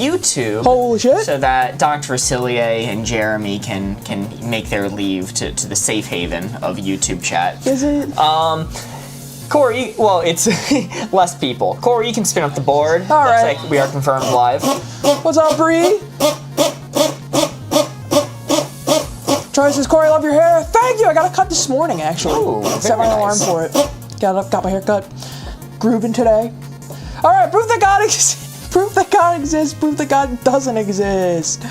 YouTube. Holy shit. So that Dr. Facilier and Jeremy can make their leave to the safe haven of YouTube chat. Is it? Corey, well, it's less people. Corey, you can spin up the board. All right. Looks like we are confirmed live. What's up, Bree? Troy says, Corey, I love your hair. Thank you. I got a cut this morning, actually. Ooh, Set my very alarm nice. for it. Got my hair cut. Grooving today. All right, proof that God exists. Proof that God exists. Proof that God doesn't exist.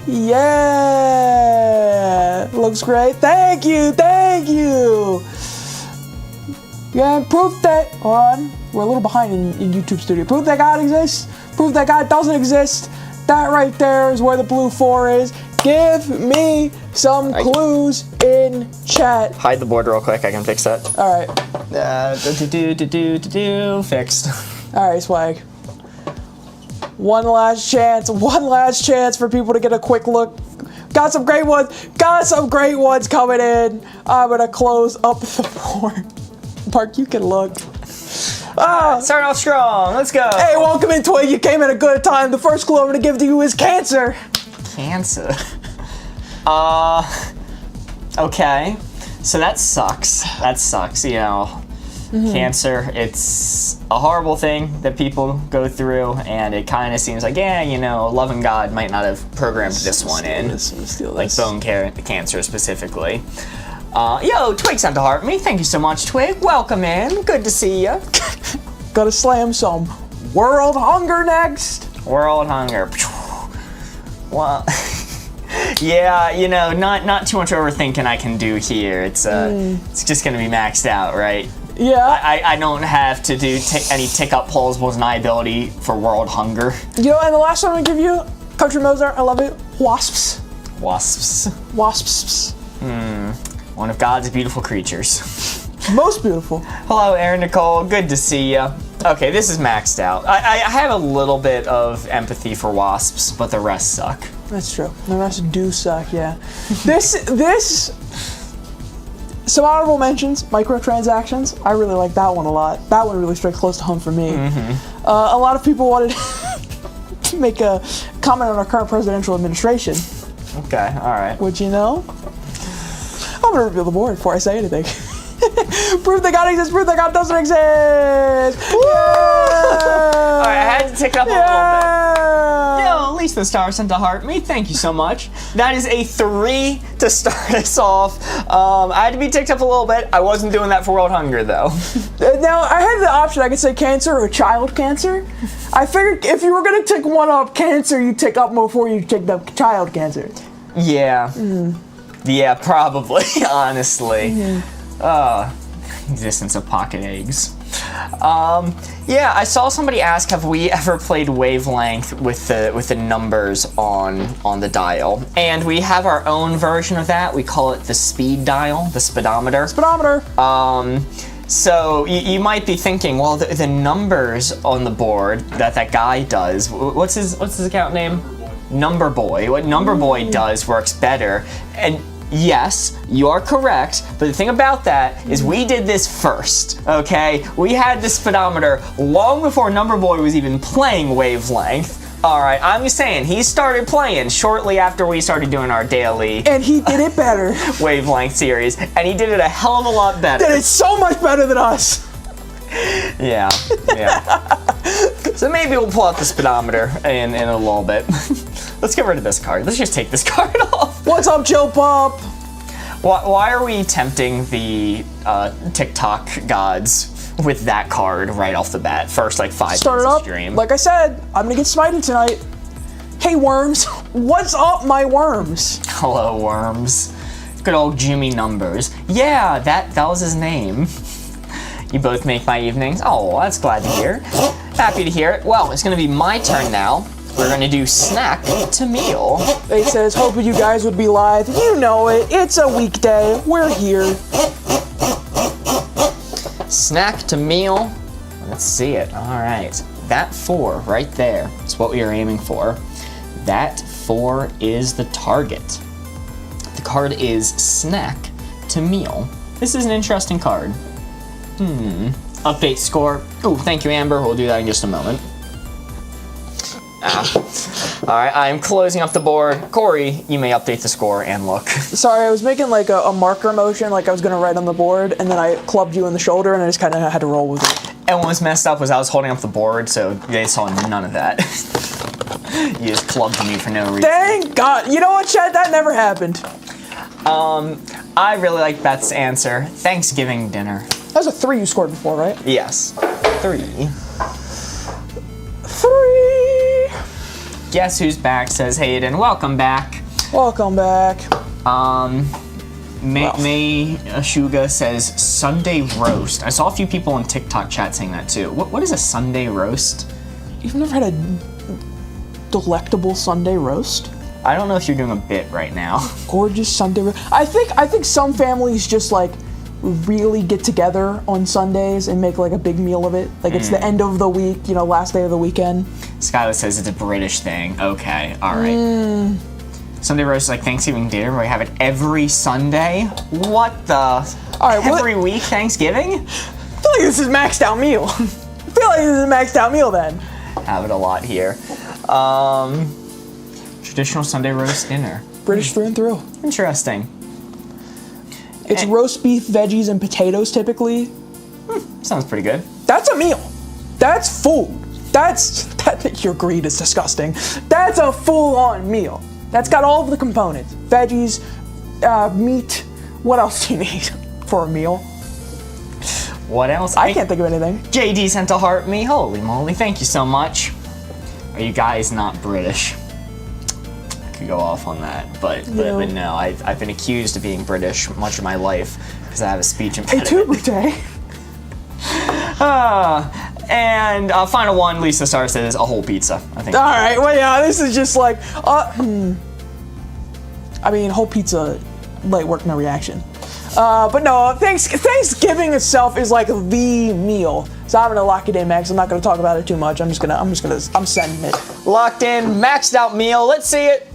Yeah. Looks great. Thank you. Thank you. Yeah, proof that, hold on, we're a little behind in YouTube Studio. Proof that God exists, proof that God doesn't exist. That right there is where the blue 4 is. Give me some clues in chat. Hide the board real quick, I can fix that. All right. Fixed. All right, Swag. One last chance for people to get a quick look. Got some great ones coming in. I'm gonna close up the board. Mark, you can look. Starting off strong, let's go. Hey, welcome in, Twig. You came at a good time. The first clue I'm going to give to you is Cancer. Cancer. Okay. So that sucks. You know. Cancer, it's a horrible thing that people go through, and it kind of seems like, yeah, you know, loving God might not have programmed this one in. Like bone cancer specifically. Yo, Twig sent a heart me. Thank you so much, Twig. Welcome in. Good to see you. Gotta slam some World Hunger next. World Hunger. Well, yeah, you know, not too much overthinking I can do here. It's just gonna be maxed out, right? Yeah. I don't have to do any tick-up pulls with my ability for World Hunger. You know, and the last one I'm gonna give you, Country Mozart, I love it. Wasps. Wasps. One of God's beautiful creatures. Most beautiful. Hello, Aaron Nicole. Good to see you. Okay, this is maxed out. I have a little bit of empathy for wasps, but the rest suck. That's true. The rest do suck, yeah. This... Some honorable mentions, microtransactions. I really like that one a lot. That one really struck close to home for me. A lot of people wanted to make a comment on our current presidential administration. Okay, all right. Which, you know, I'm gonna reveal the board before I say anything. Proof that God exists, proof that God doesn't exist! Yeah! Alright, I had to tick it up a little bit. Yo, at least the star sent a heart me. Thank you so much. That is a 3 to start us off. I had to be ticked up a little bit. I wasn't doing that for World Hunger, though. Now, I had the option. I could say cancer or child cancer. I figured if you were gonna tick one up cancer, you tick up before you ticked up child cancer. Yeah. Yeah, probably, honestly. Existence of pocket eggs. Yeah, I saw somebody ask, have we ever played Wavelength with the numbers on the dial? And we have our own version of that. We call it the speed dial, the speedometer. So you might be thinking, well, the numbers on the board that guy does, what's his account name? Number Boy. What Number Boy does works better. And yes, you are correct, but the thing about that is we did this first, okay? We had the speedometer long before Number Boy was even playing Wavelength. All right, I'm just saying, he started playing shortly after we started doing our daily... And he did it better. Wavelength series, and he did it a hell of a lot better. Did it so much better than us. Yeah. So maybe we'll pull out the speedometer in a little bit. Let's get rid of this card. Let's just take this card off. What's up, Chill Pop? Why are we tempting the TikTok gods with that card right off the bat? First, like 5 minutes of stream. Like I said, I'm gonna get smited tonight. Hey, worms. What's up, my worms? Hello, worms. Good old Jimmy Numbers. Yeah, that was his name. You both make my evenings. Oh, that's glad to hear. Happy to hear it. Well, it's gonna be my turn now. We're gonna do snack to meal. It says, hoping you guys would be live. You know it. It's a weekday. We're here. Snack to meal. Let's see it. All right. That 4 right there is what we are aiming for. That 4 is the target. The card is snack to meal. This is an interesting card. Update score. Oh, thank you, Amber. We'll do that in just a moment. All right, I'm closing up the board. Corey, you may update the score and look. Sorry, I was making like a marker motion, like I was gonna write on the board, and then I clubbed you in the shoulder, and I just kind of had to roll with it. And what was messed up was I was holding up the board, so they saw none of that. You just clubbed me for no reason. Thank God. You know what, Chad? That never happened. I really like Beth's answer. Thanksgiving dinner. That was a 3 you scored before, right? Yes. 3. 3. Guess who's back, says Hayden. Welcome back. Welcome back. May Ashuga says Sunday roast. I saw a few people in TikTok chat saying that too. What is a Sunday roast? You've never had a delectable Sunday roast? I don't know if you're doing a bit right now. Gorgeous Sunday roast. I think some families just like really get together on Sundays and make like a big meal of it. Like it's the end of the week, you know, last day of the weekend. Skylar says it's a British thing. Okay, all right. Sunday roast is like Thanksgiving dinner where we have it every Sunday. What the? All right, every week Thanksgiving? I feel like this is maxed out meal. I feel like this is a maxed out meal then. Have it a lot here. Traditional Sunday roast dinner. British through and through. Interesting. It's roast beef, veggies, and potatoes typically. Sounds pretty good. That's a meal. That's food. Your greed is disgusting. That's a full-on meal. That's got all of the components. Veggies, meat. What else do you need for a meal? What else? I can't think of anything. JD sent a heart me. Holy moly, thank you so much. Are you guys not British? I could go off on that, but no, I've been accused of being British much of my life because I have a speech impediment. Hey, Tuesday. And final one, Lisa Star says a whole pizza. I think. All right, well, yeah, this is just like, I mean, whole pizza, light work, no reaction. But no, Thanksgiving itself is like the meal. So I'm gonna lock it in, Max. I'm not gonna talk about it too much. I'm sending it. Locked in, maxed out meal. Let's see it.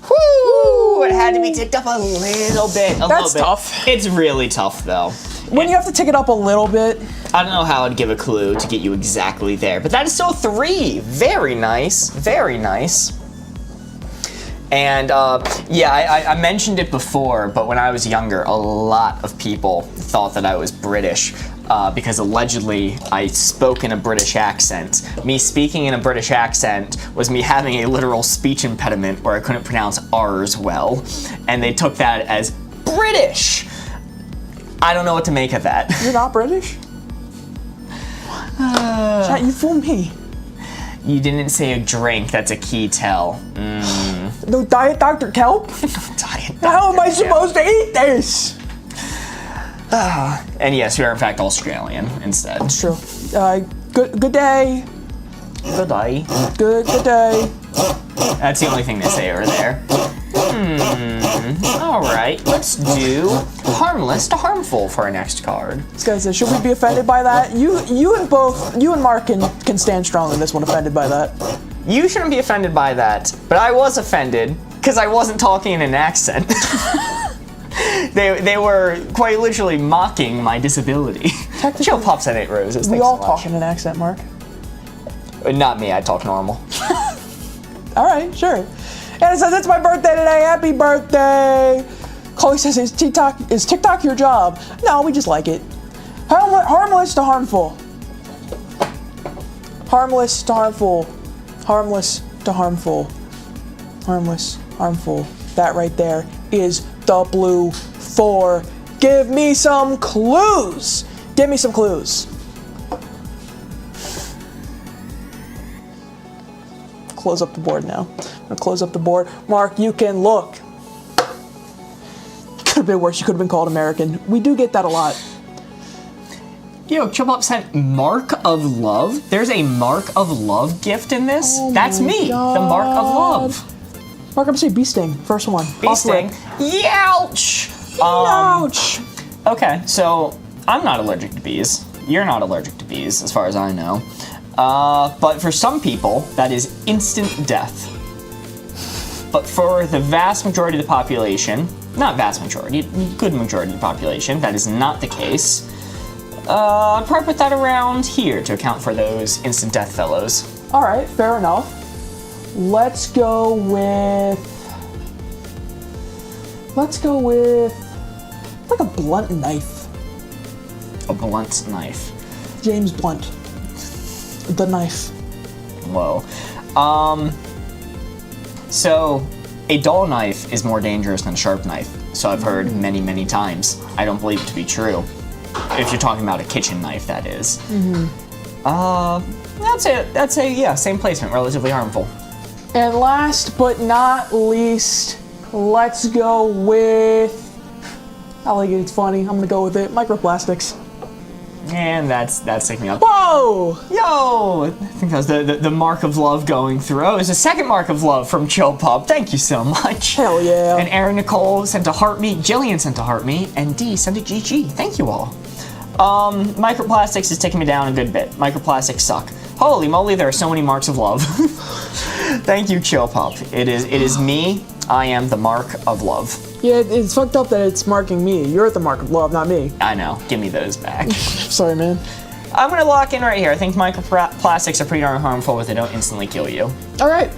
Woo! It had to be ticked up a little bit. That's tough. It's really tough though. When you have to tick it up a little bit. I don't know how I'd give a clue to get you exactly there, but that is still 3. Very nice. Very nice. And yeah, I mentioned it before, but when I was younger, a lot of people thought that I was British because allegedly I spoke in a British accent. Me speaking in a British accent was me having a literal speech impediment where I couldn't pronounce R's well, and they took that as British. I don't know what to make of that. You're not British? Chat, you fooled me. You didn't say a drink, that's a key tell. No Diet Dr. Kelp? How am I supposed to eat this? And yes, we are in fact Australian instead. That's true. Good day. Good day. Good day. That's the only thing they say over there. Alright, let's do harmless to harmful for our next card. This guy says, should we be offended by that? You and Mark can stand strong in this one, offended by that. You shouldn't be offended by that, but I was offended because I wasn't talking in an accent. They were quite literally mocking my disability. Chill pops at 8 roses. We all talk in an accent, Mark. Not me, I talk normal. Alright, sure. And it says, it's my birthday today, happy birthday! Chloe says, is TikTok your job? No, we just like it. Harmless to harmful. Harmless to harmful. Harmless to harmful. Harmless, harmful. That right there is the blue 4. Give me some clues! Give me some clues. Close up the board now. I'm gonna close up the board. Mark, you can look. Could have been worse. You could have been called American. We do get that a lot. Yo, Chillpop sent Mark of Love. There's a Mark of Love gift in this. Oh That's me, God. the Mark of Love. Mark, I'm gonna say bee sting. First one. Bee sting. Youch! Ouch! Okay, so I'm not allergic to bees. You're not allergic to bees, as far as I know. But for some people, that is instant death. But for the vast majority of the population, not vast majority, good majority of the population, that is not the case. I'd probably put that around here to account for those instant death fellows. Alright, fair enough. Let's go with like a blunt knife. A blunt knife. James Blunt. The knife. Whoa. So a dull knife is more dangerous than a sharp knife. So I've heard many, many times. I don't believe it to be true. If you're talking about a kitchen knife, that is. I'd say, yeah, same placement, relatively harmful. And last but not least, let's go with, I like it, it's funny, I'm gonna go with it, microplastics. And that's taking me up. Whoa! Yo! I think that was the mark of love going through. Oh, it was a second mark of love from Chill Pup. Thank you so much. Hell yeah. And Aaron Nicole sent a heart me, Jillian sent a heart me, and Dee sent a GG. Thank you all. Microplastics is taking me down a good bit. Microplastics suck. Holy moly, there are so many marks of love. Thank you, Chill Pup. It is me. I am the mark of love. Yeah, it's fucked up that it's marking me. You're at the mark of love, not me. I know. Give me those back. Sorry, man. I'm gonna lock in right here. I think microplastics are pretty darn harmful, but they don't instantly kill you. All right.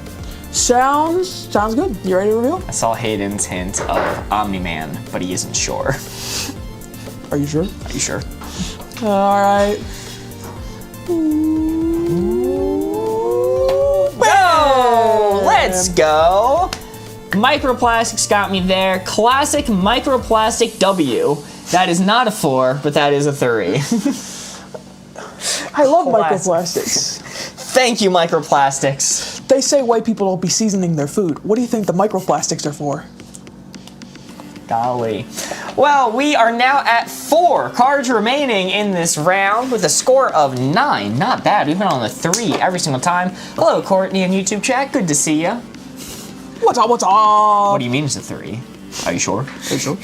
Sounds good. You ready to reveal? I saw Hayden's hint of Omni-Man, but he isn't sure. Are you sure? Are you sure? All right. Whoa! Let's go! Microplastics got me there. Classic microplastic W. That is not a 4, but that is a 3. I love microplastics. Thank you, microplastics. They say white people don't be seasoning their food. What do you think the microplastics are for? Golly. Well, we are now at 4 cards remaining in this round with a score of 9. Not bad. We've been on the 3 every single time. Hello, Courtney in YouTube chat. Good to see ya. What's up? What's up? What do you mean it's a 3? Are you sure? Are you sure?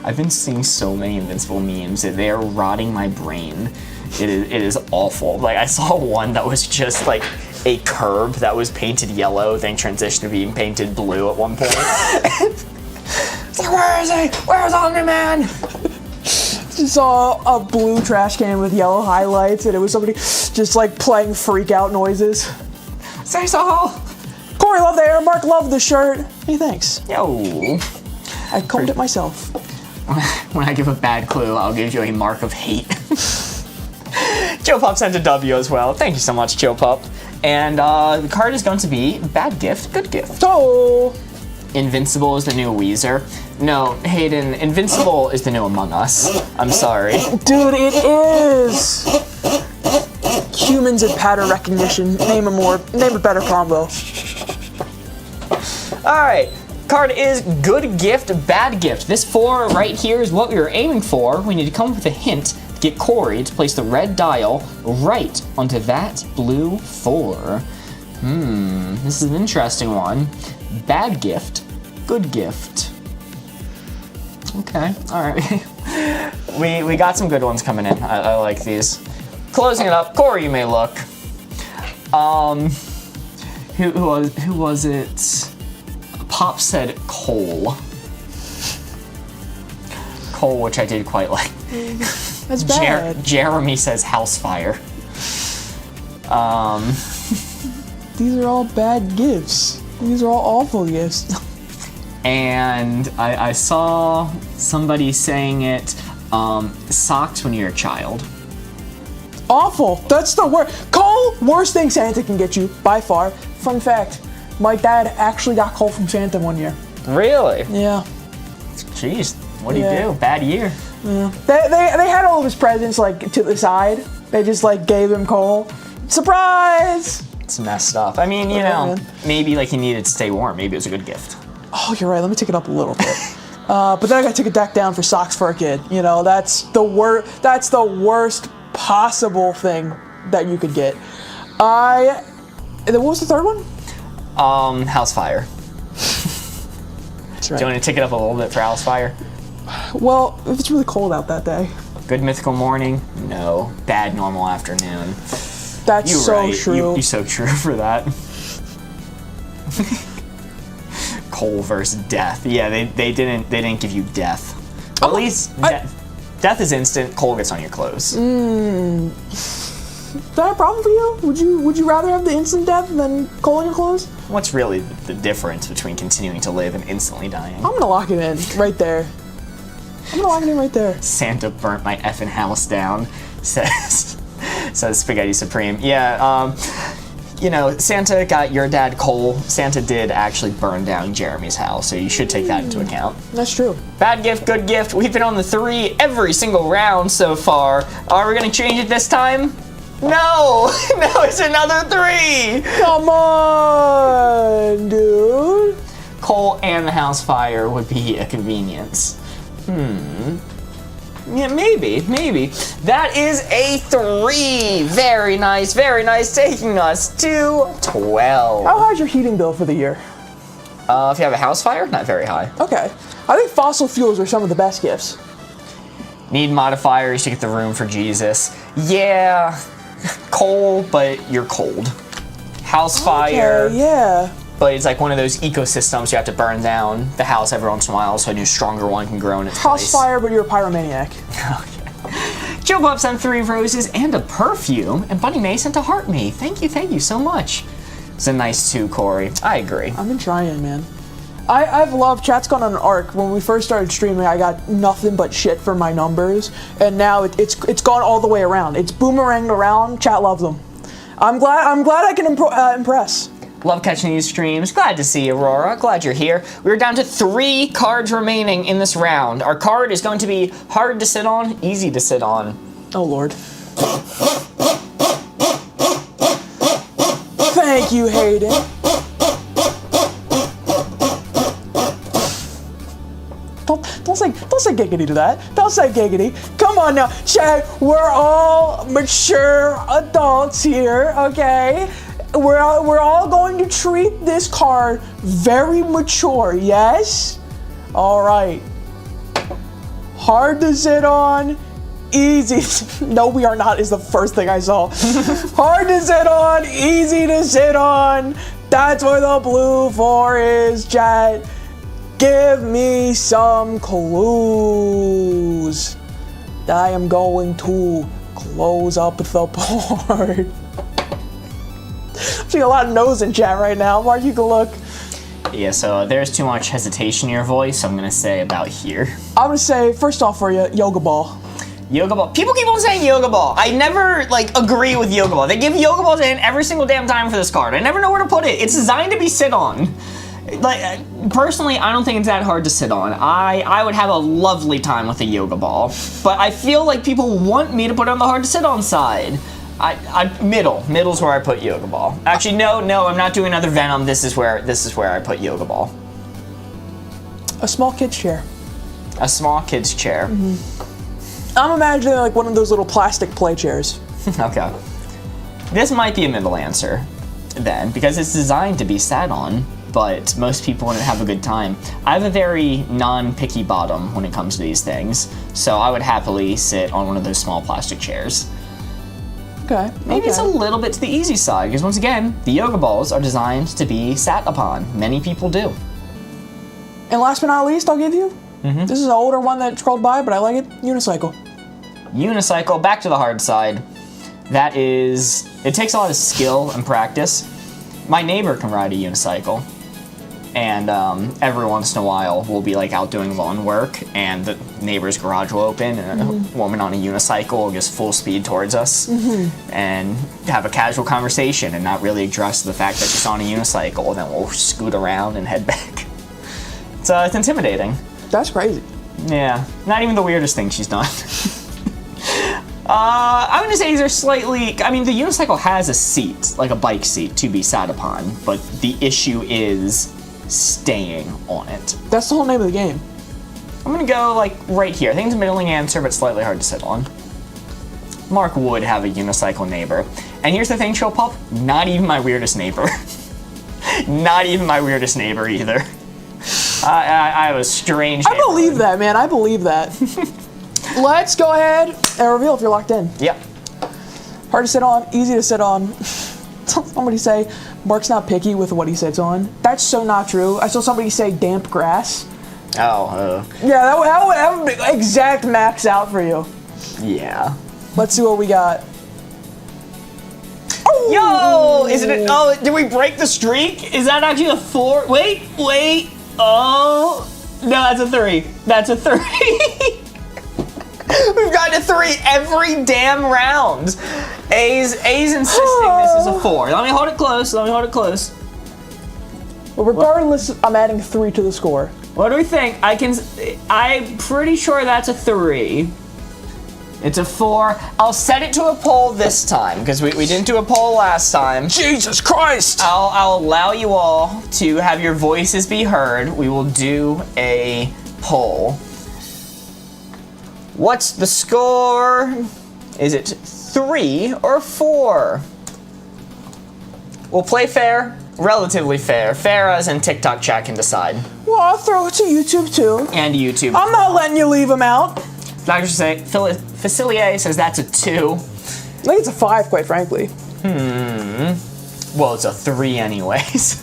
I've been seeing so many Invincible memes that they are rotting my brain. It is awful. Like, I saw one that was just like a curb that was painted yellow, then transitioned to being painted blue at one point. It's like, where is he? Where's Omni-Man? Just saw a blue trash can with yellow highlights, and it was somebody just like playing freak out noises. Say so. Corey loved the hair, Mark loved the shirt. Hey, thanks. Yo. I combed it myself. When I give a bad clue, I'll give you a mark of hate. Joe Pup sent a W as well. Thank you so much, Joe Pup. And the card is going to be Bad Gift, Good Gift. Oh! Invincible is the new Weezer. No, Hayden, Invincible is the new Among Us. I'm sorry. Dude, it is! Humans and pattern recognition. Name a better combo. Alright, card is Good Gift, Bad Gift. This 4 right here is what we were aiming for. We need to come up with a hint to get Corey to place the red dial right onto that blue 4. This is an interesting one. Bad Gift, Good Gift. Okay, alright. we got some good ones coming in. I like these. Closing it up, Corey, you may look. Who was it? Pop said Cole. Cole, which I did quite like. That's bad. Jeremy says Housefire. These are all bad gifts. These are all awful gifts. And I saw somebody saying it, socks when you're a child. Awful. That's the worst. Coal, worst thing Santa can get you, by far. Fun fact, my dad actually got coal from Santa one year. Really? Yeah. Jeez, what do you do? Bad year. Yeah. They had all of his presents, like, to the side. They just, like, gave him coal. Surprise! It's messed up. I mean, you know, maybe, like, he needed to stay warm. Maybe it was a good gift. Oh, you're right. Let me take it up a little bit. But then I gotta take it back down for socks for a kid. You know, that's the worst possible thing that you could get. What was the third one? Housefire. That's right. Do you want to take it up a little bit for Housefire? Well, if it's really cold out that day. Good mythical morning? No. Bad normal afternoon. That's You're so right. true. You're so true for that. Coal versus death. Yeah, they didn't give you death. At least death is instant. Coal gets on your clothes. Is that a problem for you? Would you rather have the instant death than coal in your clothes? What's really the difference between continuing to live and instantly dying? I'm gonna lock it in right there. I'm gonna lock it in right there. Santa burnt my effing house down, says Spaghetti Supreme. Yeah, you know, Santa got your dad Cole. Santa did actually burn down Jeremy's house, so you should take that into account. That's true. Bad gift, good gift. We've been on the 3 every single round so far. Are we gonna change it this time? No! No, it's another 3! Come on, dude. Coal and the house fire would be a convenience. Yeah, maybe. That is a 3! Very nice, taking us to 12. How high's your heating bill for the year? If you have a house fire, not very high. Okay. I think fossil fuels are some of the best gifts. Need modifiers to get the room for Jesus. Yeah, coal, but you're cold. House fire. Okay, yeah. But it's like one of those ecosystems you have to burn down the house every once in a while so a new stronger one can grow in its House place. fire, but you're a pyromaniac. Okay. Joe Bob sent 3 roses and a perfume, and Bunny May sent a heart me. Thank you so much. It's a nice 2, Corey. I agree. I've been trying, man. I've loved, chat's gone on an arc. When we first started streaming, I got nothing but shit for my numbers, and now it's gone all the way around. It's boomeranged around. Chat loves them. I'm glad I can impress. Love catching these streams. Glad to see you, Aurora. Glad you're here. We're down to 3 cards remaining in this round. Our card is going to be hard to sit on, easy to sit on. Oh, Lord. Thank you, Hayden. Don't say giggity to that. Don't say giggity. Come on now, Chad. We're all mature adults here, okay? We're all going to treat this card very mature, yes? All right. Hard to sit on, easy. No, we are not, is the first thing I saw. Hard to sit on, easy to sit on. That's what the blue 4 is, chat. Give me some clues. I am going to close up the board. I'm seeing a lot of no's in chat right now. Mark, you can look. Yeah, so there's too much hesitation in your voice, so I'm gonna say about here. I'm gonna say, first off for you, yoga ball. Yoga ball. People keep on saying yoga ball. I never, agree with yoga ball. They give yoga balls in every single damn time for this card. I never know where to put it. It's designed to be sit on. Personally, I don't think it's that hard to sit on. I would have a lovely time with a yoga ball, but I feel like people want me to put it on the hard to sit on side. Middle's where I put yoga ball. Actually, no, I'm not doing another Venom. This is where I put yoga ball. A small kid's chair. A small kid's chair. Mm-hmm. I'm imagining like one of those little plastic play chairs. Okay. This might be a middle answer, then, because it's designed to be sat on, but most people wouldn't have a good time. I have a very non-picky bottom when it comes to these things, so I would happily sit on one of those small plastic chairs. Okay. Maybe it's a little bit to the easy side, because once again, the yoga balls are designed to be sat upon. Many people do. And last but not least, I'll give you. This is an older one that scrolled by, but I like it. Unicycle. Unicycle, back to the hard side. That is, it takes a lot of skill and practice. My neighbor can ride a unicycle, and every once in a while we'll be out doing lawn work, and the neighbor's garage will open, and a woman on a unicycle will just full speed towards us, and have a casual conversation and not really address the fact that she's on a unicycle, and then we'll scoot around and head back. It's intimidating. That's crazy. Yeah, not even the weirdest thing she's done. I'm gonna say these are slightly, the unicycle has a seat, like a bike seat, to be sat upon, but the issue is staying on it. That's the whole name of the game. I'm gonna go, right here. I think it's a middling answer, but slightly hard to sit on. Mark would have a unicycle neighbor. And here's the thing, Chill Pup, not even my weirdest neighbor. Not even my weirdest neighbor, either. I have a strange I believe that, man. I believe that. Let's go ahead and reveal if you're locked in. Yep. Hard to sit on, easy to sit on. Somebody say, Mark's not picky with what he sits on. That's so not true. I saw somebody say damp grass. Oh, Yeah, that would be exact max out for you. yeah. Let's see what we got. A Yo! Is it? Oh, did we break the streak? Is that actually a 4? Wait. Oh, no, that's a 3. That's a 3. We've gotten a 3 every damn round. A's insisting this is a 4. Let me hold it close. Well, regardless, I'm adding 3 to the score. What do we think? I'm pretty sure that's a 3. It's a 4. I'll set it to a poll this time because we didn't do a poll last time. Jesus Christ! I'll allow you all to have your voices be heard. We will do a poll. What's the score? Is it 3 or 4? We'll play fair, relatively fair. Fair as in TikTok chat can decide. Well, I'll throw it to YouTube too. And YouTube. I'm not letting you leave him out. Dr. Facilier says that's a 2. I think it's a 5, quite frankly. Well, it's a 3 anyways.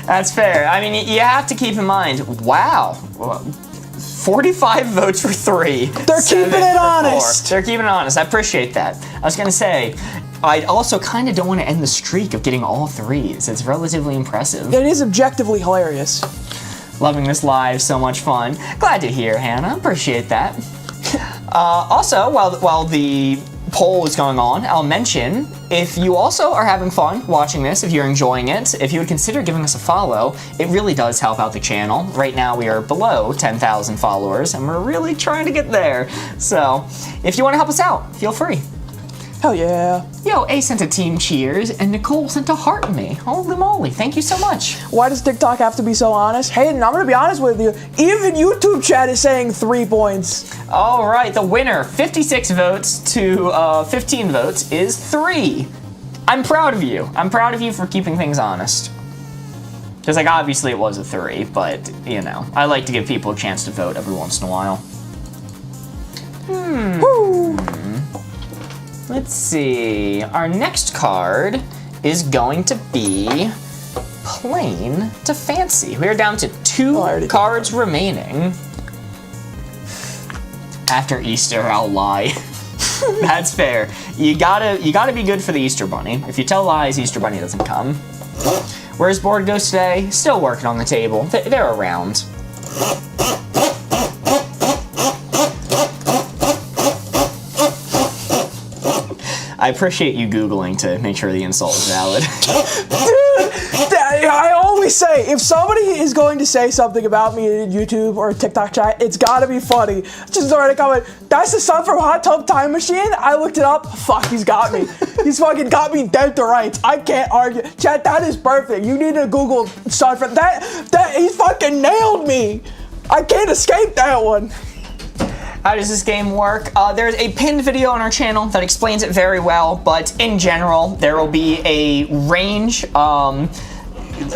That's fair. I mean, you have to keep in mind, wow. 45 votes for 3. They're keeping it honest. 4. They're keeping it honest. I appreciate that. I was gonna say, I also kind of don't want to end the streak of getting all 3s. It's relatively impressive. It is objectively hilarious. Loving this live, so much fun. Glad to hear, Hannah. Appreciate that. Also, while the poll is going on, I'll mention, if you also are having fun watching this, if you're enjoying it, if you would consider giving us a follow, it really does help out the channel. Right now we are below 10,000 followers, and we're really trying to get there. So, if you want to help us out, feel free. Hell yeah. Yo, A sent a team cheers, and Nicole sent a heart me. Holy moly, thank you so much. Why does TikTok have to be so honest? Hayden, I'm gonna be honest with you. Even YouTube chat is saying 3 points. All right, the winner, 56 votes to 15 votes, is 3. I'm proud of you. I'm proud of you for keeping things honest. Because, like, obviously it was a 3, but, you know, I like to give people a chance to vote every once in a while. Woo. Let's see. Our next card is going to be plain to fancy. We are down to 2 cards remaining. After Easter, I'll lie. That's fair. You gotta be good for the Easter Bunny. If you tell lies, Easter Bunny doesn't come. Where's Board Ghost today? Still working on the table. They're around. I appreciate you Googling to make sure the insult is valid. Dude, I always say, if somebody is going to say something about me in YouTube or TikTok chat, it's gotta be funny. Just already comment, that's the son from Hot Tub Time Machine? I looked it up, fuck, he's got me. He's fucking got me dead to rights. I can't argue. Chat, that is perfect. You need to Google son from, that, he fucking nailed me. I can't escape that one. How does this game work? There's a pinned video on our channel that explains it very well, but in general, there will be a range.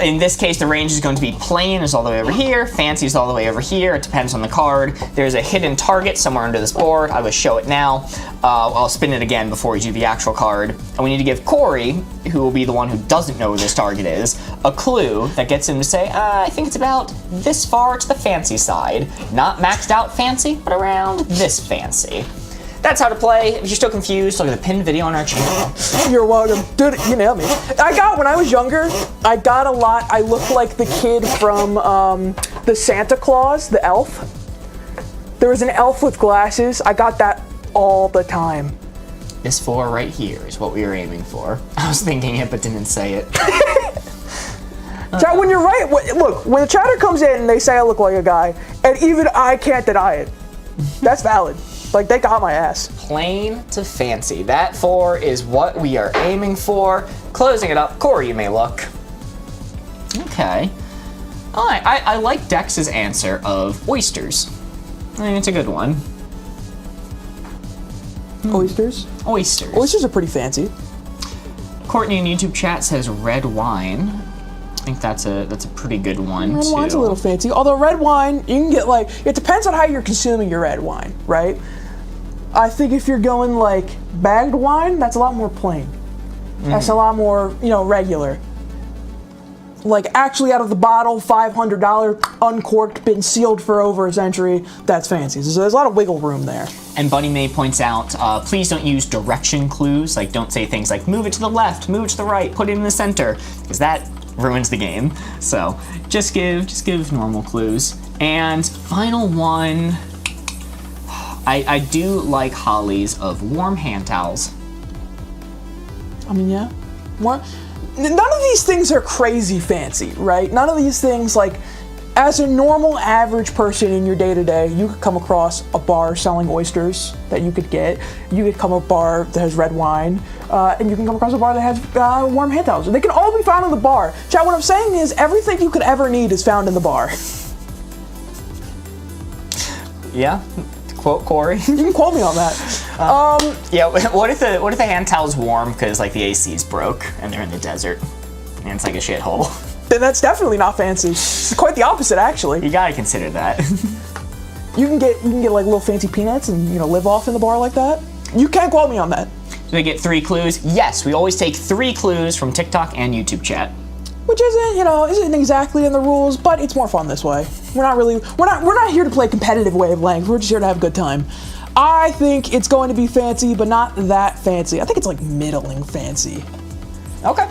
In this case, the range is going to be plain is all the way over here, fancy is all the way over here. It depends on the card. There's a hidden target somewhere under this board. I will show it now. I'll spin it again before we do the actual card. And we need to give Corey, who will be the one who doesn't know where this target is, a clue that gets him to say, I think it's about this far to the fancy side. Not maxed out fancy, but around this fancy. That's how to play. If you're still confused, look at the pinned video on our channel. You're welcome. Dude, you nailed me. When I was younger, I got a lot. I looked like the kid from the Santa Claus, the elf. There was an elf with glasses. I got that all the time. This 4 right here is what we were aiming for. I was thinking it, but didn't say it. Chat, when you're right, look, when the chatter comes in and they say I look like a guy, and even I can't deny it, that's valid. Like, they got my ass. Plain to fancy. That 4 is what we are aiming for. Closing it up, Corey, you may look. Okay. All right, I like Dex's answer of oysters. I think it's a good one. Oysters? Oysters. Oysters are pretty fancy. Courtney in YouTube chat says red wine. I think that's a pretty good one, Red too. wine's a little fancy. Although red wine, you can get like, it depends on how you're consuming your red wine, right? I think if you're going like bagged wine, that's a lot more plain. That's a lot more, regular. like actually out of the bottle, $500, uncorked, been sealed for over a century, that's fancy. So there's a lot of wiggle room there. And Bunny May points out, please don't use direction clues. Like, don't say things like, move it to the left, move it to the right, put it in the center, because that ruins the game. So just give normal clues. And final one, I do like Holly's of warm hand towels. I mean, yeah. What? None of these things are crazy fancy, right? None of these things, like, as a normal average person in your day-to-day, you could come across a bar selling oysters that you could get. You could come a bar that has red wine, and you can come across a bar that has warm hand towels. They can all be found in the bar. Chat, what I'm saying is everything you could ever need is found in the bar. Yeah, quote Corey. You can quote me on that. Yeah, what if the hand towel's warm because like the AC's broke and they're in the desert and it's like a shithole? Then that's definitely not fancy. It's quite the opposite, actually. You gotta consider that. You can get like little fancy peanuts and, you know, live off in the bar like that. You can't quote me on that. Do we get 3 clues? Yes, we always take 3 clues from TikTok and YouTube chat. Which isn't exactly in the rules, but it's more fun this way. We're not here to play competitive Wavelength. We're just here to have a good time. I think it's going to be fancy, but not that fancy. I think it's like middling fancy. Okay.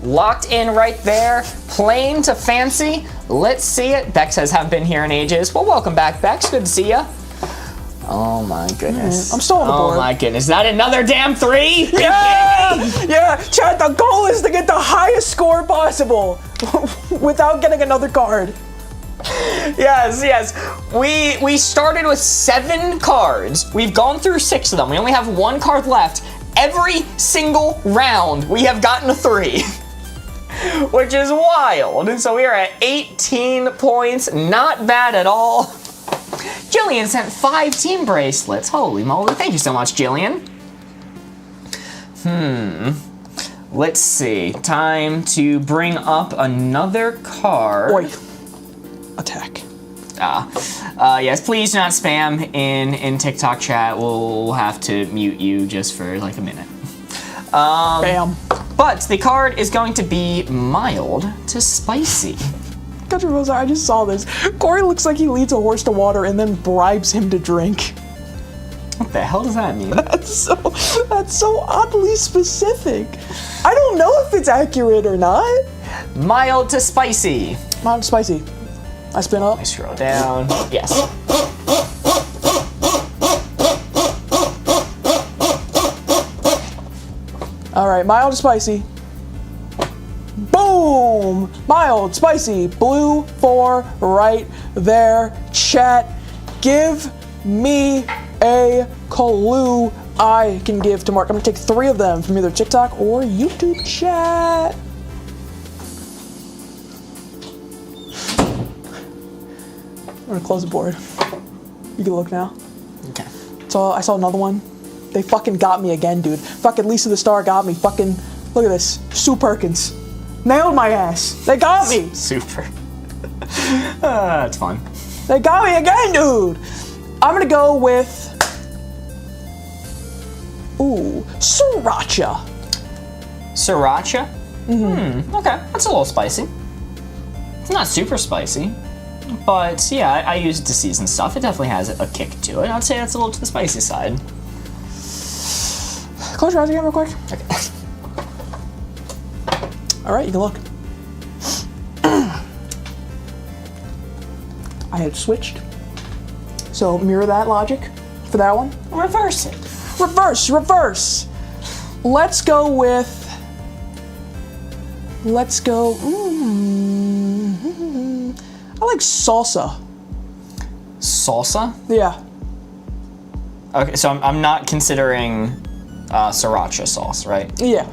Locked in right there. Plain to fancy. Let's see it. Bex says, haven't been here in ages. Well, welcome back, Bex. Good to see ya. Oh my goodness. I'm still on the board. Oh my goodness. Is that another damn 3? Yeah! Yeah! Chad, the goal is to get the highest score possible without getting another card. Yes. We started with 7 cards. We've gone through 6 of them. We only have 1 card left. Every single round, we have gotten a 3. Which is wild. So we are at 18 points. Not bad at all. Jillian sent 5 team bracelets. Holy moly. Thank you so much, Jillian. Let's see. Time to bring up another card. Oi. Attack. Yes, please do not spam in TikTok chat. We'll have to mute you just for like a minute. Bam. But the card is going to be mild to spicy. Country Rosa, I just saw this. Corey looks like he leads a horse to water and then bribes him to drink. What the hell does that mean? That's so oddly specific. I don't know if it's accurate or not. Mild to spicy. Mild to spicy. I spin up. I scroll down. Yes. All right, mild to spicy. Boom! Mild, spicy, blue 4 right there. Chat, give me a clue I can give to Mark. I'm gonna take 3 of them from either TikTok or YouTube chat. I'm gonna close the board. You can look now. Okay. So I saw another one. They fucking got me again, dude. Fucking Lisa the Star got me. Fucking, look at this. Sue Perkins. Nailed my ass. They got me. Super. It's fun. They got me again, dude. I'm gonna go with, sriracha. Sriracha? Okay. That's a little spicy. It's not super spicy. But yeah, I use it to season stuff. It definitely has a kick to it. I'd say that's a little to the spicy side. Close your eyes again real quick. Okay. All right, you can look. I had switched. So mirror that logic for that one. Reverse it. Reverse. Let's go with, I like salsa. Salsa? Yeah. Okay, so I'm not considering sriracha sauce, right? Yeah.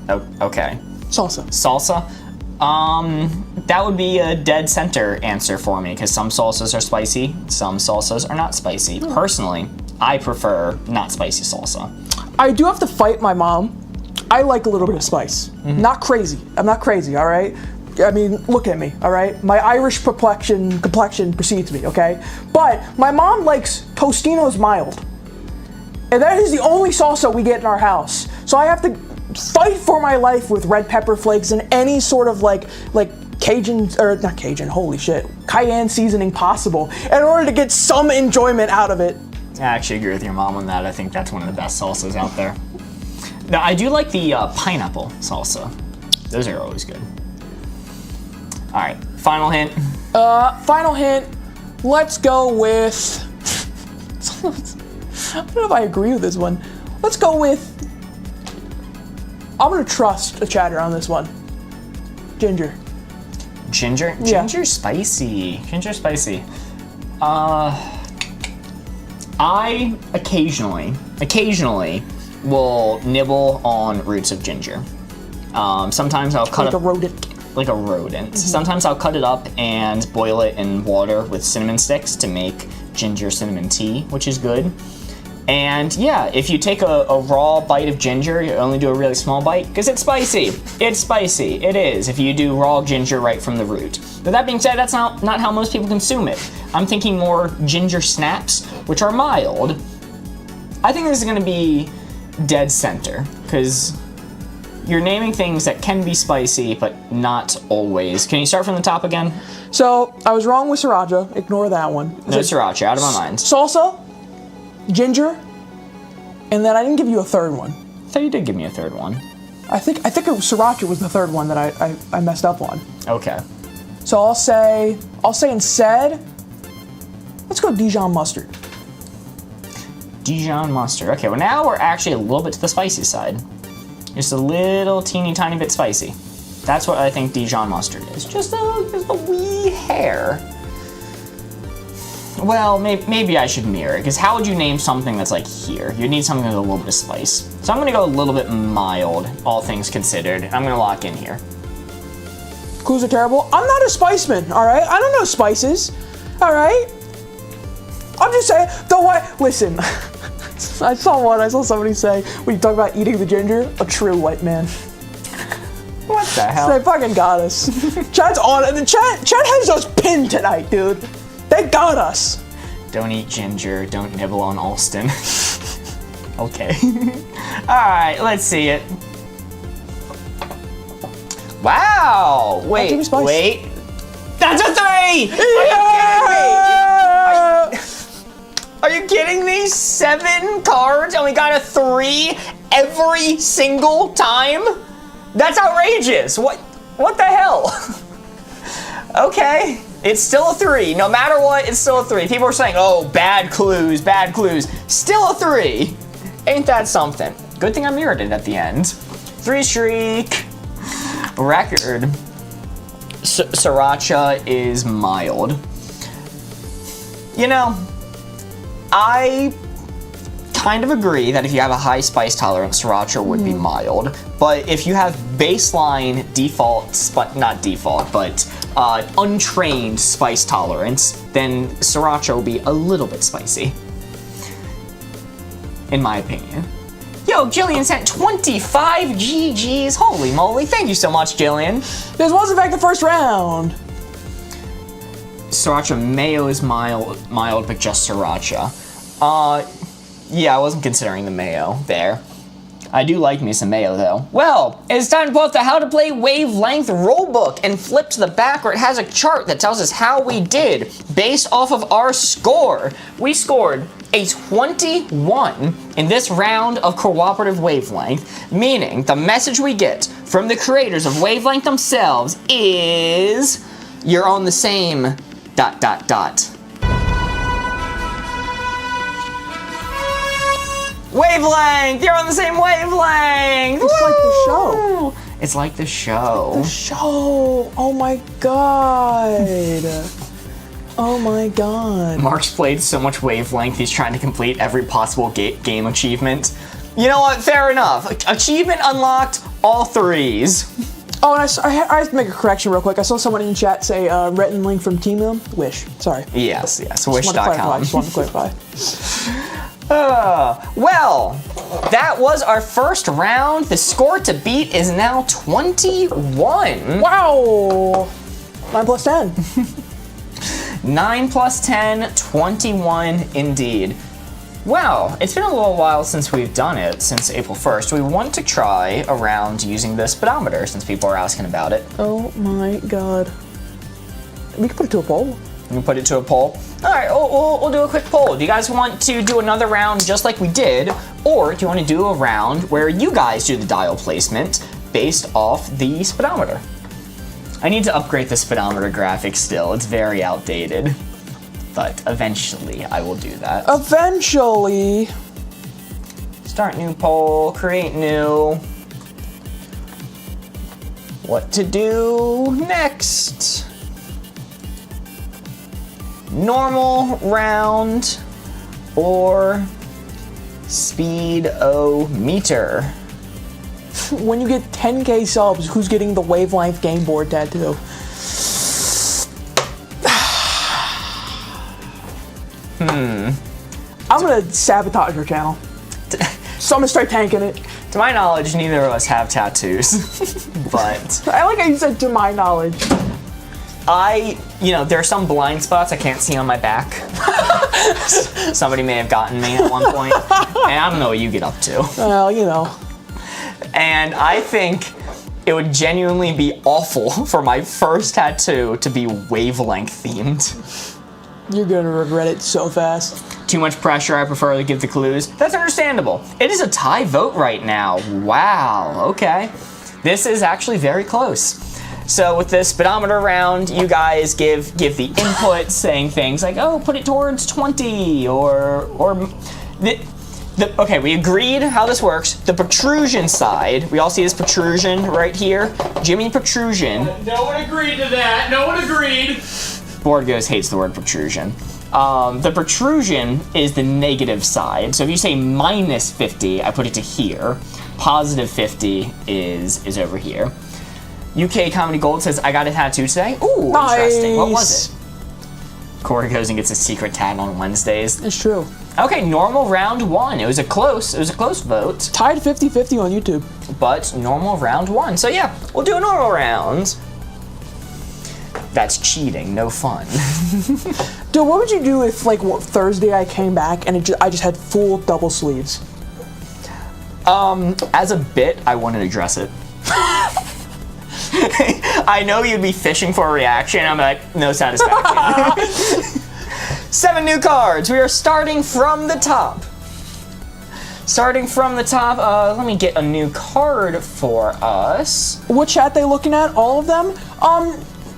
Okay. Salsa. Salsa? That would be a dead center answer for me, because some salsas are spicy, some salsas are not spicy. Personally, I prefer not spicy salsa. I do have to fight my mom. I like a little bit of spice. Not crazy. I'm not crazy, all right? I mean, look at me, all right? My Irish complexion precedes me, okay? But my mom likes Tostino's mild. And that is the only salsa we get in our house. So I have to fight for my life with red pepper flakes and any sort of like Cajun, or not Cajun, holy shit, cayenne seasoning possible in order to get some enjoyment out of it. I actually agree with your mom on that. I think that's one of the best salsas out there. Now, I do like the pineapple salsa. Those are always good. All right, final hint. Final hint, let's go with, I don't know if I agree with this one. Let's go with, I'm gonna trust a chatter on this one. Ginger. Ginger? Yeah. Ginger spicy. Ginger spicy. I occasionally will nibble on roots of ginger. Sometimes I'll cut Like a up rodent. like a rodent. Sometimes I'll cut it up and boil it in water with cinnamon sticks to make ginger cinnamon tea, which is good. And yeah, if you take a raw bite of ginger, you only do a really small bite, because it's spicy. It's spicy. It is, if you do raw ginger right from the root. But that being said, that's not how most people consume it. I'm thinking more ginger snaps, which are mild. I think this is going to be dead center, because you're naming things that can be spicy, but not always. Can you start from the top again? So, I was wrong with sriracha. Ignore that one. No sriracha, out of my mind. Salsa, ginger, and then I didn't give you a third one. I thought you did give me a third one. I think it was sriracha was the third one that I messed up on. Okay. So I'll say instead, let's go Dijon mustard. Dijon mustard. Okay, well now we're actually a little bit to the spicy side. Just a little teeny tiny bit spicy. That's what I think Dijon mustard is. Just a wee hair. Well, maybe I should mirror it, because how would you name something that's like here? You need something with a little bit of spice. So I'm gonna go a little bit mild, all things considered. I'm gonna lock in here. Clues are terrible. I'm not a spiceman, all right? I don't know spices, all right? I'm just saying, listen, I saw somebody say, when you talk about eating the ginger, a true white man. What the hell? They fucking got us. Chat's on it. Chat has us pinned tonight, dude. They got us. Don't eat ginger, don't nibble on Alston. Okay. Alright, let's see it. Wow! Wait. That's a 3! Are you kidding me? 7 cards and we got a 3 every single time? That's outrageous! What the hell? Okay. It's still a 3. No matter what, it's still a 3. People are saying, oh, bad clues, bad clues. Still a 3. Ain't that something? Good thing I mirrored it at the end. 3 streak. Record. Sriracha is mild. You know, I kind of agree that if you have a high spice tolerance, sriracha would be mild. But if you have baseline untrained spice tolerance, then sriracha will be a little bit spicy. In my opinion. Yo, Jillian sent 25 GGs. Holy moly. Thank you so much, Jillian. This was in fact the first round. Sriracha mayo is mild, but just sriracha. Yeah, I wasn't considering the mayo there. I do like me some mayo though. Well, it's time to pull up the How to Play Wavelength rulebook and flip to the back where it has a chart that tells us how we did based off of our score. We scored a 21 in this round of cooperative Wavelength, meaning the message we get from the creators of Wavelength themselves is you're on the same ... Wavelength! You're on the same wavelength! It's like the show. It's like the show. The show. Oh my god. Oh my god. Mark's played so much Wavelength, he's trying to complete every possible game achievement. You know what? Fair enough. Achievement unlocked, all 3s. Oh, and I have to make a correction real quick. I saw someone in chat say written link from Team Wish. Sorry. Yes, Just wish.com. wanted to clarify. Well, that was our first round. The score to beat is now 21. Wow! 9 plus 10. 9 plus 10, 21 indeed. Well, it's been a little while since we've done it, since April 1st. We want to try around using the speedometer since people are asking about it. Oh my god. We can put it to a poll. You can put it to a poll. All right, we'll do a quick poll. Do you guys want to do another round just like we did, or do you want to do a round where you guys do the dial placement based off the speedometer? I need to upgrade the speedometer graphic still. It's very outdated. But eventually I will do that. Eventually. Start new poll, create new. What to do next? Normal round or speedometer? When you get 10k subs, who's getting the Wavelength game board tattoo? I'm gonna sabotage your channel. So I'm gonna start tanking it. To my knowledge, neither of us have tattoos, but I like how you said to my knowledge. there are some blind spots I can't see on my back. Somebody may have gotten me at one point, and I don't know what you get up to. Well, you know. And I think it would genuinely be awful for my first tattoo to be Wavelength themed. You're gonna regret it so fast. Too much pressure, I prefer to give the clues. That's understandable. It is a tie vote right now. Wow, okay. This is actually very close. So with this speedometer round, you guys give the input saying things like, oh, put it towards 20, okay, we agreed how this works. The protrusion side, we all see this protrusion right here. Jimmy Protrusion. No one agreed to that. No one agreed. Boardgamers hates the word protrusion. The protrusion is the negative side. So if you say minus 50, I put it to here. Positive 50 is over here. UK Comedy Gold says, I got a tattoo today. Ooh, nice. Interesting. What was it? Corey goes and gets a secret tat on Wednesdays. It's true. Okay, normal round one. It was a close vote. Tied 50-50 on YouTube. But normal round one. So yeah, we'll do a normal round. That's cheating, no fun. Dude, what would you do if, like, Thursday I came back and I just had full double sleeves? As a bit, I wouldn't address it. I know you'd be fishing for a reaction. I'm like, no satisfaction. 7 new cards. We are starting from the top. Let me get a new card for us. What chat they looking at? All of them?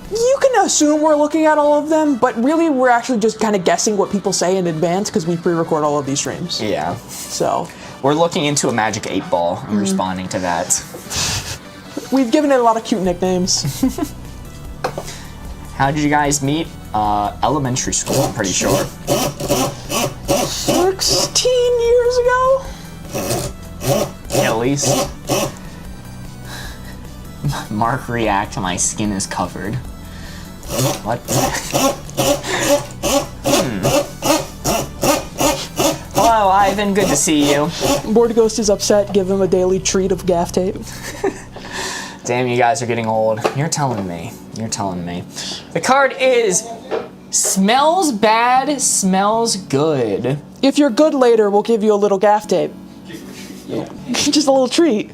You can assume we're looking at all of them, but really we're actually just kind of guessing what people say in advance because we pre-record all of these streams. Yeah. So. We're looking into a magic 8 ball and responding to that. We've given it a lot of cute nicknames. How did you guys meet? Elementary school, I'm pretty sure. 16 years ago? At least. Mark react, my skin is covered. What? Hello, Ivan, good to see you. Board Ghost is upset, give him a daily treat of gaff tape. Damn, you guys are getting old. You're telling me. The card is smells bad, smells good. If you're good later, we'll give you a little gaff tape. Just a little treat.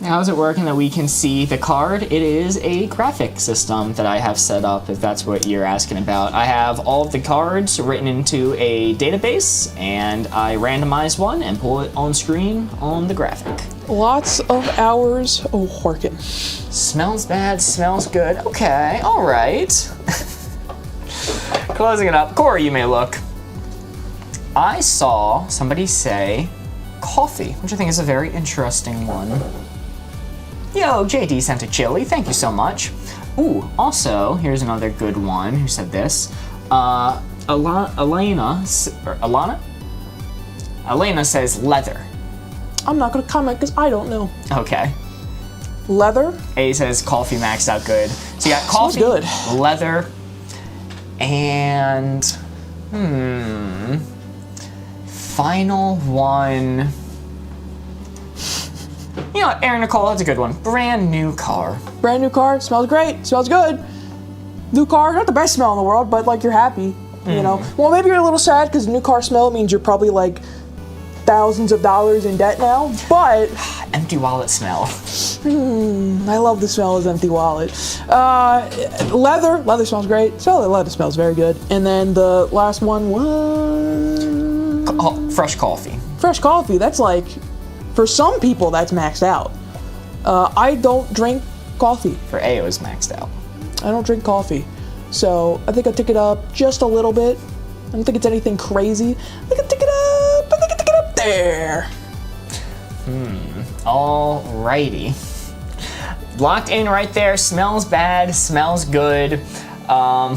How's it working that we can see the card? It is a graphic system that I have set up, if that's what you're asking about. I have all of the cards written into a database, and I randomize one and pull it on screen on the graphic. Lots of hours of working. Smells bad, smells good. Okay, all right. Closing it up. Corey, you may look. I saw somebody say coffee, which I think is a very interesting one. Yo, JD sent a chili. Thank you so much. Ooh, also, here's another good one who said this. Elena says leather. I'm not gonna comment because I don't know. Okay. Leather? A says coffee maxed out good. So you got coffee, good. leather, and final one. You know what, Aaron Nicole, that's a good one. Brand new car. Brand new car, smells great, smells good. New car, not the best smell in the world, but like you're happy. You know, well, maybe you're a little sad because new car smell means you're probably like thousands of dollars in debt now. But Empty wallet smell. I love the smell of empty wallet. Leather smells great. So leather smells very good. And then the last one was Fresh coffee. fresh coffee. That's like, for some people, that's maxed out. I don't drink coffee. For AO's maxed out. I don't drink coffee. So I think I took it up just a little bit. I don't think it's anything crazy. I think I took it up. I think I took it up there. Alrighty. Locked in right there. Smells bad, smells good.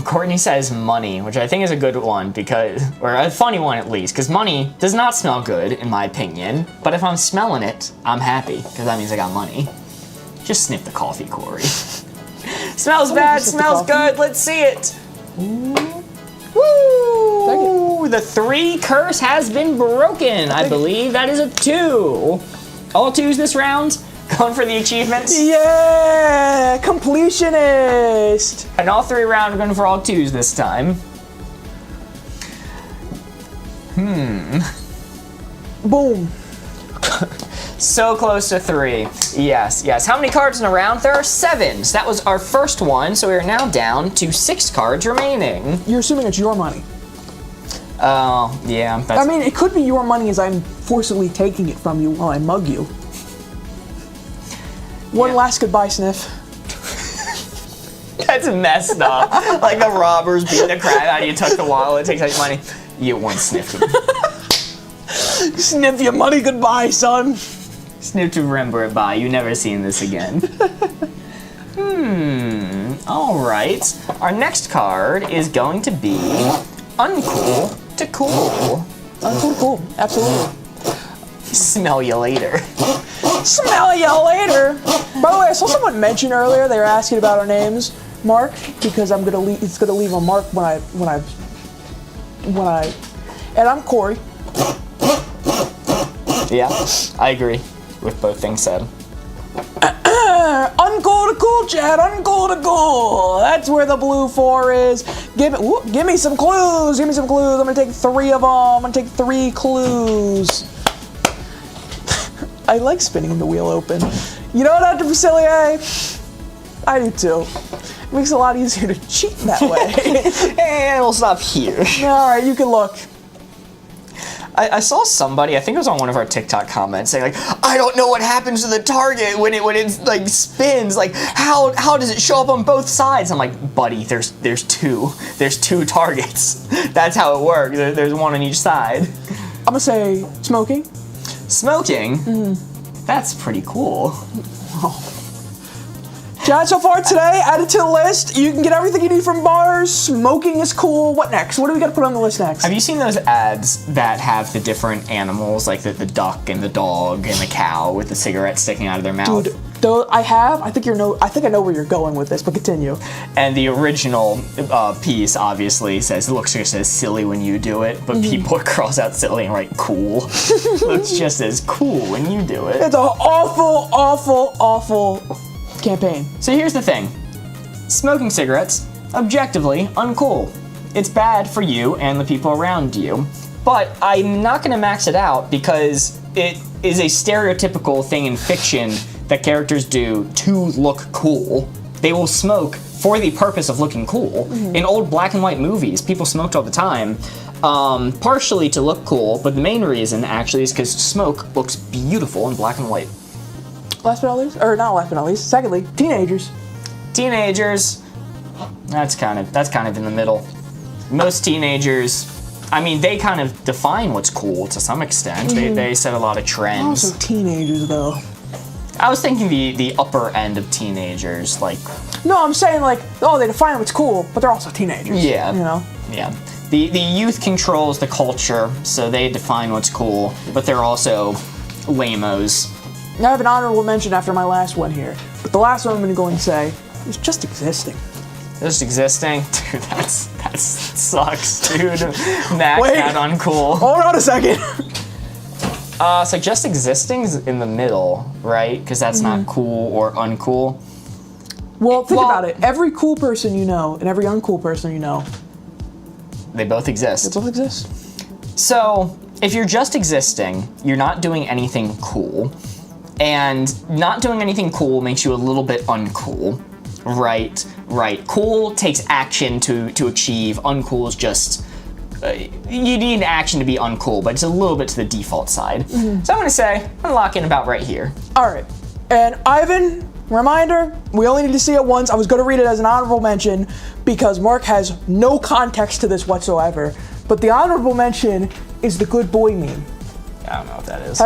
Courtney says money, which I think is a good one or a funny one at least, because money does not smell good in my opinion. But if I'm smelling it, I'm happy because that means I got money. Just sniff the coffee, Corey. Smells bad, smells good. Let's see it. Woo! The 3 curse has been broken. I believe that is a 2. All 2s this round. Going for the achievements. Yeah, completionist. And all 3 rounds are going for all 2s this time. Boom. So close to 3. Yes. How many cards in a round? There are 7. So that was our first one. So we are now down to 6 cards remaining. You're assuming it's your money. Oh, yeah. I mean, it could be your money as I'm forcibly taking it from you while I mug you. One last goodbye sniff. That's messed up. Like the robbers beating the crap out of you, took the wallet, takes out your money. You get one sniff. Sniff your money goodbye, son. Sniff to remember it by. You never seen this again. Alright. Our next card is going to be Uncool to Cool. Uncool to cool. Absolutely. Smell you later. Smell you later. By the way, I saw someone mention earlier they were asking about our names, Mark, because it's gonna leave a mark when I. And I'm Corey. Yeah, I agree with both things said. Uncool to cool, Chad. Uncool to cool. That's where the blue 4 is. Give me some clues. Give me some clues. I'm gonna take 3 of them. I'm gonna take 3 clues. I like spinning the wheel open. You know, Dr. Facilier? I do too. It makes it a lot easier to cheat that way. And we'll stop here. All right, you can look. I saw somebody, I think it was on one of our TikTok comments, saying like, I don't know what happens to the target when it like spins. Like, how does it show up on both sides? I'm like, buddy, there's 2 targets. That's how it works. There's one on each side. I'm gonna say smoking. Smoking? That's pretty cool. Chad, so far today, add it to the list. You can get everything you need from bars. Smoking is cool. What next? What do we got to put on the list next? Have you seen those ads that have the different animals, like the duck and the dog and the cow with the cigarette sticking out of their mouth? Dude, though I have. I think I know where you're going with this, but continue. And the original piece obviously says, it looks just as silly when you do it, but people cross out silly and write cool. Looks just as cool when you do it. It's an awful, awful, awful campaign. So here's the thing. Smoking cigarettes, objectively uncool. It's bad for you and the people around you. But I'm not gonna max it out because it is a stereotypical thing in fiction that characters do to look cool. They will smoke for the purpose of looking cool. In old black and white movies, people smoked all the time, partially to look cool, but the main reason actually is because smoke looks beautiful in black and white. Last but not least, or not last but not least, secondly, teenagers. Teenagers, that's kind of in the middle. Most teenagers, I mean, they kind of define what's cool to some extent. They set a lot of trends. Also teenagers, though. I was thinking the upper end of teenagers, like... No, I'm saying like, oh, they define what's cool, but they're also teenagers. Yeah. You know? Yeah. The youth controls the culture, so they define what's cool, but they're also lame-os. I have an honorable mention after my last one here, but the last one I'm going to say is just existing. Just existing? Dude, that sucks, dude. Max out uncool. Hold on a second. So just existing is in the middle, right? Because that's not cool or uncool. Well, think about it. Every cool person you know and every uncool person you know, They both exist. They both exist. So, if you're just existing, you're not doing anything cool. And not doing anything cool makes you a little bit uncool. Right. Cool takes action to achieve. Uncool is just... you need action to be uncool, but it's a little bit to the default side. So I'm going to say, I'm going to lock in about right here. All right. And Ivan, reminder, we only need to see it once. I was going to read it as an honorable mention because Mark has no context to this whatsoever. But the honorable mention is the good boy meme. I don't know what that is.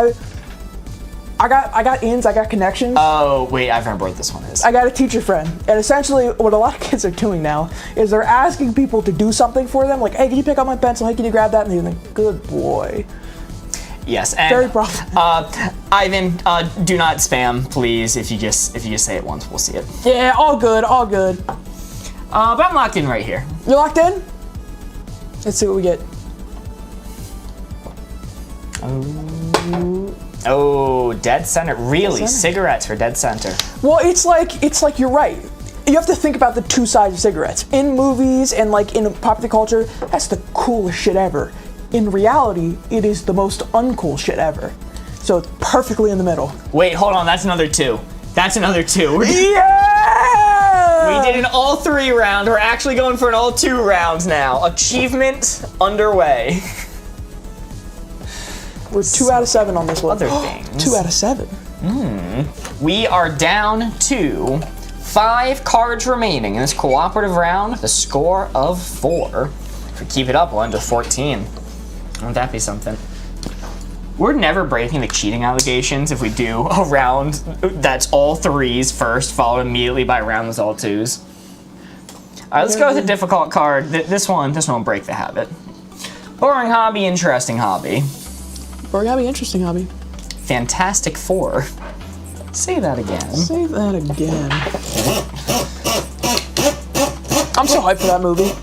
I got ins, I got connections. Oh, wait, I remember what this one is. I got a teacher friend, and essentially what a lot of kids are doing now is they're asking people to do something for them, like, hey, can you pick up my pencil? Hey, can you grab that? And they're like, good boy. Yes, and very profitable. Ivan, do not spam, please. If you just say it once, we'll see it. Yeah, all good. But I'm locked in right here. You're locked in? Let's see what we get. Oh, dead center. Really? Cigarettes for dead center. Well, it's like you're right. You have to think about the two sides of cigarettes. In movies and like in popular culture, that's the coolest shit ever. In reality, it is the most uncool shit ever. So it's perfectly in the middle. Wait, hold on. That's another 2. Yeah! We did an all 3 round. We're actually going for an all 2 rounds now. Achievement underway. We're 2 out of 7 on this one. Other things. 2 out of 7. We are down to 5 cards remaining in this cooperative round. The score of 4. If we keep it up, we'll end with 14. Won't that be something? We're never breaking the cheating allegations if we do a round that's all 3s first, followed immediately by a round that's all 2s. All right, let's go with a difficult card. This one will break the habit. Boring hobby, interesting hobby. Boring hobby, interesting hobby. Fantastic Four. Say that again. Say that again. I'm so hyped for that movie.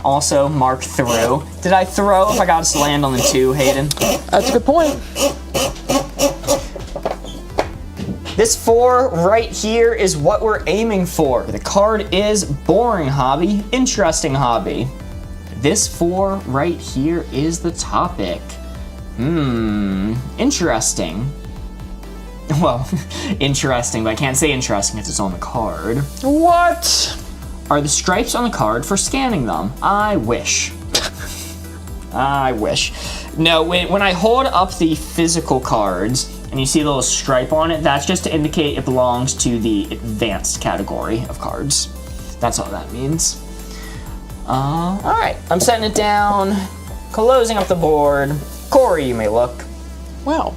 Also, Mark threw. Did I throw if I got us to land on the 2, Hayden? That's a good point. This 4 right here is what we're aiming for. The card is boring hobby, interesting hobby. This 4 right here is the topic. Interesting. Well, interesting, but I can't say interesting if it's on the card. What? Are the stripes on the card for scanning them? I wish. I wish. No, when I hold up the physical cards and you see the little stripe on it, that's just to indicate it belongs to the advanced category of cards. That's all that means. All right, I'm setting it down, closing up the board. Corey, you may look. Wow.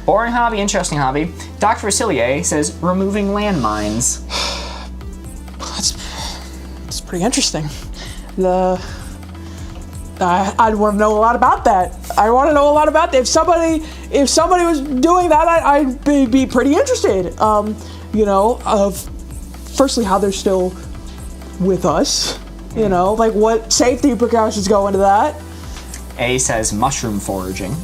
Boring hobby, interesting hobby. Dr. Facilier says removing landmines. That's pretty interesting. I'd want to know a lot about that. I want to know a lot about that. If somebody was doing that, I'd be pretty interested. Firstly, how they're still with us. Like what safety precautions go into that. A says mushroom foraging.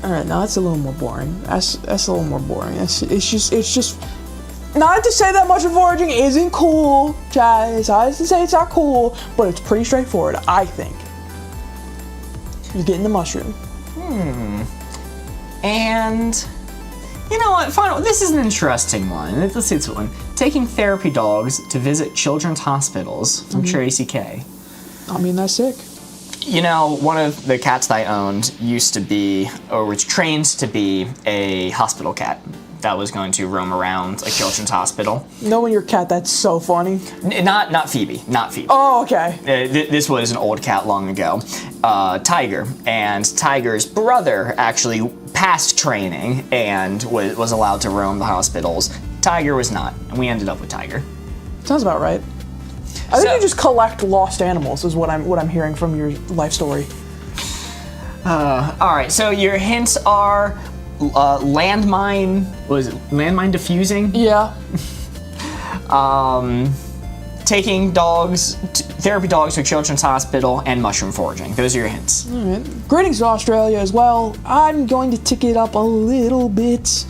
All right, now that's a little more boring. That's a little more boring. It's just not to say that mushroom foraging isn't cool, guys. I was to say it's not cool, but it's pretty straightforward, I think. You're getting the mushroom. And you know what? Final. This is an interesting one. Let's see this one. Taking therapy dogs to visit children's hospitals from Tracy K. I mean, that's sick. One of the cats that I owned used to be, or was trained to be, a hospital cat that was going to roam around a children's hospital. Knowing your cat, that's so funny. Not Phoebe. Oh, okay. This was an old cat long ago. Tiger. And Tiger's brother actually passed training and was allowed to roam the hospitals. Tiger was not, and we ended up with Tiger. Sounds about right. I think you just collect lost animals is what I'm hearing from your life story. All right, so your hints are landmine diffusing? Yeah. Taking therapy dogs to a children's hospital, and mushroom foraging. Those are your hints. All right. Greetings to Australia as well. I'm going to tick it up a little bit.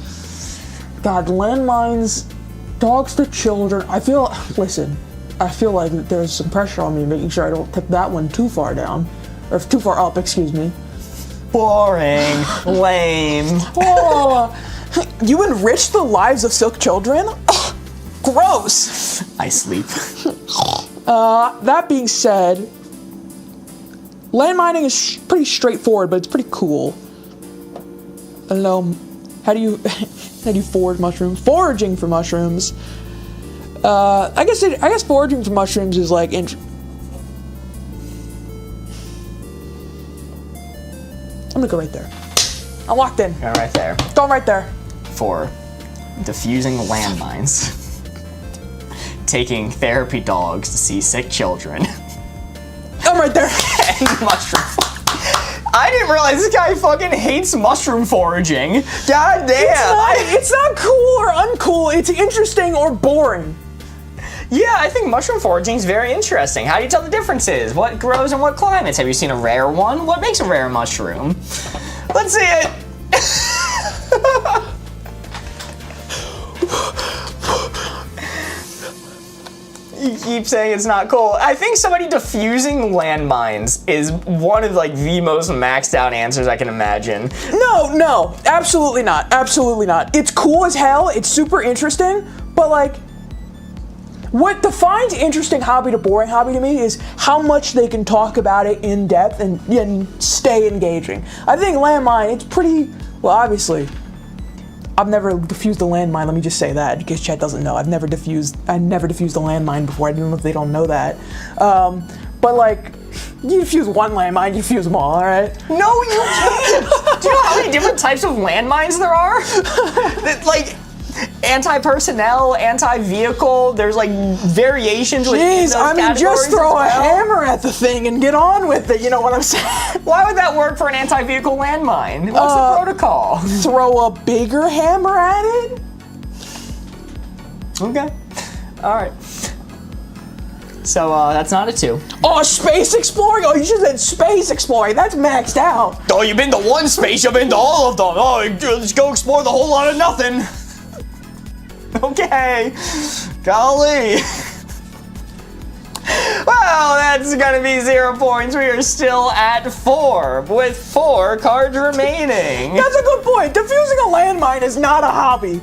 God, landmines, dogs to children. Listen, I feel like there's some pressure on me making sure I don't tip that one too far down. Or too far up, excuse me. Boring. Lame. Oh, you enrich the lives of silk children? Ugh, gross. I sleep. That being said, land mining is pretty straightforward, but it's pretty cool. I don't know, how do you forage mushrooms? Foraging for mushrooms. I guess foraging for mushrooms is like I'm gonna go right there. I'm locked in. Go right there. Going right there. 4. Diffusing landmines. Taking therapy dogs to see sick children. I'm right there. And mushroom. I didn't realize this guy fucking hates mushroom foraging. God damn. It's not cool or uncool. It's interesting or boring. Yeah, I think mushroom foraging is very interesting. How do you tell the differences? What grows in what climates? Have you seen a rare one? What makes a rare mushroom? Let's see it. You keep saying it's not cool. I think somebody diffusing landmines is one of like the most maxed out answers I can imagine. No, absolutely not. Absolutely not. It's cool as hell. It's super interesting, but like, what defines interesting hobby to boring hobby to me is how much they can talk about it in depth and stay engaging. I think landmine, it's pretty, well, obviously, I've never diffused a landmine, let me just say that, in case chat doesn't know. I never diffused a landmine before, I don't know if they don't know that. But like, you defuse one landmine, you defuse them all right? No, you can't! Do you know how many different types of landmines there are? Like, anti-personnel, anti-vehicle, there's like variations within those categories. Just throw a hammer at the thing and get on with it, you know what I'm saying? Why would that work for an anti-vehicle landmine? What's the protocol? Throw a bigger hammer at it? Okay. Alright. So, that's not a 2. Oh, space exploring? Oh, you just said space exploring. That's maxed out. Oh, you've been to one space, you've been to all of them. Oh, let's go explore the whole lot of nothing. Okay. Golly. Well, that's gonna be 0 points. We are still at 4, with 4 cards remaining. That's a good point. Diffusing a landmine is not a hobby.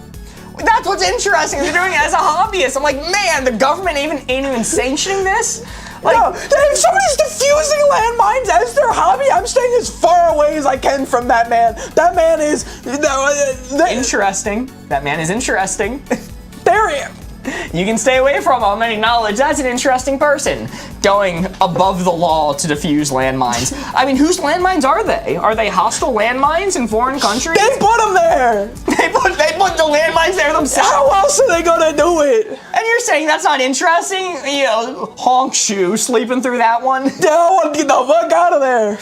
That's what's interesting. They're doing it as a hobbyist. I'm like, man, the government ain't even sanctioning this? Like, no, if somebody's diffusing landmines as their hobby, I'm staying as far away as I can from that man. That man is... interesting. That man is interesting. There. You can stay away from him and acknowledge that's an interesting person. Going above the law to defuse landmines. I mean, whose landmines are they? Are they hostile landmines in foreign countries? They put them there. They put the landmines there themselves. How else are they gonna do it? And you're saying that's not interesting? You know, honk shoe sleeping through that one. Yeah, I want to get the fuck out of there.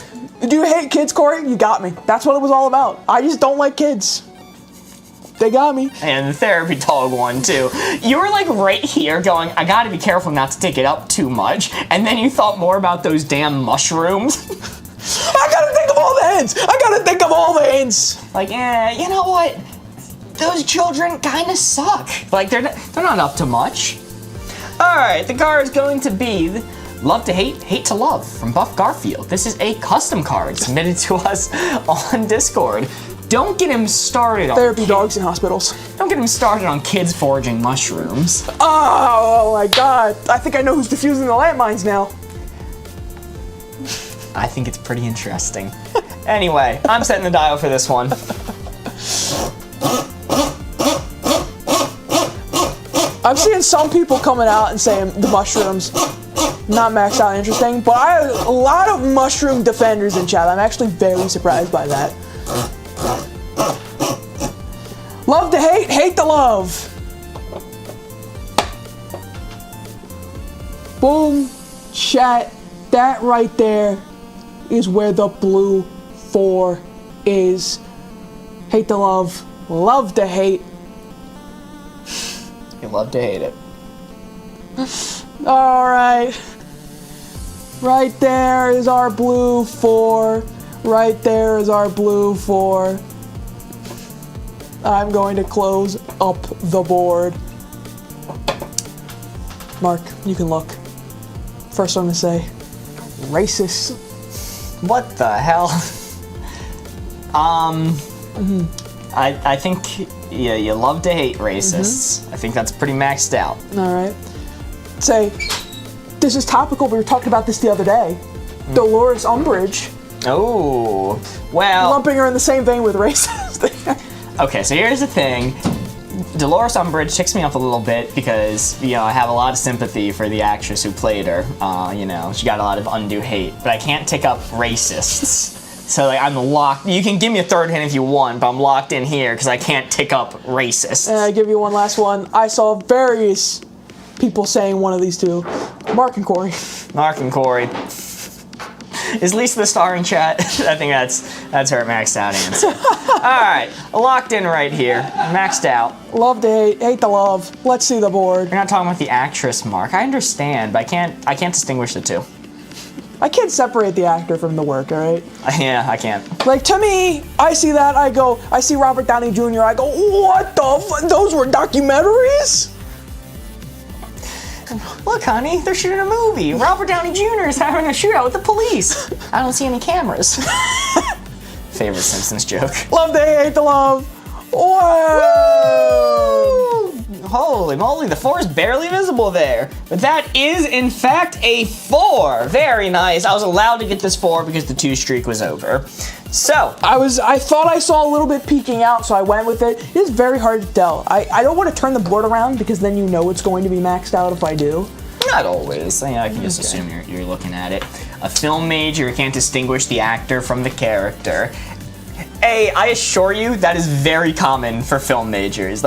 Do you hate kids, Corey? You got me. That's what it was all about. I just don't like kids. They got me. And the therapy dog one, too. You were like right here going, I gotta be careful not to dig it up too much. And then you thought more about those damn mushrooms. I gotta think of all the hints. I gotta think of all the hints. Like, you know what? Those children kind of suck. Like, they're not up to much. All right, the card is going to be Love to Hate, Hate to Love from Buff Garfield. This is a custom card submitted to us on Discord. Don't get him started on therapy dogs in hospitals. Don't get him started on kids foraging mushrooms. Oh my god. I think I know who's defusing the landmines now. I think it's pretty interesting. Anyway, I'm setting the dial for this one. I'm seeing some people coming out and saying the mushrooms not maxed out interesting, but I have a lot of mushroom defenders in chat. I'm actually very surprised by that. Love to hate, hate to love. Boom, chat. That right there is where the blue 4 is. Hate to love, love to hate. You love to hate it. All right. Right there is our blue 4. Right there is our blue 4. I'm going to close up the board. Mark, you can look. First one to say, racist. What the hell? I think you love to hate racists. I think that's pretty maxed out. All right. Say, this is topical. We were talking about this the other day. Dolores Umbridge. Oh, well. Lumping her in the same vein with racist. Okay, so here's the thing. Dolores Umbridge ticks me up a little bit because, I have a lot of sympathy for the actress who played her. She got a lot of undue hate, but I can't tick up racists. So, I'm locked. You can give me a third hint if you want, but I'm locked in here because I can't tick up racists. And I give you one last one. I saw various people saying one of these two. Mark and Corey. Mark and Corey. Is Lisa the star in chat? I think that's her maxed out answer. Alright, locked in right here. Maxed out. Love to hate to love. Let's see the board. You're not talking about the actress, Mark. I understand, but I can't distinguish the two. I can't separate the actor from the work, alright? Yeah, I can't. Like, to me, I see that, I see Robert Downey Jr., I go, what the those were documentaries? Look, honey, they're shooting a movie. Robert Downey Jr. is having a shootout with the police. I don't see any cameras. Favorite Simpsons joke. Love to hate to love. Whoa! Holy moly, the 4 is barely visible there. But that is, in fact, a 4. Very nice. I was allowed to get this 4 because the 2 streak was over. So. I thought I saw a little bit peeking out, so I went with it. It is very hard to tell. I don't want to turn the board around because then it's going to be maxed out if I do. Not always. I can just assume you're looking at it. A film major can't distinguish the actor from the character. I assure you that is very common for film majors.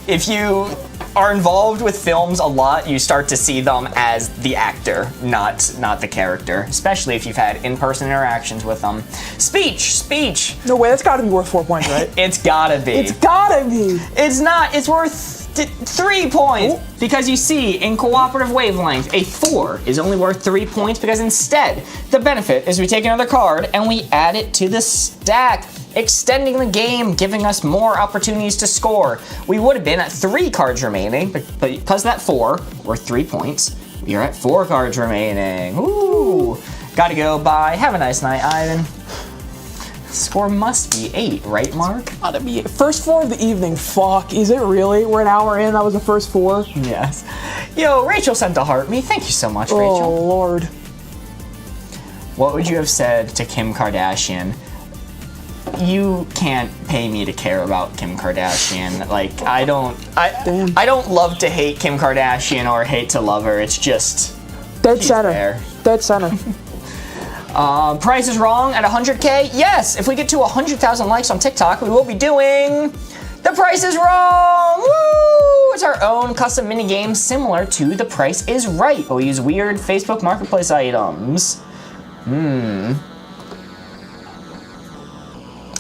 If you are involved with films a lot, you start to see them as the actor, not the character, especially if you've had in-person interactions with them. Speech! No way, that's gotta be worth 4 points, right? It's gotta be. It's gotta be! It's not, it's worth 3 points. Ooh. Because you see, in cooperative wavelength, a 4 is only worth 3 points because instead, the benefit is we take another card and we add it to the stack, extending the game, giving us more opportunities to score. We would have been at 3 cards remaining, but because that 4 worth 3 points, we are at 4 cards remaining. Ooh, gotta go bye. Have a nice night, Ivan. Score must be 8, right, Mark? Gotta be 8. First 4 of the evening. Fuck, is it really? We're an hour in, that was the first 4? Yes. Yo, Rachel sent to heart me. Thank you so much, Rachel. Oh, Lord. What would you have said to Kim Kardashian? You can't pay me to care about Kim Kardashian. I don't love to hate Kim Kardashian or hate to love her. It's just dead center. Dead center. Price is Wrong at 100K. Yes, if we get to 100,000 likes on TikTok, we will be doing The Price is Wrong. Woo! It's our own custom mini game similar to The Price is Right. We'll use weird Facebook Marketplace items.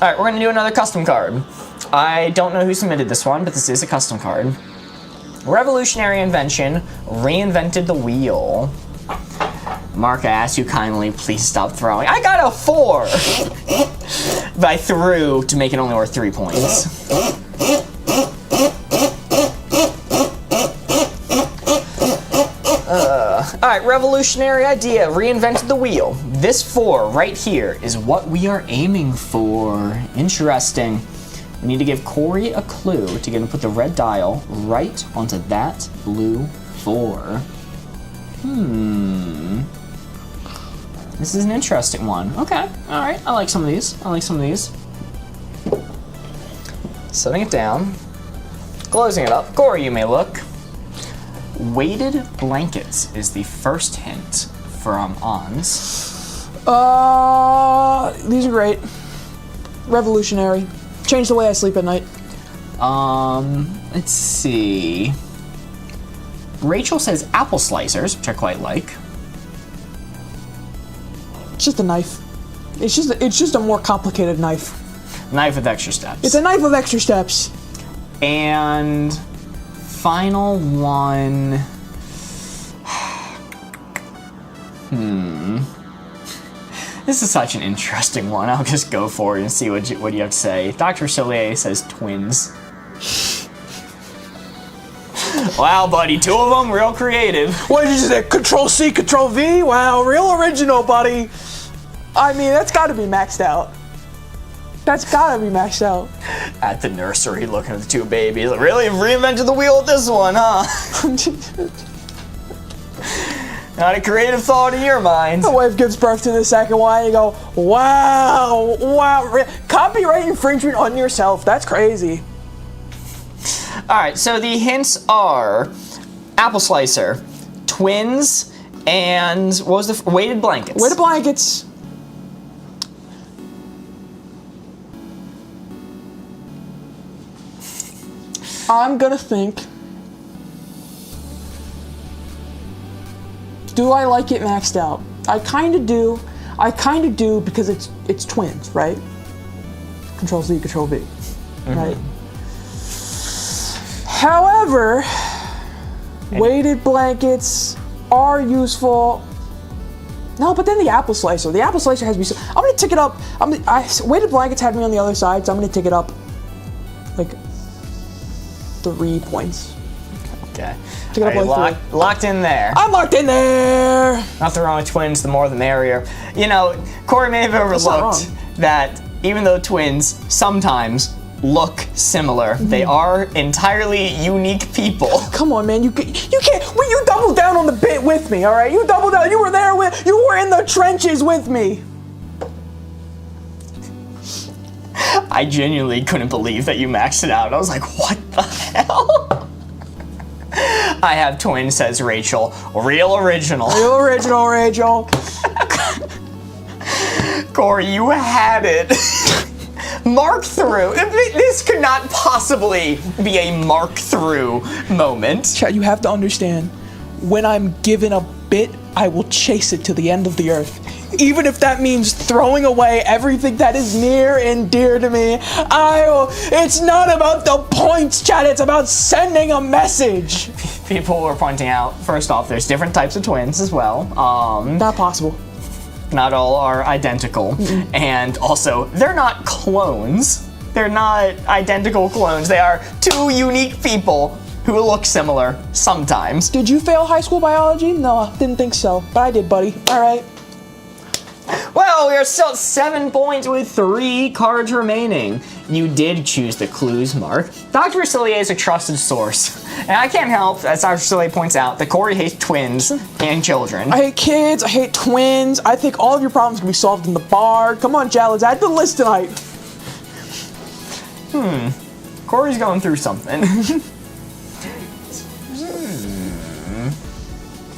All right, we're gonna do another custom card. I don't know who submitted this one, but this is a custom card. Revolutionary invention reinvented the wheel. Mark, I ask you kindly, please stop throwing. I got a 4! But I threw to make it only worth 3 points. Alright, revolutionary idea, reinvented the wheel. This 4 right here is what we are aiming for. Interesting. We need to give Corey a clue to get him to put the red dial right onto that blue 4. This is an interesting one. Okay, alright, I like some of these. Setting it down. Closing it up. Corey, you may look. Weighted blankets is the first hint from Ons. These are great. Revolutionary. Change the way I sleep at night. Let's see. Rachel says apple slicers, which I quite like. It's just a knife. It's just a more complicated knife. Knife with extra steps. It's a knife with extra steps. And final one. This is such an interesting one. I'll just go for it and see what you have to say. Dr. Soleil says twins. Wow, buddy, 2 of them, real creative. What did you say? Control C, Control V? Wow, real original, buddy. I mean, that's got to be maxed out. That's got to be maxed out. At the nursery, looking at the 2 babies. Really reinvented the wheel with this one, huh? Not a creative thought in your mind. The wife gives birth to the second one, and you go, wow, wow. Copyright infringement on yourself. That's crazy. All right, so the hints are apple slicer, twins, and what was the weighted blankets? Weighted blankets. I'm gonna think. Do I like it maxed out? I kind of do. I kind of do because it's twins, right? Control Z, Control V, right? However, weighted blankets are useful. No, but then the apple slicer. The apple slicer has to be. I'm gonna tick it up. Weighted blankets had me on the other side, so I'm gonna tick it up like 3 points. Okay. Tick it up like 3. Locked in there. I'm locked in there. Nothing wrong with twins. The more, the merrier. You know, Corey may have overlooked that even though twins sometimes look similar, they are entirely unique people. Come on, man. You can't. Well, you double down on the bit with me, all right? You double down. You were there with. You were in the trenches with me. I genuinely couldn't believe that you maxed it out. I was like, what the hell? I have twins, says Rachel. Real original. Real original, Rachel. Corey, you had it. Mark through. This could not possibly be a mark through moment. Chad, you have to understand, when I'm given a bit, I will chase it to the end of the earth. Even if that means throwing away everything that is near and dear to me, it's not about the points, Chad, it's about sending a message. People were pointing out, first off, there's different types of twins as well. Not possible. Not all are identical. And also, they're not clones. They're not identical clones. They are 2 unique people who look similar sometimes. Did you fail high school biology? No, didn't think so. But I did, buddy. All right. Well, we are still at 7 points with 3 cards remaining. You did choose the clues, Mark. Dr. Facilier is a trusted source. And I can't help, as Dr. Facilier points out, that Corey hates twins and children. I hate kids. I hate twins. I think all of your problems can be solved in the bar. Come on, Chad, let's add to the list tonight. Corey's going through something.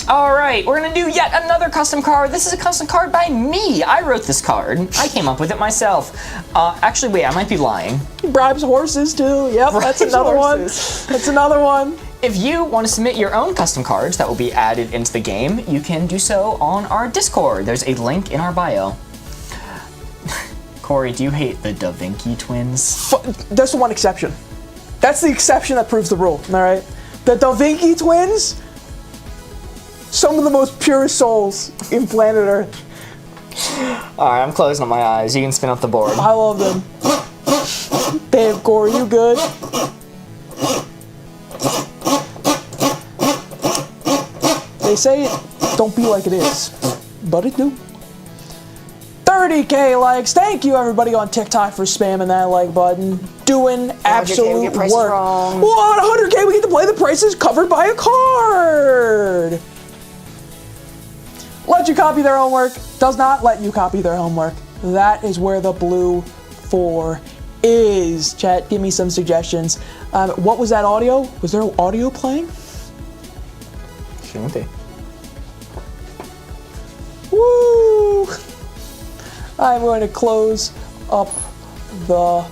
All right, we're gonna do yet another custom card. This is a custom card by me. I wrote this card. I came up with it myself. Actually, wait, I might be lying. He bribes horses too. Yep, that's another one. That's another one. If you want to submit your own custom cards that will be added into the game, you can do so on our Discord. There's a link in our bio. Corey, do you hate the Da Vinci twins? That's the one exception. That's the exception that proves the rule, all right? The Da Vinci twins, some of the most purest souls in planet Earth. All right, I'm closing up my eyes. You can spin up the board. I love them. Damn, Corey, you good? They say it don't be like it is, but it do. 30K likes. Thank you, everybody on TikTok, for spamming that like button. Doing absolute work. What? 100K, we get to play the prices covered by a card. Let you copy their homework. Does not let you copy their homework. That is where the blue 4 is. Chat, give me some suggestions. What was that audio? Was there audio playing? Shouldn't be. Woo! I'm going to close up the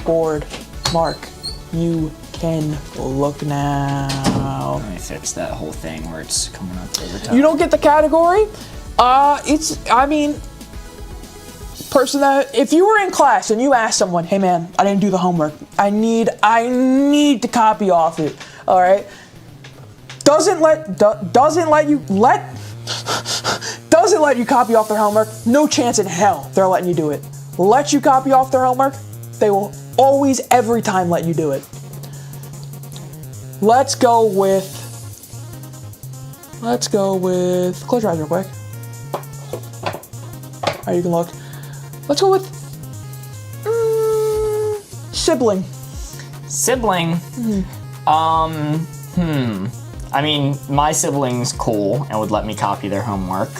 board. Mark, you can look now. Let me fix that whole thing where it's coming up over top. You don't get the category? Person that, if you were in class and you asked someone, hey man, I didn't do the homework. I need to copy off it. All right? Doesn't let you copy off their homework. No chance in hell they're letting you do it. Let you copy off their homework. They will always, every time let you do it. Let's go with. Close your eyes real quick. Alright, you can look. Let's go with. Sibling. Sibling. I mean, my sibling's cool and would let me copy their homework.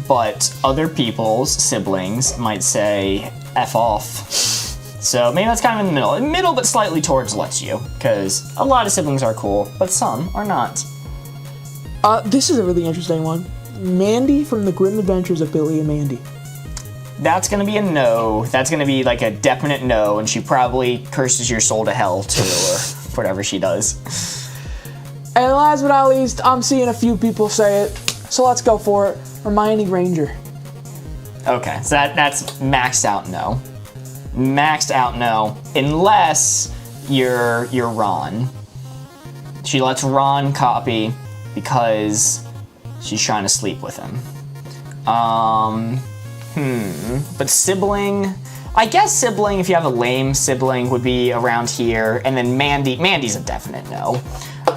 But other people's siblings might say F off. So maybe that's kind of in the middle. Middle, but slightly towards lets you. Because a lot of siblings are cool, but some are not. This is a really interesting one. Mandy from The Grim Adventures of Billy and Mandy. That's gonna be a no. That's gonna be like a definite no, and she probably curses your soul to hell too, or whatever she does. And last but not least, I'm seeing a few people say it, so let's go for it. Hermione Granger. Okay, so that's maxed out no. Maxed out no, unless you're Ron. She lets Ron copy because she's trying to sleep with him. But sibling, I guess sibling, if you have a lame sibling, would be around here. And then Mandy's a definite no.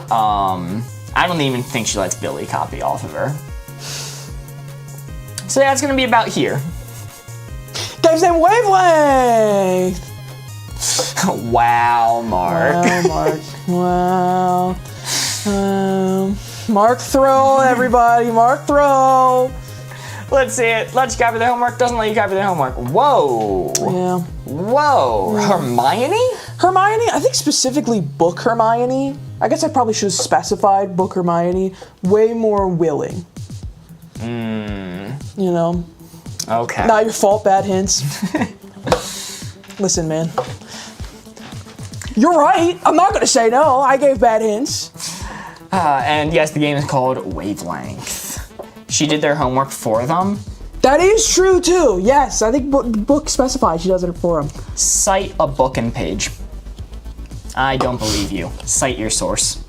I don't even think she lets Billy copy off of her. So yeah, it's gonna be about here. Game's name Wavelength! Wow, Mark. Wow, Mark. Wow. Mark throw, everybody. Mark throw. Let's see it. Let's copy their homework. Doesn't let you copy their homework. Whoa. Yeah. Whoa. Yeah. Hermione? Hermione, I think specifically Book Hermione. I guess I probably should have specified Book Hermione. Way more willing. You know? Okay. Not your fault, bad hints. Listen, man. You're right. I'm not gonna say no. I gave bad hints. And yes, the game is called Wavelength. She did their homework for them. That is true too. Yes, I think book specified she does it for them. Cite a book and page. I don't believe you. Cite your source.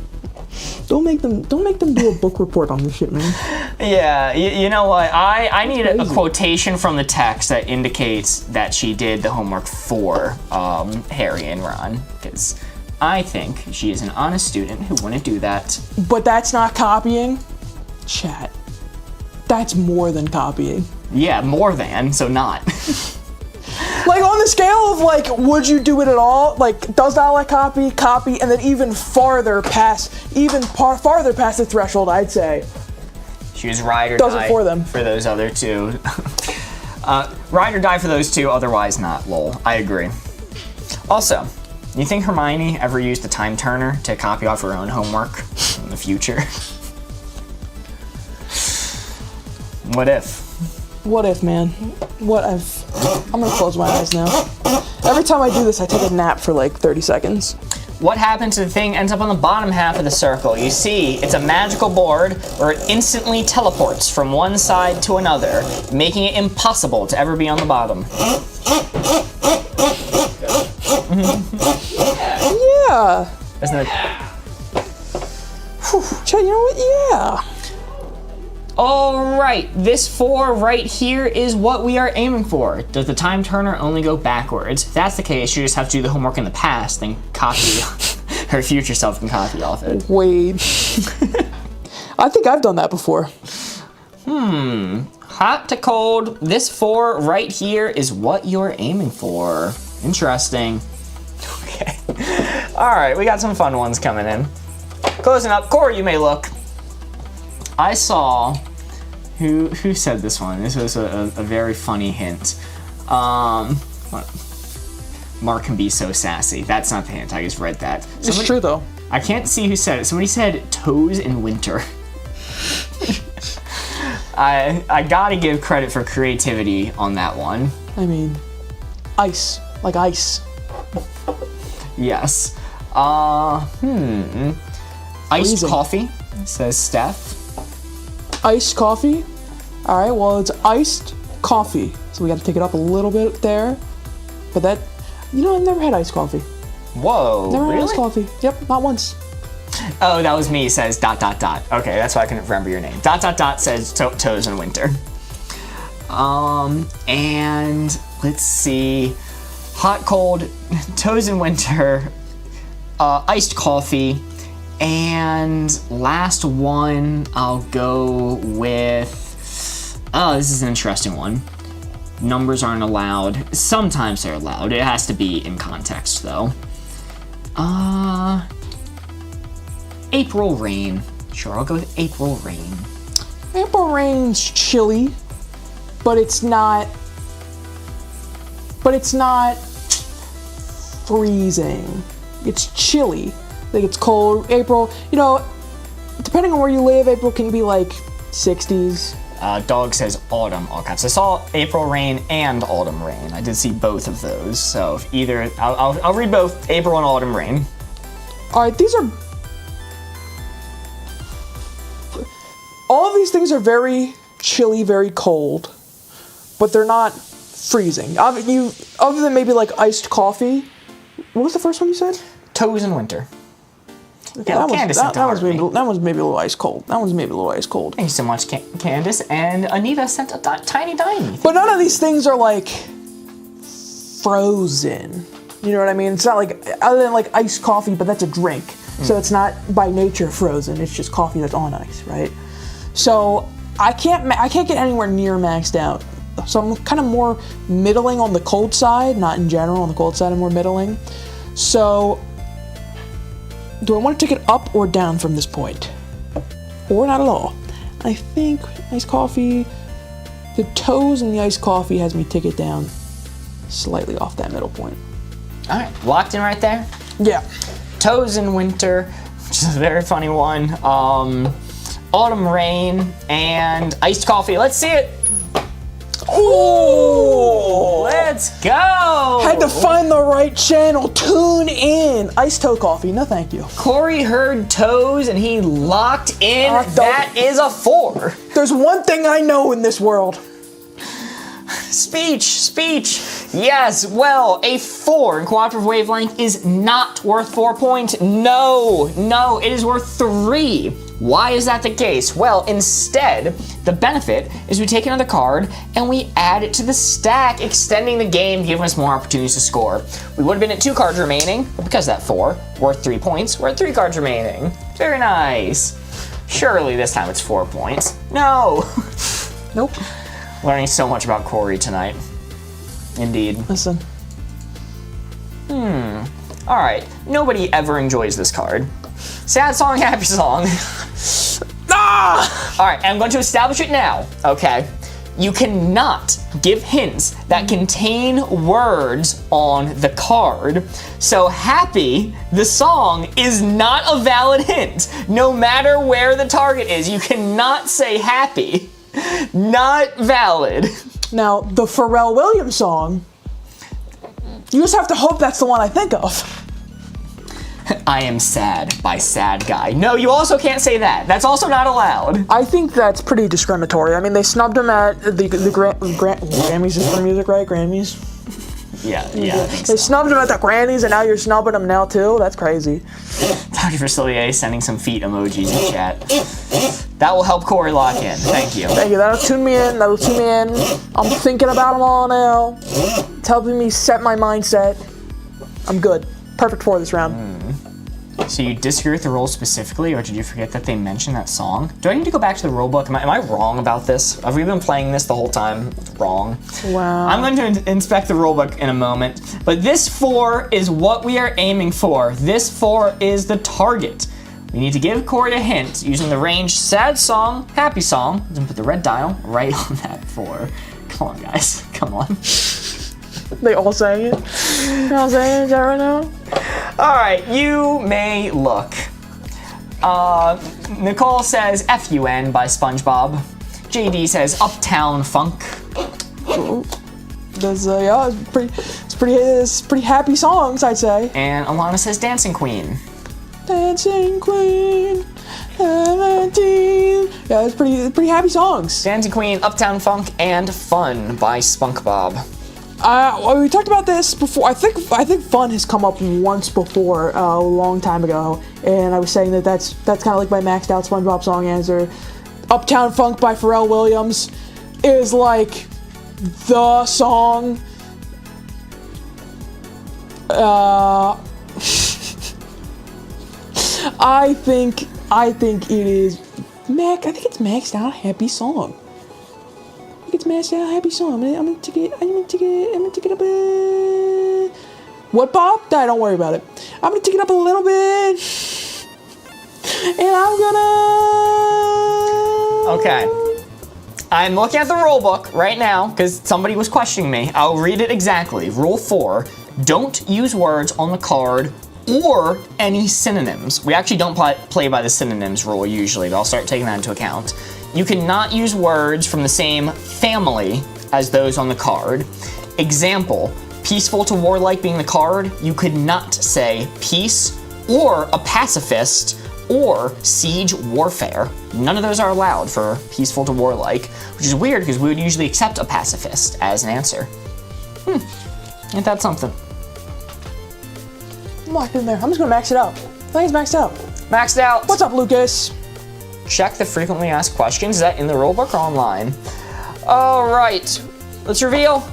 Don't make them do a book report on this shit, man. Yeah, you know what? I need a quotation from the text that indicates that she did the homework for Harry and Ron, because I think she is an honest student who wouldn't do that. But that's not copying. Chat. That's more than copying. Yeah, more than, so not. Like on the scale of like, would you do it at all? Like, does that like copy, and then even farther past the threshold, I'd say. She was ride or Does die it for them. for those other two. Ride or die for those two, otherwise not, lol. I agree. Also, you think Hermione ever used the time turner to copy off her own homework in the future? What if? What if, man? What if? I'm gonna close my eyes now. Every time I do this, I take a nap for like 30 seconds. What happens if the thing ends up on the bottom half of the circle? You see, it's a magical board where it instantly teleports from one side to another, making it impossible to ever be on the bottom. Yeah. Isn't it? Chat, you know what? Yeah. All right, this 4 right here is what we are aiming for. Does the time turner only go backwards? If that's the case, you just have to do the homework in the past, then copy. Her future self can copy off it. Wait. I think I've done that before. Hot to cold, this 4 right here is what you're aiming for. Interesting. Okay. All right, we got some fun ones coming in. Closing up, Corey, you may look. I saw, who said this one? This was a very funny hint. What? Mark can be so sassy. That's not the hint, I just read that. It's true though. I can't see who said it. Somebody said toes in winter. I gotta give credit for creativity on that one. I mean, ice. Like ice. Yes. Iced Freezing. coffee, says Steph. Iced coffee? Alright, well, it's iced coffee. So we gotta take it up a little bit there. But that, you know, I've never had iced coffee. Whoa, Never had really? iced coffee. Yep, not once. Oh, that was me, says ... Okay, that's why I couldn't remember your name. ... says toes in winter. And let's see. Hot, cold, toes in winter. iced coffee, and last one, I'll go with, this is an interesting one. Numbers aren't allowed. Sometimes they're allowed. It has to be in context, though. April Rain. Sure, I'll go with April Rain. April Rain's chilly, but it's not freezing. It's chilly. Like, it's cold. April, you know, depending on where you live, April can be like 60s. Dog says autumn, all caps. I saw April Rain and Autumn Rain. I did see both of those. So if either, I'll read both April and Autumn Rain. All right, all of these things are very chilly, very cold, but they're not freezing. Other than maybe like iced coffee. What was the first one you said? Toes in Winter. Okay, Yeah, that one's maybe a little ice cold. That one's maybe a little ice cold. Thank you so much, Candace. And Anita sent a tiny dime. But none of these things are like frozen. You know what I mean? It's not like, other than like iced coffee, but that's a drink. So it's not by nature frozen. It's just coffee that's on ice, right? So I can't get anywhere near maxed out. So I'm kind of more middling on the cold side, not in general. On the cold side, I'm more middling. So do I want to take it up or down from this point? Or not at all? I think iced coffee, the toes in the iced coffee has me take it down slightly off that middle point. All right, locked in right there. Yeah. Toes in Winter, which is a very funny one. Autumn Rain and iced coffee. Let's see it. Ooh! Let's go! Had to find the right channel. Tune in. Iced toe coffee. No, thank you. Corey heard toes and he locked in. That is a 4. There's one thing I know in this world. Speech. Yes, well, a 4 in cooperative wavelength is not worth 4 points. No, it is worth 3. Why is that the case? Well, instead, the benefit is we take another card and we add it to the stack, extending the game, giving us more opportunities to score. We would have been at 2 cards remaining, but because that 4, worth 3 points, we're at 3 cards remaining. Very nice. Surely this time it's 4 points. No. Nope. Learning so much about Corey tonight. Indeed. Listen. All right. Nobody ever enjoys this card. Sad song, happy song. Ah! All right, I'm going to establish it now, okay? You cannot give hints that contain words on the card. So happy, the song, is not a valid hint. No matter where the target is, you cannot say happy. Not valid. Now, the Pharrell Williams song, you just have to hope that's the one I think of. I Am Sad by Sad Guy. No, you also can't say that. That's also not allowed. I think that's pretty discriminatory. I mean, they snubbed him at the Grammys is for music, right? Grammys? Yeah, I think so. They snubbed him at the Grammys, and now you're snubbing him now, too? That's crazy. Dr. Facilier sending some feet emojis in chat. That will help Corey lock in. Thank you. Thank you. That'll tune me in. I'm thinking about them all now. It's helping me set my mindset. I'm good. Perfect for this round. So you disagree with the rule specifically, or did you forget that they mentioned that song? Do I need to go back to the rule book? Am I wrong about this? Have we been playing this the whole time wrong? Wow. I'm going to inspect the rule book in a moment, but this 4 is what we are aiming for. This 4 is the target. We need to give Corey a hint using the range sad song, happy song, and put the red dial right on that 4. Come on, guys. Come on. They all sang it? They all sang it? Is that right now? All right, you may look. Nicole says F-U-N by SpongeBob. JD says Uptown Funk. It's pretty happy songs, I'd say. And Alana says Dancing Queen. Dancing Queen, 17. Yeah, it's pretty happy songs. Dancing Queen, Uptown Funk, and Fun by SpongeBob. We talked about this before. I think Fun has come up once before, a long time ago, and I was saying that's kind of like my maxed out SpongeBob song answer. Uptown Funk by Pharrell Williams is like the song. I think it is I think it's maxed out happy song. I think it's maxed out happy song. I'm gonna take it up a... What, Bob? Nah, don't worry about it. I'm gonna take it up a little bit. And I'm gonna... Okay. I'm looking at the rule book right now because somebody was questioning me. I'll read it exactly. Rule 4, don't use words on the card or any synonyms. We actually don't play by the synonyms rule usually, but I'll start taking that into account. You cannot use words from the same family as those on the card. Example, peaceful to warlike being the card, you could not say peace or a pacifist or siege warfare. None of those are allowed for peaceful to warlike, which is weird because we would usually accept a pacifist as an answer. Ain't that something? I'm locked in there. I'm just gonna max it out. I think it's maxed out. Maxed out. What's up, Lucas? Check the frequently asked questions. Is that in the rulebook or online? All right, let's reveal.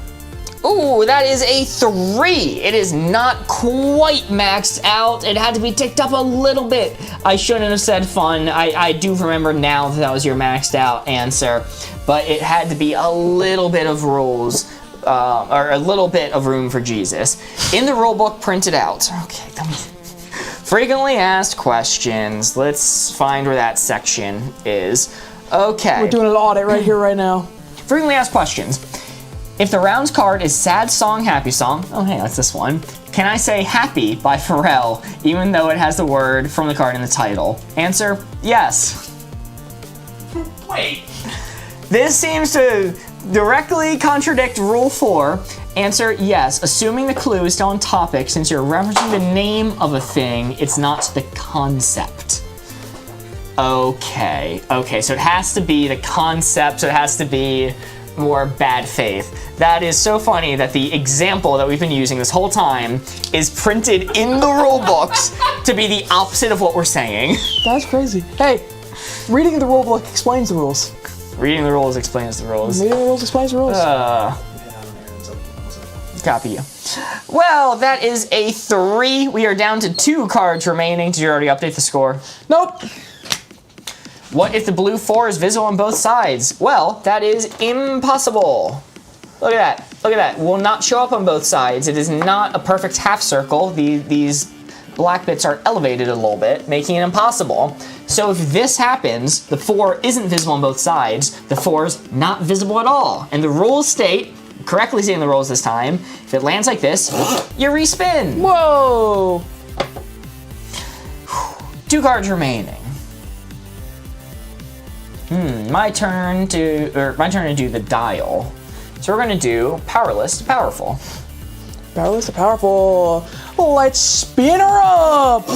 Ooh, that is a 3. It is not quite maxed out. It had to be ticked up a little bit. I shouldn't have said fun. I do remember now that was your maxed out answer, but it had to be a little bit of rules, or a little bit of room for Jesus. In the rulebook printed out. Okay, frequently asked questions. Let's find where that section is. Okay. We're doing an audit right here, right now. Frequently asked questions. If the rounds card is sad song, happy song, oh hey, that's this one. Can I say happy by Pharrell, even though it has the word from the card in the title? Answer, yes. Wait. This seems to directly contradict rule 4. Answer, yes, assuming the clue is still on topic. Since you're referencing the name of a thing, it's not the concept. Okay, so it has to be the concept, so it has to be more bad faith. That is so funny that the example that we've been using this whole time is printed in the rule books to be the opposite of what we're saying. That's crazy. Hey, reading the rule book explains the rules. Reading the rules explains the rules. Reading the rules explains the rules. Copy you. Well, that is a 3. We are down to 2 cards remaining. Did you already update the score? Nope. What if the blue 4 is visible on both sides? Well, that is impossible. Look at that. Look at that. Will not show up on both sides. It is not a perfect half circle. These black bits are elevated a little bit, making it impossible. So if this happens, the 4 isn't visible on both sides, the 4's not visible at all. And the rules state, correctly saying the rules this time, if it lands like this, you respin. Whoa. 2 cards remaining. My turn to do the dial. So we're gonna do powerless to powerful. Powerless to powerful. Let's spin her up.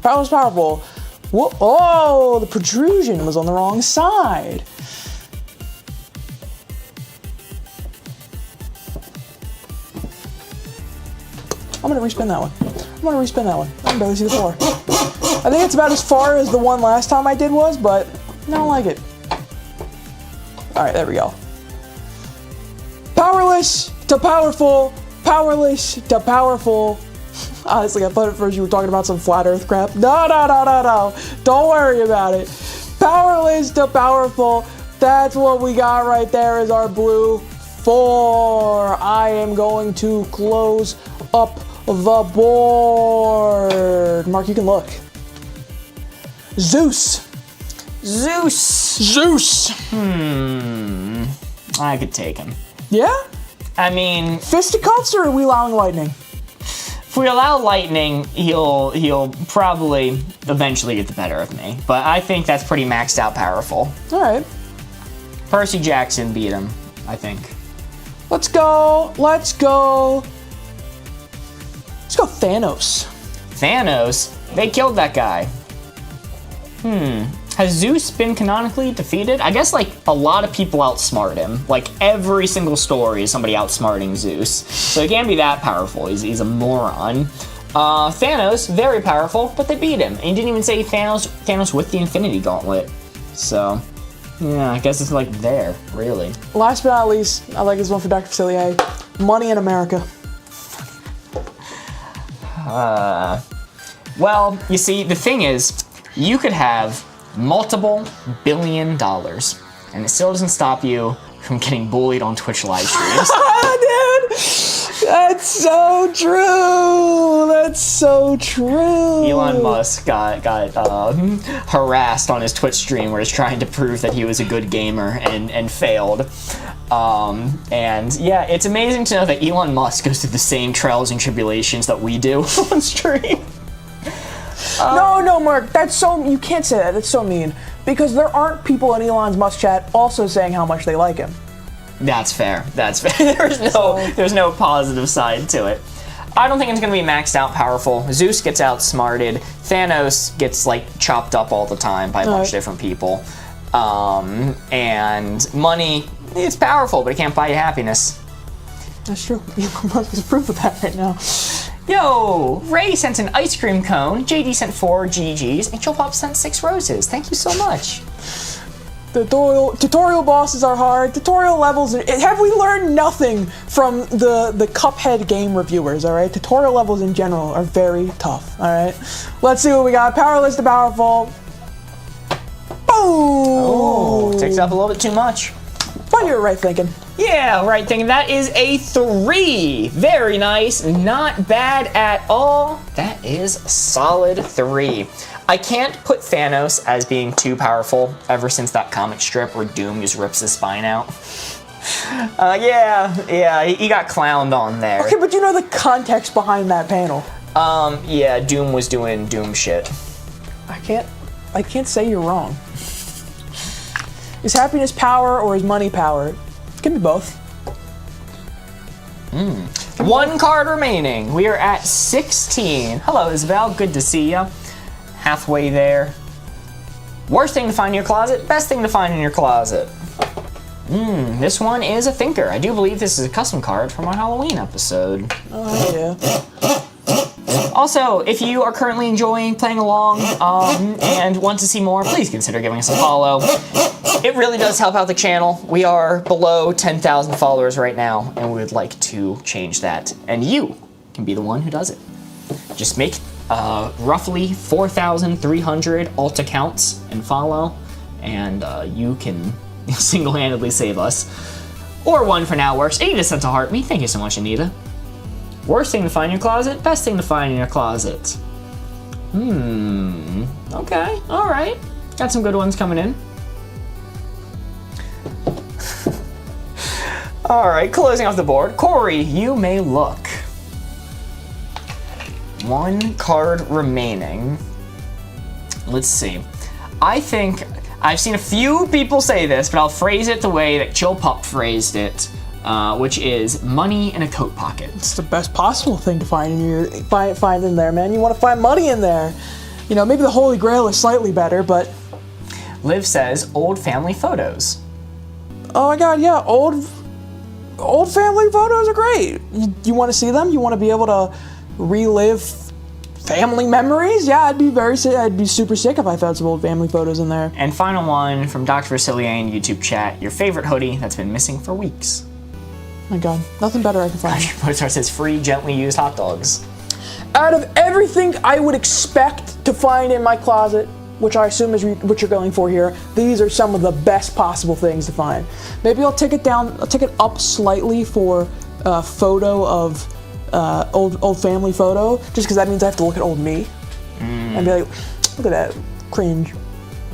Powerless to powerful. Whoa, oh, the protrusion was on the wrong side. I'm gonna respin that one. I can barely see the 4. I think it's about as far as the one last time I did was, but I don't like it. Alright, there we go. Powerless to powerful. Powerless to powerful. Honestly, I thought at first you were talking about some flat earth crap. No. Don't worry about it. Powerless to powerful. That's what we got right there is our blue 4. I am going to close up the board. Mark, you can look. Zeus. I could take him. Yeah? I mean, Fisticuffs or are we allowing lightning? if we allow lightning, he'll probably eventually get the better of me. But I think that's pretty maxed out powerful. All right. Percy Jackson beat him, I think. Let's go. Let's go Thanos. Thanos? They killed that guy. Has Zeus been canonically defeated? I guess, like, a lot of people outsmart him. Like, every single story is somebody outsmarting Zeus. So he can't be that powerful. He's a moron. Thanos, very powerful, but they beat him. And he didn't even say Thanos with the Infinity Gauntlet. So, yeah, I guess it's, like, there, really. Last but not least, I like this one for Dr. Facilier. Money in America. Well, you see, the thing is, you could have multiple $billion, and it still doesn't stop you from getting bullied on Twitch live streams. Dude, that's so true. That's so true. Elon Musk got harassed on his Twitch stream where he's trying to prove that he was a good gamer and failed. And yeah, it's amazing to know that Elon Musk goes through the same trials and tribulations that we do on stream. No, Mark, that's so, you can't say that. That's so mean. Because there aren't people in Elon Musk chat also saying how much they like him. That's fair. That's fair. There's no positive side to it. I don't think it's going to be maxed out powerful. Zeus gets outsmarted. Thanos gets like chopped up all the time by a bunch of different people. And money, it's powerful, but it can't buy you happiness. That's true. Elon Musk is proof of that right now. Yo, Ray sent an ice cream cone, JD sent 4 GGs, and Chillpop sent 6 roses. Thank you so much. Tutorial bosses are hard. Tutorial levels, have we learned nothing from the Cuphead game reviewers, alright? Tutorial levels in general are very tough, alright? Let's see what we got. Powerless to powerful. Boom! Oh, takes up a little bit too much. But you're right thinking. Yeah, right thinking. That is a 3. Very nice. Not bad at all. That is a solid 3. I can't put Thanos as being too powerful ever since that comic strip where Doom just rips his spine out. Yeah, he got clowned on there. Okay, but you know the context behind that panel. Yeah, Doom was doing Doom shit. I can't say you're wrong. Is happiness power or is money power? It can be both. 1 card remaining. We are at 16. Hello, Isabel. Good to see ya. Halfway there. Worst thing to find in your closet, best thing to find in your closet. This one is a thinker. I do believe this is a custom card from our Halloween episode. Oh, yeah. Also, if you are currently enjoying playing along and want to see more, please consider giving us a follow. It really does help out the channel. We are below 10,000 followers right now, and we would like to change that. And you can be the one who does it. Just make roughly 4,300 alt accounts and follow, and you can single-handedly save us. Or 1 for now works. Anita sent a heart me. Thank you so much, Anita. Worst thing to find in your closet, best thing to find in your closet. Okay, alright. Got some good ones coming in. Alright, closing off the board. Corey, you may look. 1 card remaining. Let's see. I think I've seen a few people say this, but I'll phrase it the way that Chill Pup phrased it, which is money in a coat pocket. It's the best possible thing to find in your find in there, man. You want to find money in there. You know, maybe the Holy Grail is slightly better, but Liv says old family photos. oh my God, yeah, old family photos are great. You want to see them? You want to be able to relive family memories? Yeah, I'd be super sick if I found some old family photos in there. And final one from Dr. Vasilian YouTube chat. Your favorite hoodie that's been missing for weeks. My God, nothing better I can find. Mozart says free, gently used hot dogs. Out of everything I would expect to find in my closet, which I assume is what you're going for here, these are some of the best possible things to find. Maybe I'll take it up slightly for a photo of old family photo, just because that means I have to look at old me and be like, look at that, cringe.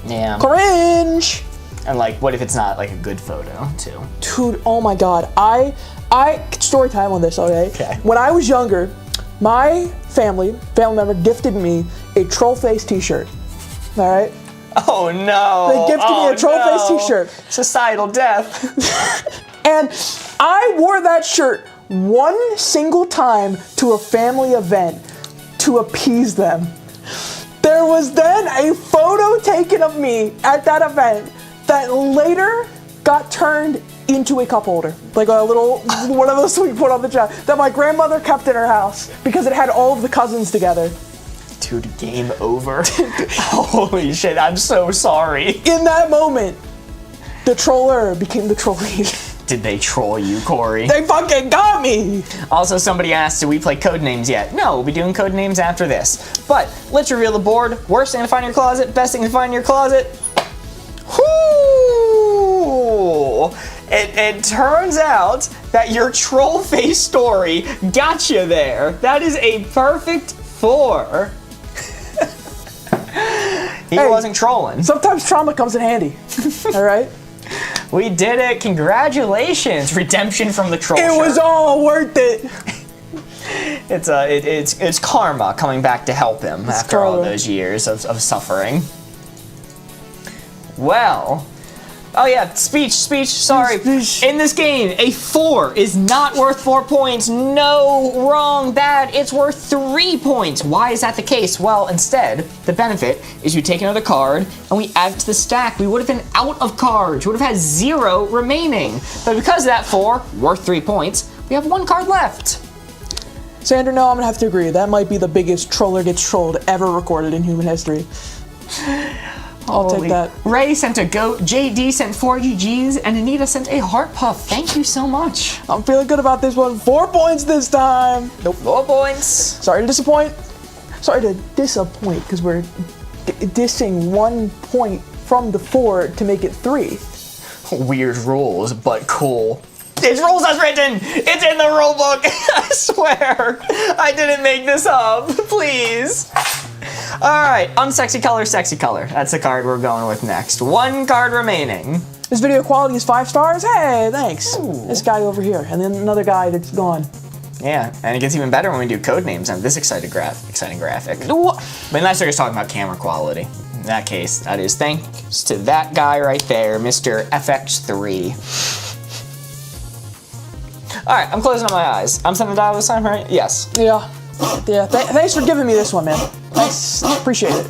Yeah. Cringe. And like, what if it's not like a good photo too? Dude, oh my God, I story time on this, okay? Okay. When I was younger, my family member gifted me a troll face t-shirt. All right? Oh no! They gifted me a troll face t-shirt. Societal death. And I wore that shirt 1 single time to a family event to appease them. There was then a photo taken of me at that event that later got turned into a cup holder. Like a little, one of those we put on the chest, that my grandmother kept in her house because it had all of the cousins together. Dude, game over. Holy shit, I'm so sorry. In that moment, the troller became the trolley. Did they troll you, Corey? They fucking got me! Also, somebody asked, did we play Codenames yet? No, we'll be doing Codenames after this. But let's reveal the board. Worst thing to find in your closet, best thing to find in your closet. Whoo! It turns out that your troll face story got you there. That is a perfect 4. He wasn't trolling. Sometimes trauma comes in handy. All right? We did it. Congratulations. Redemption from the troll It shirt. was all worth it. It's karma coming back to help him after all karma. those years of suffering. Well, oh yeah, speech, sorry. Speech. In this game, a 4 is not worth 4 points. No, wrong, bad. It's worth 3 points. Why is that the case? Well, instead, the benefit is you take another card and we add it to the stack. We would have been out of cards. We would have had 0 remaining. But because of that 4, worth 3 points, we have 1 card left. Sandra, no, I'm gonna have to agree. That might be the biggest troller gets trolled ever recorded in human history. I'll take that. Ray sent a goat, JD sent 4 GGs, and Anita sent a heart puff. Thank you so much. I'm feeling good about this one. 4 points this time. Nope. 4 points. Sorry to disappoint. Sorry to disappoint, because we're dissing 1 point from the 4 to make it 3. Weird rules, but cool. It's rules as written! It's in the rule book! I swear! I didn't make this up. Please. Alright, unsexy color, sexy color. That's the card we're going with next. 1 card remaining. This video quality is 5 stars. Hey, thanks. Ooh. This guy over here, and then another guy that's gone. Yeah, and it gets even better when we do code names on this exciting graphic. What? But unless they're just talking about camera quality. In that case, that is thanks to that guy right there, Mr. FX3. Alright, I'm closing up my eyes. I'm sending the dial this time, right? Yes. Yeah. Yeah. Thanks for giving me this one, man. Thanks. Appreciate it.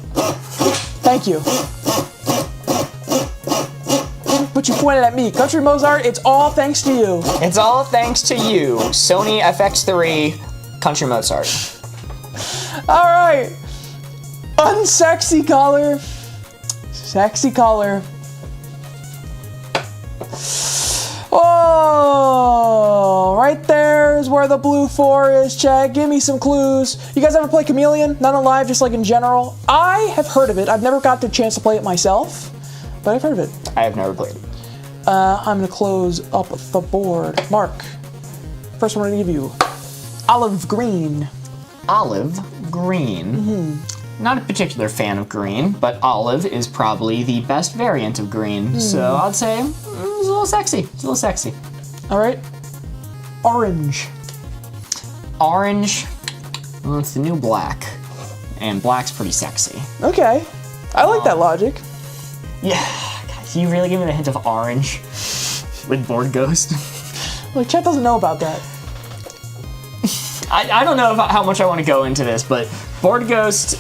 Thank you. But you pointed at me. Country Mozart, it's all thanks to you. It's all thanks to you, Sony FX3 Country Mozart. All right. Unsexy color. Sexy color. Oh, right there is where the blue 4 is, Chad. Give me some clues. You guys ever play Chameleon? Not alive, just like in general. I have heard of it. I've never got the chance to play it myself, but I've heard of it. I have never played it. I'm gonna close up the board. Mark, first one I'm gonna give you. Olive green. Olive green. Not a particular fan of green, but olive is probably the best variant of green. So I'd say it's a little sexy. It's a little sexy. All right. Orange. Orange. Well, it's the new black, and black's pretty sexy. Okay. I like that logic. Yeah. Guys, you really give me the hint of orange with Board Ghost? Well, Chet doesn't know about that. I don't know how much I want to go into this, but Board Ghost,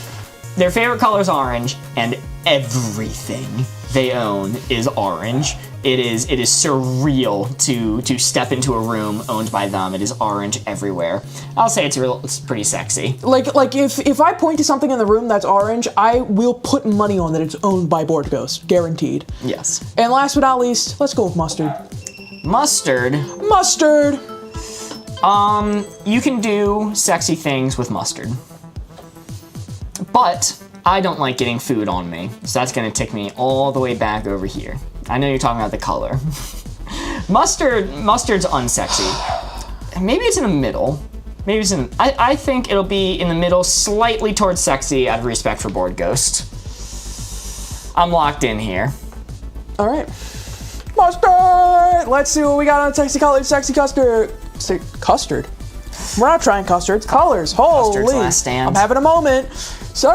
their favorite color is orange, and everything they own is orange. It is surreal to step into a room owned by them. It is orange everywhere. I'll say it's pretty sexy. Like if I point to something in the room that's orange, I will put money on that it's owned by Board Ghost, guaranteed. Yes. And last but not least, let's go with mustard. Mustard. Mustard. You can do sexy things with mustard. But I don't like getting food on me, so that's gonna take me all the way back over here. I know you're talking about the color. Mustard's unsexy. Maybe it's in the middle. Maybe it's in, I think it'll be in the middle, slightly towards sexy out of respect for Board Ghost. I'm locked in here. All right. Mustard. Let's see what we got on sexy color. Sexy custard. Custard. We're not trying custards. Colors. Holy. Custard's last stand. I'm having a moment. So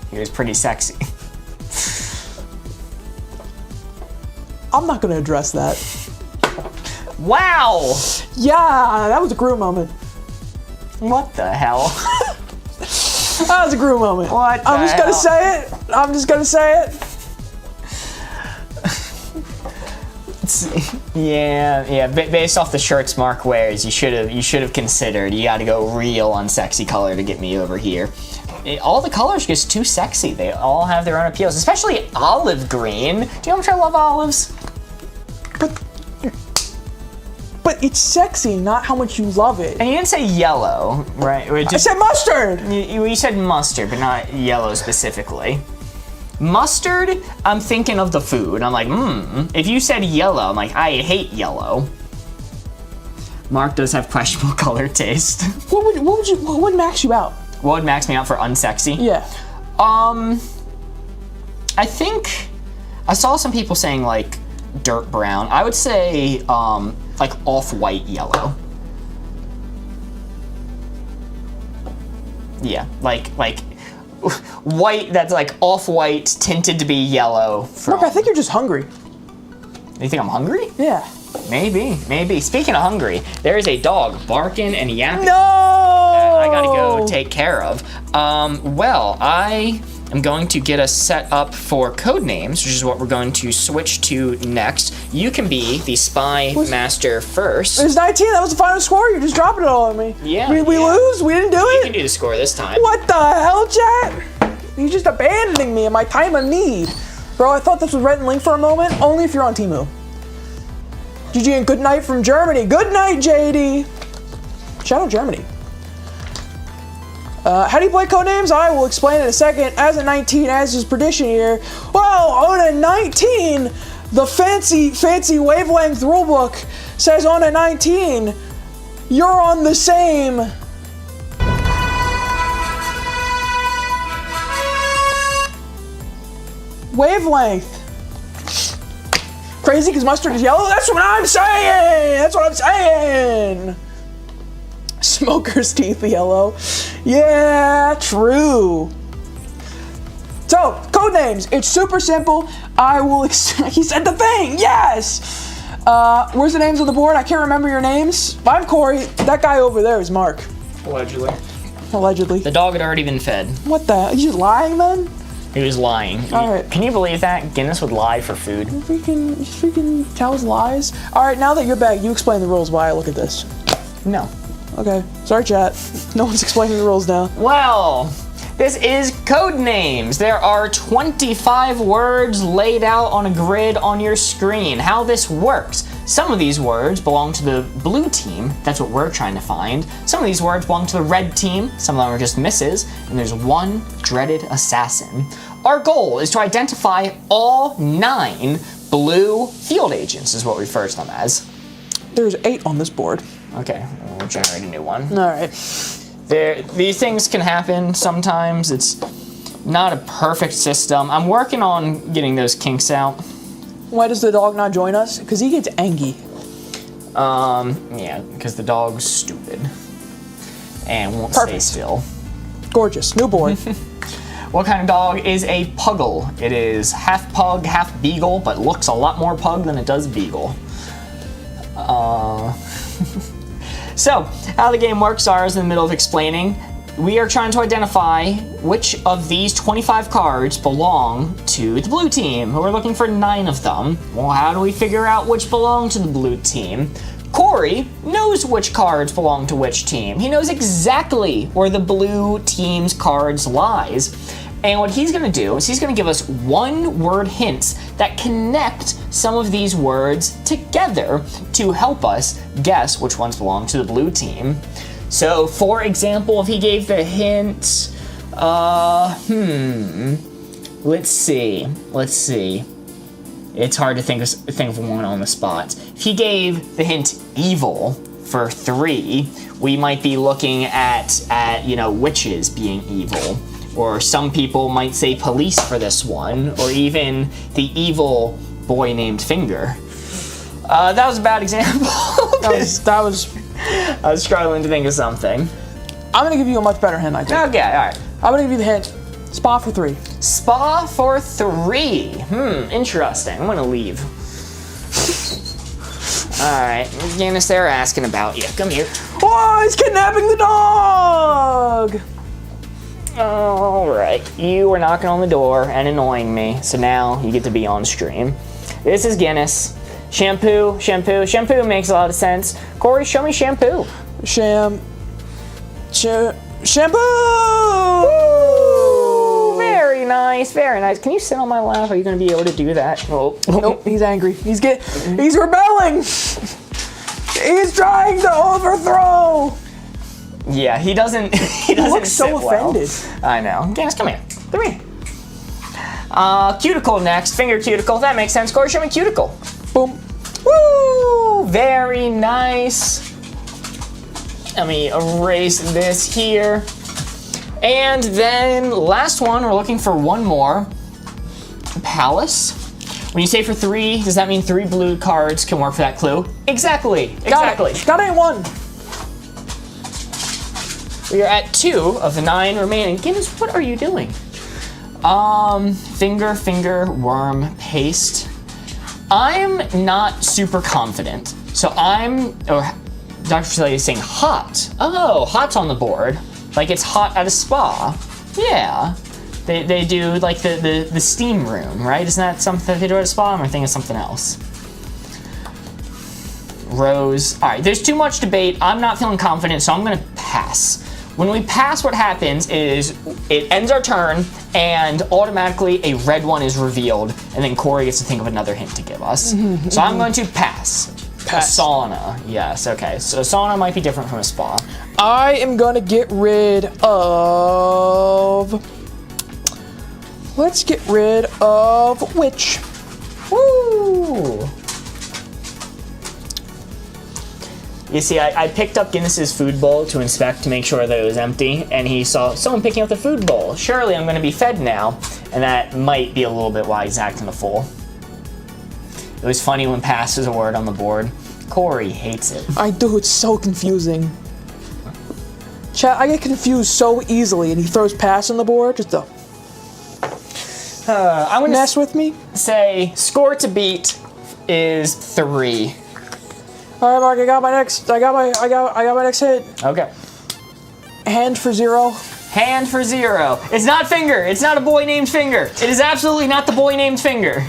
He was pretty sexy. I'm not gonna address that. Wow! Yeah, that was a Gru moment. What the hell? That was a Gru moment. What the I'm just gonna hell? say it. I'm just gonna say it. Yeah. Based off the shirts Mark wears, you should have considered. You got to go real unsexy color to get me over here. All the colors are just too sexy. They all have their own appeals, especially olive green. Do you know how much I love olives? it's sexy, not how much you love it. And you didn't say yellow, right? I said mustard. You said mustard, but not yellow specifically. Mustard, I'm thinking of the food. I'm like, If you said yellow, I'm like, I hate yellow. Mark does have questionable color taste. What would max you out? What would max me out for unsexy? Yeah. I think I saw some people saying like dirt brown. I would say like off-white yellow. Yeah, like white that's like off-white tinted to be yellow. Mark, I think you're just hungry. You think I'm hungry? Yeah. Maybe. Speaking of hungry, there is a dog barking and yapping. No! I gotta go take care of. Well, I am going to get us set up for Codenames, which is what we're going to switch to next. You can be the spy master first. It was 19. That was the final score. You're just dropping it all on me. Yeah. We lose? We didn't do You it? can do the score this time. What the hell, chat? You're just abandoning me in my time of need. Bro, I thought this was Red and Link for a moment. Only if you're on Temu. GG and good night from Germany. Good night, JD. Shout out Germany. How do you play Codenames? I will explain in a second. As a 19, as is prediction here. Well, on a 19, the fancy Wavelength rulebook says on a 19, you're on the same. Wavelength. Crazy because mustard is yellow? That's what I'm saying! Smoker's teeth yellow. Yeah, true. So, Codenames. It's super simple. He said the thing! Yes! Where's the names on the board? I can't remember your names. I'm Corey. That guy over there is Mark. Allegedly. The dog had already been fed. What the? Are you just lying then? He was lying. All right. Can you believe that? Guinness would lie for food. Freaking tells lies. All right, now that you're back, you explain the rules while I look at this. No. Okay. Sorry, chat. No one's explaining the rules now. Well, this is Codenames. There are 25 words laid out on a grid on your screen. How this works. Some of these words belong to the blue team. That's what we're trying to find. Some of these words belong to the red team. Some of them are just misses. And there's one dreaded assassin. Our goal is to identify all 9 blue field agents, is what we refer to them as. There's 8 on this board. Okay, we'll generate a new one. All right. These things can happen sometimes. It's not a perfect system. I'm working on getting those kinks out. Why does the dog not join us? Because he gets angry. Yeah, because the dog's stupid and won't stay still. Gorgeous. New board. What kind of dog is a puggle? It is half pug, half beagle, but looks a lot more pug than it does beagle. So, how the game works, I was in the middle of explaining. We are trying to identify which of these 25 cards belong to the blue team. We're looking for 9 of them. Well, how do we figure out which belong to the blue team? Corey knows which cards belong to which team. He knows exactly where the blue team's cards lies. And what he's gonna do is he's gonna give us 1-word hints that connect some of these words together to help us guess which ones belong to the blue team. So, for example, if he gave the hint, let's see. It's hard to think of one on the spot. If he gave the hint evil for 3, we might be looking at witches being evil. Or some people might say police for this one, or even the evil boy named Finger. That was a bad example. That was. I was struggling to think of something. I'm gonna give you a much better hint, I think. Okay, all right. I'm gonna give you the hint. Spa for 3. Spa for 3. Interesting. I'm gonna leave. All right, Guinness, they're asking about you. Come here. Oh, he's kidnapping the dog! All right, you were knocking on the door and annoying me, so now you get to be on stream. This is Guinness. Shampoo makes a lot of sense. Corey, show me shampoo. Shampoo! Ooh, very nice. Can you sit on my lap? Are you gonna be able to do that? Oh. Nope, he's angry. He's rebelling! He's trying to overthrow. Yeah, he doesn't. He doesn't looks so sit well. offended. I know. Dennis, come here. Come here. Cuticle next. Finger cuticle. That makes sense. Corey, show me cuticle. Boom. Woo! Very nice. Let me erase this here. And then last one, we're looking for one more. Palace. When you say for 3, does that mean 3 blue cards can work for that clue? Exactly. Exactly. Got it. 1. We are at 2 of the 9 remaining. Guinness, what are you doing? Finger, worm, paste. I'm not super confident. So Dr. Facility is saying hot. Oh, hot's on the board. Like it's hot at a spa. Yeah. They do like the steam room, right? Isn't that something that they do at a spa? Or am I thinking of something else? Rose. All right, there's too much debate. I'm not feeling confident, so I'm gonna pass. When we pass, what happens is it ends our turn, and automatically a red one is revealed, and then Corey gets to think of another hint to give us. So I'm going to pass. Pass. A sauna. Yes. Okay. So a sauna might be different from a spa. I am gonna get rid of. Let's get rid of witch. Woo! You see, I picked up Guinness's food bowl to inspect to make sure that it was empty, and he saw someone picking up the food bowl. Surely I'm going to be fed now, and that might be a little bit why he's acting a fool. It was funny when pass is a word on the board. Corey hates it. I do, it's so confusing. Chat, I get confused so easily, and he throws pass on the board just to I'm going mess to with me. say score to beat is 3. All right, Mark, I got my next hit. Okay. Hand for 0. Hand for 0. It's not Finger. It's not a boy named Finger. It is absolutely not the boy named Finger.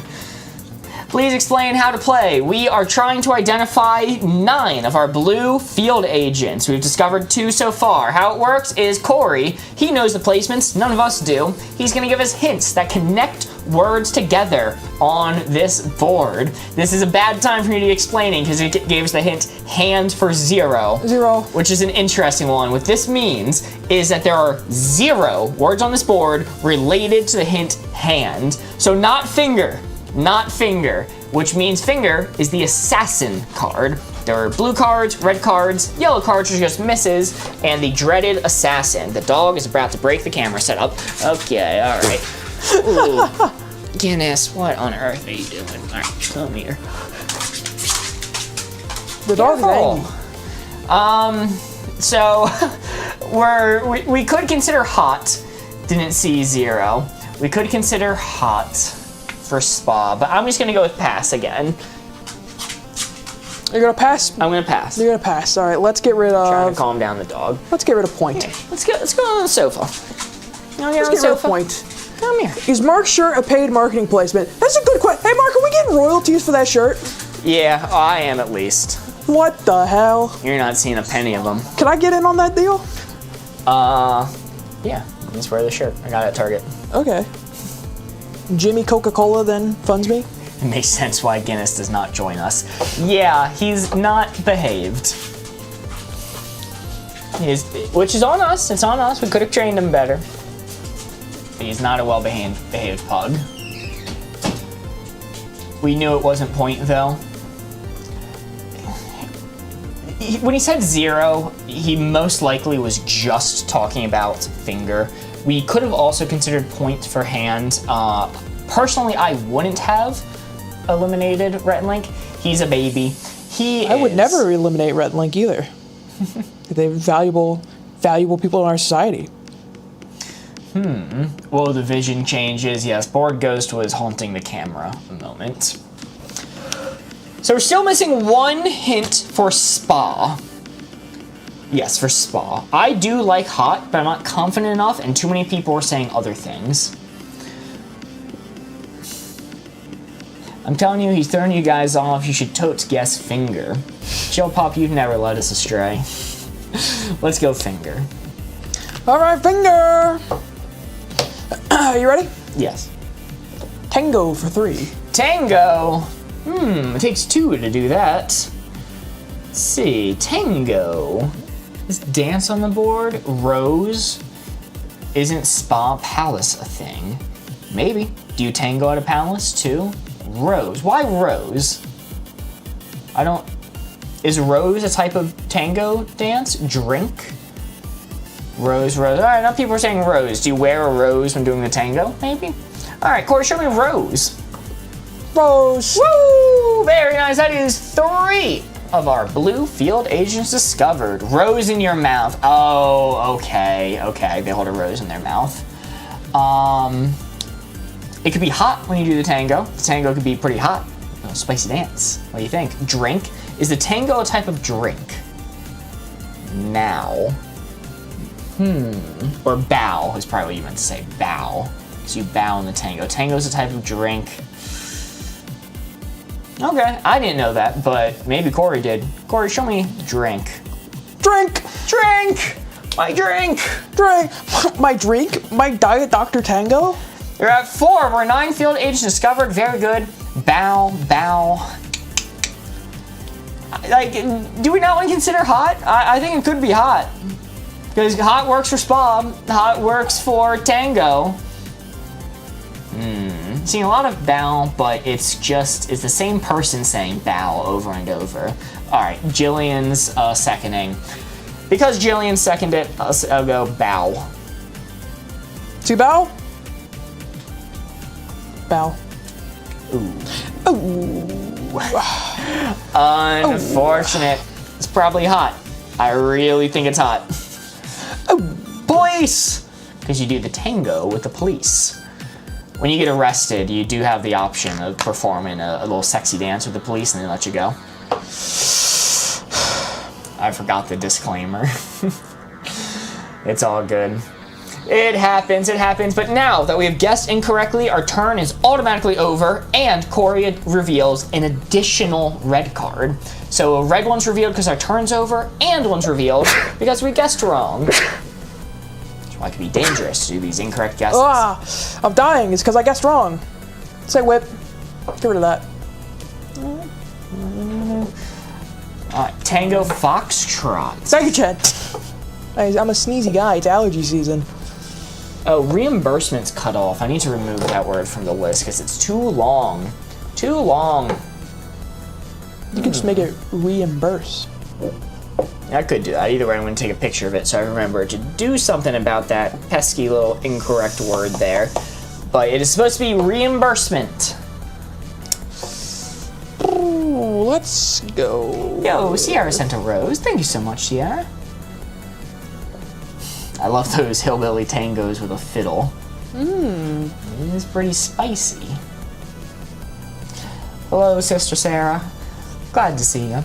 Please explain how to play. We are trying to identify 9 of our blue field agents. We've discovered 2 so far. How it works is Corey, he knows the placements, none of us do. He's gonna give us hints that connect words together on this board. This is a bad time for me to be explaining because it gave us the hint hand for 0. 0. Which is an interesting one. What this means is that there are 0 words on this board related to the hint hand. So not finger. Not finger, which means finger is the assassin card. There are blue cards, red cards, yellow cards, which are just misses, and the dreaded assassin. The dog is about to break the camera setup. Okay, all right. Ooh. Guinness, what on earth are you doing? All right, come here. The dog's angry. So we could consider hot. Didn't see 0. We could consider hot for spa, but I'm just gonna go with pass again. You're gonna pass? I'm gonna pass. You're gonna pass. All right, let's get rid Trying to of. calm down the dog. Let's get rid of point. Here, let's go on the sofa. Let's get rid of point. Come here. Is Mark's shirt a paid marketing placement? That's a good question. Hey, Mark, are we getting royalties for that shirt? Yeah, I am at least. What the hell? You're not seeing a penny of them. Can I get in on that deal? Yeah, just wear the shirt. I got it at Target. Okay. Jimmy Coca-Cola then funds me? It makes sense why Guinness does not join us. Yeah, he's not behaved. Which is on us. It's on us. We could have trained him better. But he's not a well-behaved pug. We knew it wasn't point, though. When he said 0, he most likely was just talking about finger. We could have also considered point for hand. Personally, I wouldn't have eliminated Rhett and Link. He's a baby. I would never eliminate Rhett and Link either. They're valuable people in our society. Well, the vision changes. Yes, Board Ghost was haunting the camera a moment. So we're still missing 1 hint for spa. Yes, for spa. I do like hot, but I'm not confident enough, and too many people are saying other things. I'm telling you, he's throwing you guys off. You should totes guess finger. Chill Pop, you've never led us astray. Let's go finger. All right, finger. You ready? Yes. Tango for 3. Tango. It takes 2 to do that. Let's see, tango. Is dance on the board? Rose? Isn't spa palace a thing? Maybe. Do you tango at a palace too? Rose. Why rose? I don't... Is rose a type of tango dance? Drink? Rose, rose. All right, now people are saying rose. Do you wear a rose when doing the tango? Maybe. All right, Corey, show me rose. Rose. Woo! Very nice. That is 3 of our blue field agents discovered. Rose in your mouth. Oh, okay, okay. They hold a rose in their mouth. It could be hot when you do the tango. The tango could be pretty hot. A spicy dance. What do you think? Drink. Is the tango a type of drink? Now. Or bow is probably what you meant to say. Bow. So you bow in the tango. Tango is a type of drink. Okay, I didn't know that, but maybe Corey did. Corey, show me drink. Drink. Drink! My drink! Drink. My drink? My Diet Dr. Tango? You're at 4 of our 9 field agents discovered. Very good. Bow, bow. Like, do we not want to consider hot? I think it could be hot. Because hot works for spa, hot works for tango. Seeing a lot of bow, but it's the same person saying bow over and over. All right, Jillian's seconding. Because Jillian seconded it, I'll go bow. To bow? Bow. Ooh. Ooh. Unfortunate. It's probably hot. I really think it's hot. Police! Because you do the tango with the police. When you get arrested, you do have the option of performing a little sexy dance with the police and they let you go. I forgot the disclaimer. It's all good. It happens, but now that we have guessed incorrectly, our turn is automatically over, and Corey reveals an additional red card. So a red one's revealed because our turn's over, and one's revealed because we guessed wrong. Which might be dangerous to do these incorrect guesses. Ah, I'm dying. It's because I guessed wrong. Say whip. Get rid of that. Tango Foxtrot. Thank you, Chad. I'm a sneezy guy. It's allergy season. Oh, reimbursement's cut off. I need to remove that word from the list because it's too long. Too long. You could just make it reimburse. I could do that. Either way, I'm going to take a picture of it so I remember to do something about that pesky little incorrect word there. But it is supposed to be reimbursement. Ooh, let's go. Yo, Sierra sent a rose. Thank you so much, Sierra. I love those hillbilly tangos with a fiddle. It is pretty spicy. Hello, Sister Sarah. Glad to see you.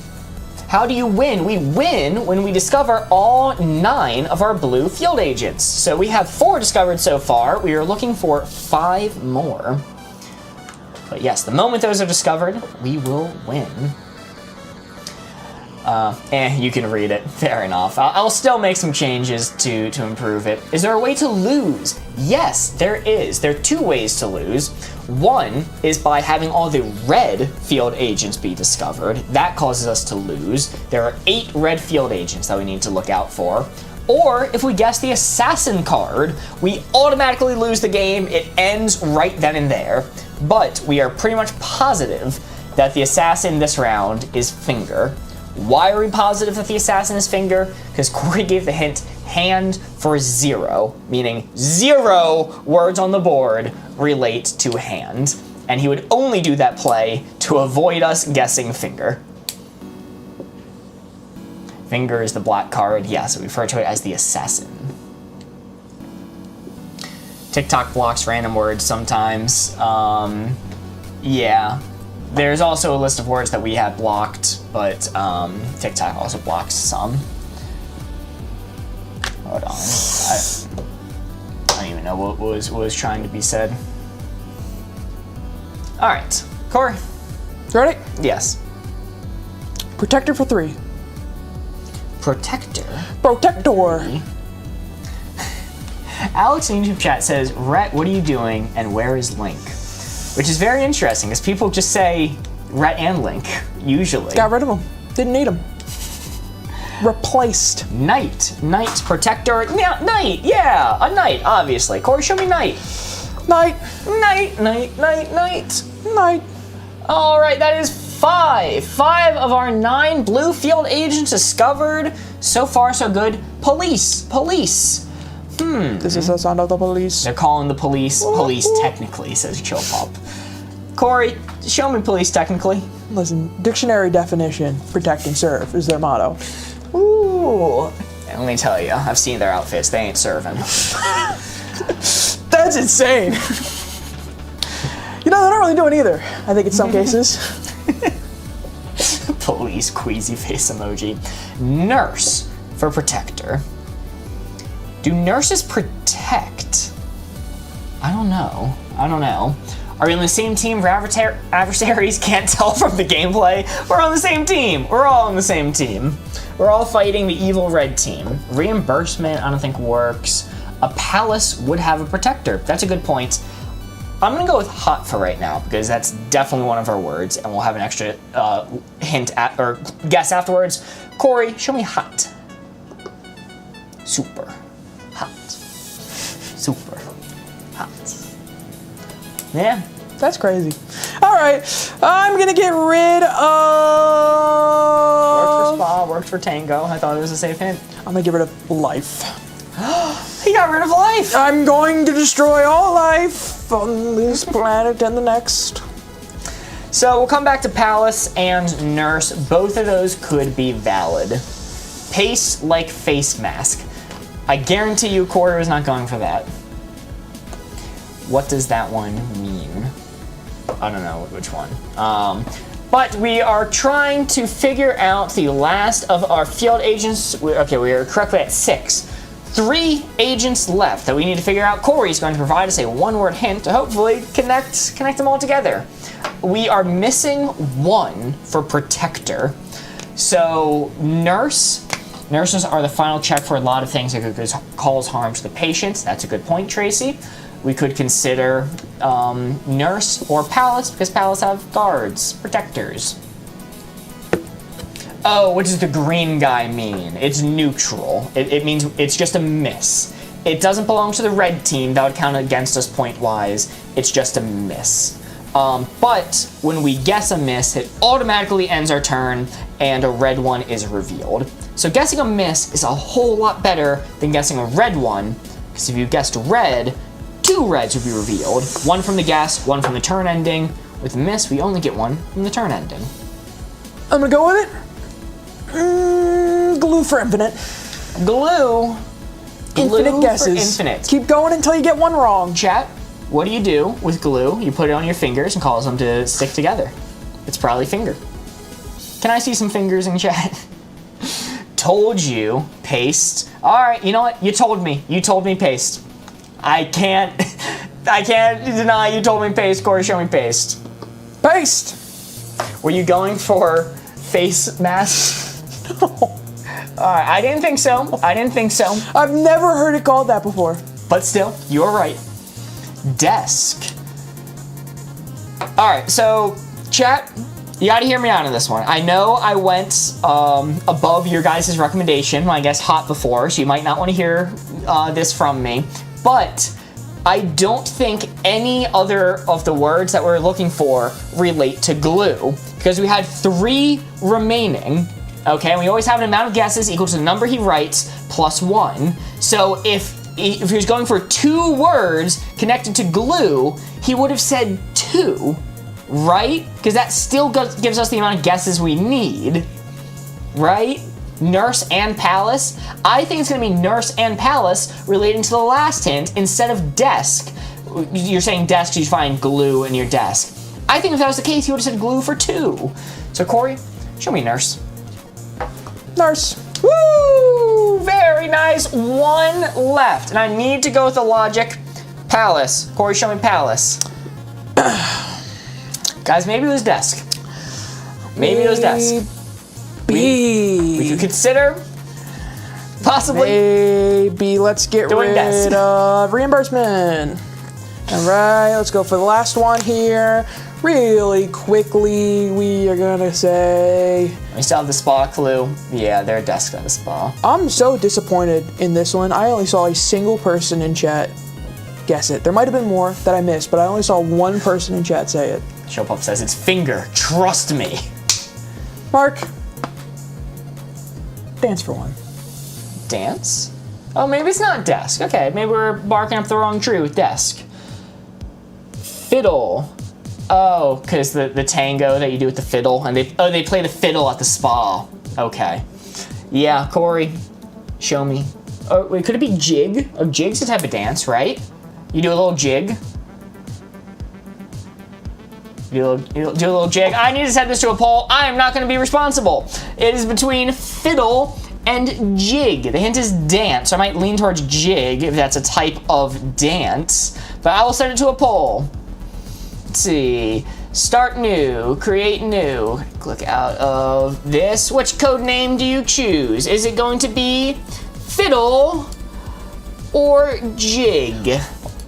How do you win? We win when we discover all 9 of our blue field agents. So we have 4 discovered so far. We are looking for 5 more. But yes, the moment those are discovered, we will win. You can read it. Fair enough. I'll still make some changes to improve it. Is there a way to lose? Yes, there is. There are 2 ways to lose. One is by having all the red field agents be discovered. That causes us to lose. There are 8 red field agents that we need to look out for. Or if we guess the assassin card, we automatically lose the game. It ends right then and there. But we are pretty much positive that the assassin this round is Finger. Why are we positive that the assassin is Finger? Because Corey gave the hint, hand for 0, meaning 0 words on the board relate to hand. And he would only do that play to avoid us guessing Finger. Finger is the black card, yeah, so we refer to it as the assassin. TikTok blocks random words sometimes. Yeah. There's also a list of words that we have blocked, but TikTok also blocks some. Hold on. I don't even know what was trying to be said. All right, Corey. Ready? Yes. Protector for 3. Protector. Protector. Alex in YouTube chat says, Rhett, what are you doing, and where is Link? Which is very interesting, because people just say Rhett and Link, usually. Got rid of him. Didn't need him. Replaced. Knight. Knight, protector. Yeah, knight. Yeah, a knight, obviously. Corey, show me knight. Knight. Knight, knight, knight, knight. Knight. All right, that is 5. 5 of our 9 blue field agents discovered. So far, so good. Police. Police. This is the sound of the police. They're calling the police. Police technically, says Chill Pop. Corey, show me police technically. Listen, dictionary definition, protect and serve is their motto. Ooh. And let me tell you, I've seen their outfits. They ain't serving. That's insane. You know, they're not really doing either, I think in some cases. Police queasy face emoji. Nurse for protector. Do nurses protect? I don't know. I don't know. Are we on the same team for adversaries? Can't tell from the gameplay. We're on the same team. We're all on the same team. We're all fighting the evil red team. Reimbursement, I don't think works. A palace would have a protector. That's a good point. I'm gonna go with hut for right now because that's definitely one of our words, and we'll have an extra hint or guess afterwards. Corey, show me hut. Super. Hut. Super. Hut. Yeah. That's crazy. All right, I'm gonna get rid of. Worked for spa, worked for tango. I thought it was a safe hint. I'm gonna get rid of life. He got rid of life. I'm going to destroy all life on this planet and the next. So we'll come back to palace and nurse. Both of those could be valid. Pace like face mask. I guarantee you Corey was not going for that. What does that one mean? I don't know which one. But we are trying to figure out the last of our field agents. Okay, we are correctly at 6. 3 agents left that we need to figure out. Corey is going to provide us a one-word hint to hopefully connect them all together. We are missing 1 for protector. So nurse. Nurses are the final check for a lot of things that could cause harm to the patient. That's a good point, Tracy. We could consider nurse or palace because palace have guards, protectors. Oh, what does the green guy mean? It's neutral. It means it's just a miss. It doesn't belong to the red team. That would count against us point-wise. It's just a miss. But when we guess a miss, it automatically ends our turn and a red one is revealed. So guessing a miss is a whole lot better than guessing a red one, because if you guessed red, 2 reds would be revealed. 1 from the guess, 1 from the turn ending. With a miss, we only get 1 from the turn ending. I'm gonna go with it. Glue for infinite. Glue. Infinite guesses. For infinite. Keep going until you get 1 wrong. Chat, what do you do with glue? You put it on your fingers and cause them to stick together. It's probably finger. Can I see some fingers in chat? Told you, paste. All right, you know what? You told me. You told me paste. I can't deny you told me paste. Corey, show me paste. Paste. Were you going for face mask? No. All right, I didn't think so. I didn't think so. I've never heard it called that before. But still, you were right. Desk. All right, so chat, you gotta hear me out on this one. I know I went above your guys' recommendation when I guessed hot before, so you might not want to hear this from me, but I don't think any other of the words that we're looking for relate to glue, because we had 3 remaining, okay, and we always have an amount of guesses equal to the number he writes plus 1, so if he was going for 2 words connected to glue, he would have said 2, right? Because that still gives us the amount of guesses we need, right? Nurse and palace. I think it's going to be nurse and palace relating to the last hint instead of desk. You're saying desk, you find glue in your desk. I think if that was the case, he would have said glue for 2. So Corey, show me nurse. Nurse. Woo! Very nice. 1 left. And I need to go with the logic. Palace. Corey, show me palace. Guys, maybe it was desk. Maybe it was desk. We could consider possibly maybe let's get doing rid desk. of reimbursement. All right, let's go for the last one here. Really quickly, we are gonna say... We still have the spa clue. Yeah, there are desks at the spa. I'm so disappointed in this one. I only saw a single person in chat guess it. There might have been more that I missed, but I only saw one person in chat say it. Showpup says it's finger. Trust me. Mark, dance for one. Dance? Oh, maybe it's not desk. Okay, maybe we're barking up the wrong tree with desk. Fiddle. Oh, because the tango that you do with the fiddle, and they play the fiddle at the spa. Okay. Yeah, Corey, show me. Oh, wait, could it be jig? Oh, jig's a type of dance, right? You do a little jig. You do a little jig. I need to set this to a poll. I am not going to be responsible. It is between fiddle and jig. The hint is dance. So I might lean towards jig if that's a type of dance, but I will set it to a poll. Let's see. Start new, create new. Click out of this. Which code name do you choose? Is it going to be fiddle or jig?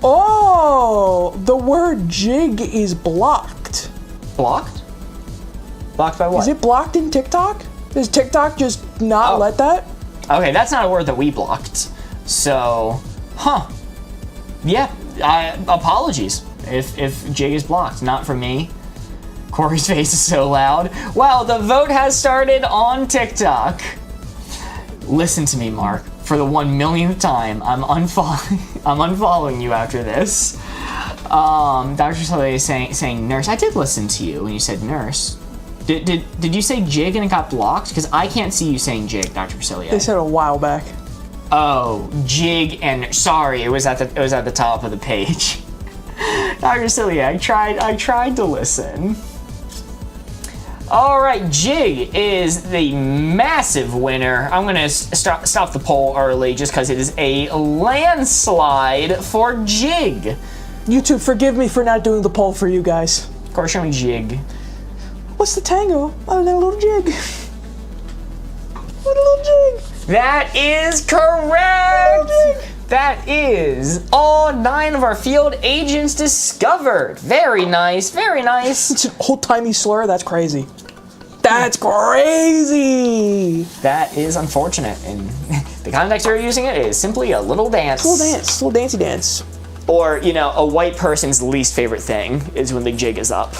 Oh, the word jig is blocked. Blocked? Blocked by what? Is it blocked in TikTok? Does TikTok just not let that? Okay, that's not a word that we blocked. So, huh. Yeah, apologies if jig is blocked. Not for me. Corey's face is so loud. Wow, the vote has started on TikTok. Listen to me, Mark. For the 1 millionth time, I'm unfollowing you after this. Dr. Soleil is saying nurse. I did listen to you when you said nurse. Did you say jig and it got blocked? Because I can't see you saying jig, Dr. Facilier. They said a while back. Oh, jig and sorry, it was at the top of the page. Dr. Facilier, I tried to listen. All right, jig is the massive winner. I'm gonna stop the poll early just because it is a landslide for jig. YouTube, forgive me for not doing the poll for you guys. Of course, showing jig. What's the tango? Oh, that little jig. What a little jig. That is correct. That is all 9 of our field agents discovered. Very nice, very nice. It's an old-timey slur? That's crazy. That's crazy! That is unfortunate. And the context you're using it is simply a little dance. Little dancey dance. Or, you know, a white person's least favorite thing is when the jig is up.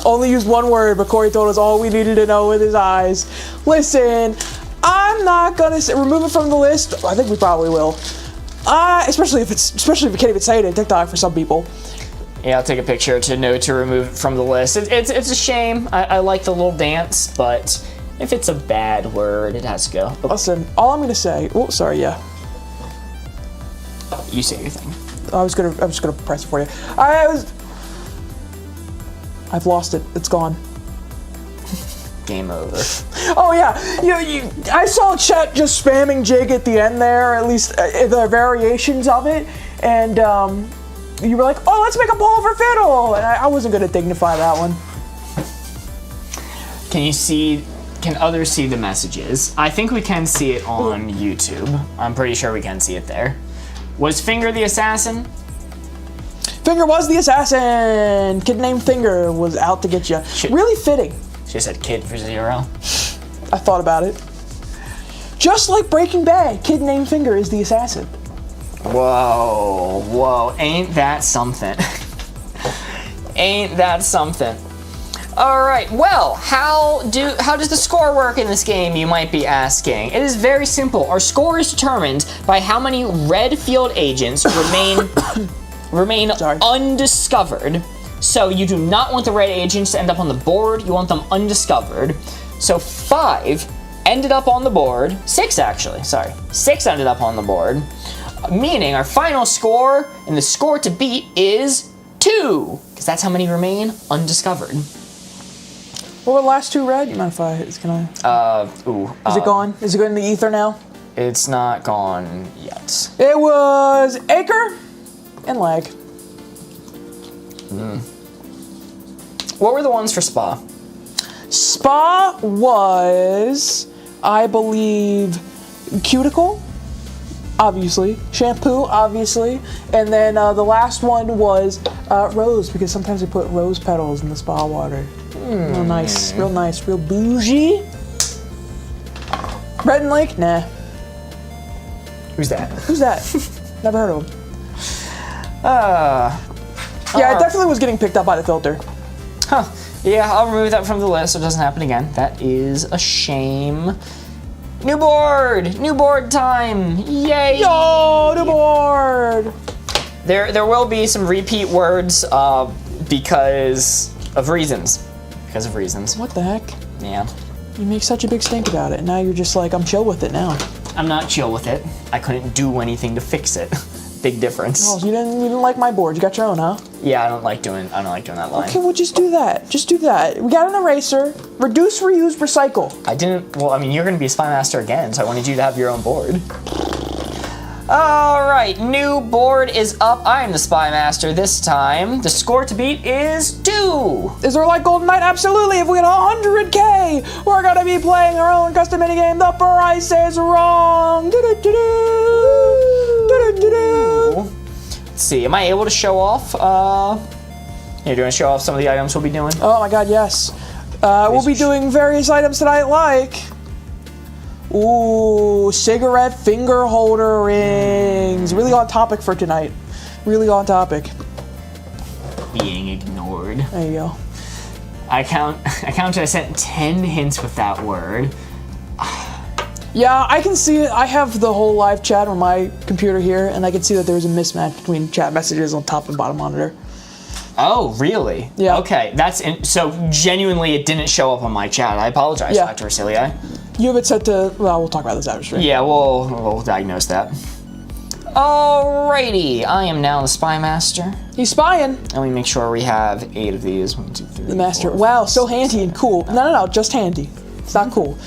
Only used one word, but Corey told us all we needed to know with his eyes. Listen, I'm not gonna remove it from the list. I think we probably will. Especially if we can't even say it in TikTok for some people. Yeah, I'll take a picture to know to remove it from the list. It's a shame. I like the little dance, but if it's a bad word, it has to go. Listen, all I'm gonna say. Oh, sorry. Yeah. You say your thing. I was gonna press it for you. I've lost it. It's gone. Game over. Oh yeah, I saw chat just spamming jig at the end there, at least the variations of it, and you were like, "Oh, let's make a poll for fiddle," and I wasn't gonna dignify that one. Can others see the messages? I think we can see it on YouTube. I'm pretty sure we can see it there. Was Finger the assassin? Finger was the assassin. Kid named Finger was out to get you. Really fitting. She said kid for 0. I thought about it. Just like Breaking Bad, kid named Finger is the assassin. Whoa, ain't that something? Ain't that something? All right, well, how does the score work in this game, you might be asking? It is very simple. Our score is determined by how many red field agents remain undiscovered. So you do not want the red agents to end up on the board. You want them undiscovered. So 5 ended up on the board. 6 actually, sorry. 6 ended up on the board. Meaning our final score and the score to beat is 2. Because that's how many remain undiscovered. What were the last 2 red? You mind if I, is it gone? Is it going in the ether now? It's not gone yet. It was Acre and Lag. What were the ones for Spa? Spa was, I believe, Cuticle obviously. Shampoo, obviously. And then the last one was rose, because sometimes they put rose petals in the spa water. Real nice, real bougie. Red and Lake? Nah. Who's that? Who's that? Never heard of him. Yeah, it definitely was getting picked up by the filter. Huh. Yeah, I'll remove that from the list so it doesn't happen again. That is a shame. New board! New board time! Yay! Yo, new board! There will be some repeat words because of reasons. Because of reasons. What the heck? Yeah. You make such a big stink about it, and now you're just like, I'm chill with it now. I'm not chill with it. I couldn't do anything to fix it. Big difference. Oh, so you didn't like my board. You got your own, huh? Yeah, I don't like doing that line. Okay, well just do that. Just do that. We got an eraser. Reduce, reuse, recycle. I didn't. Well, I mean, you're gonna be a spy master again, so I wanted you to have your own board. All right, new board is up. I am the spy master this time. The score to beat is 2. Is there like Golden Knight? Absolutely. If we get 100K, we're gonna be playing our own custom minigame. The price is wrong. Let's see. Am I able to show off? You're doing show off some of the items we'll be doing. Oh my God, yes. We'll be doing various items that I like. Ooh, cigarette finger holder rings. Really on topic for tonight. Really on topic. Being ignored. There you go. I sent 10 hints with that word. Yeah, I can see it. I have the whole live chat on my computer here, and I can see that there's a mismatch between chat messages on top and bottom monitor. Oh, really? Yeah. Okay, so genuinely it didn't show up on my chat. I apologize, Yeah. Dr. Vasilii. You have it set to, well, we'll talk about this after stream. Yeah, we'll diagnose that. Alrighty, I am now the spy master. He's spying. Let me make sure we have 8 of these. 1, 2, 3. The master. 4, Wow, 5, so 6, handy 7, and cool. No, just handy. It's not cool.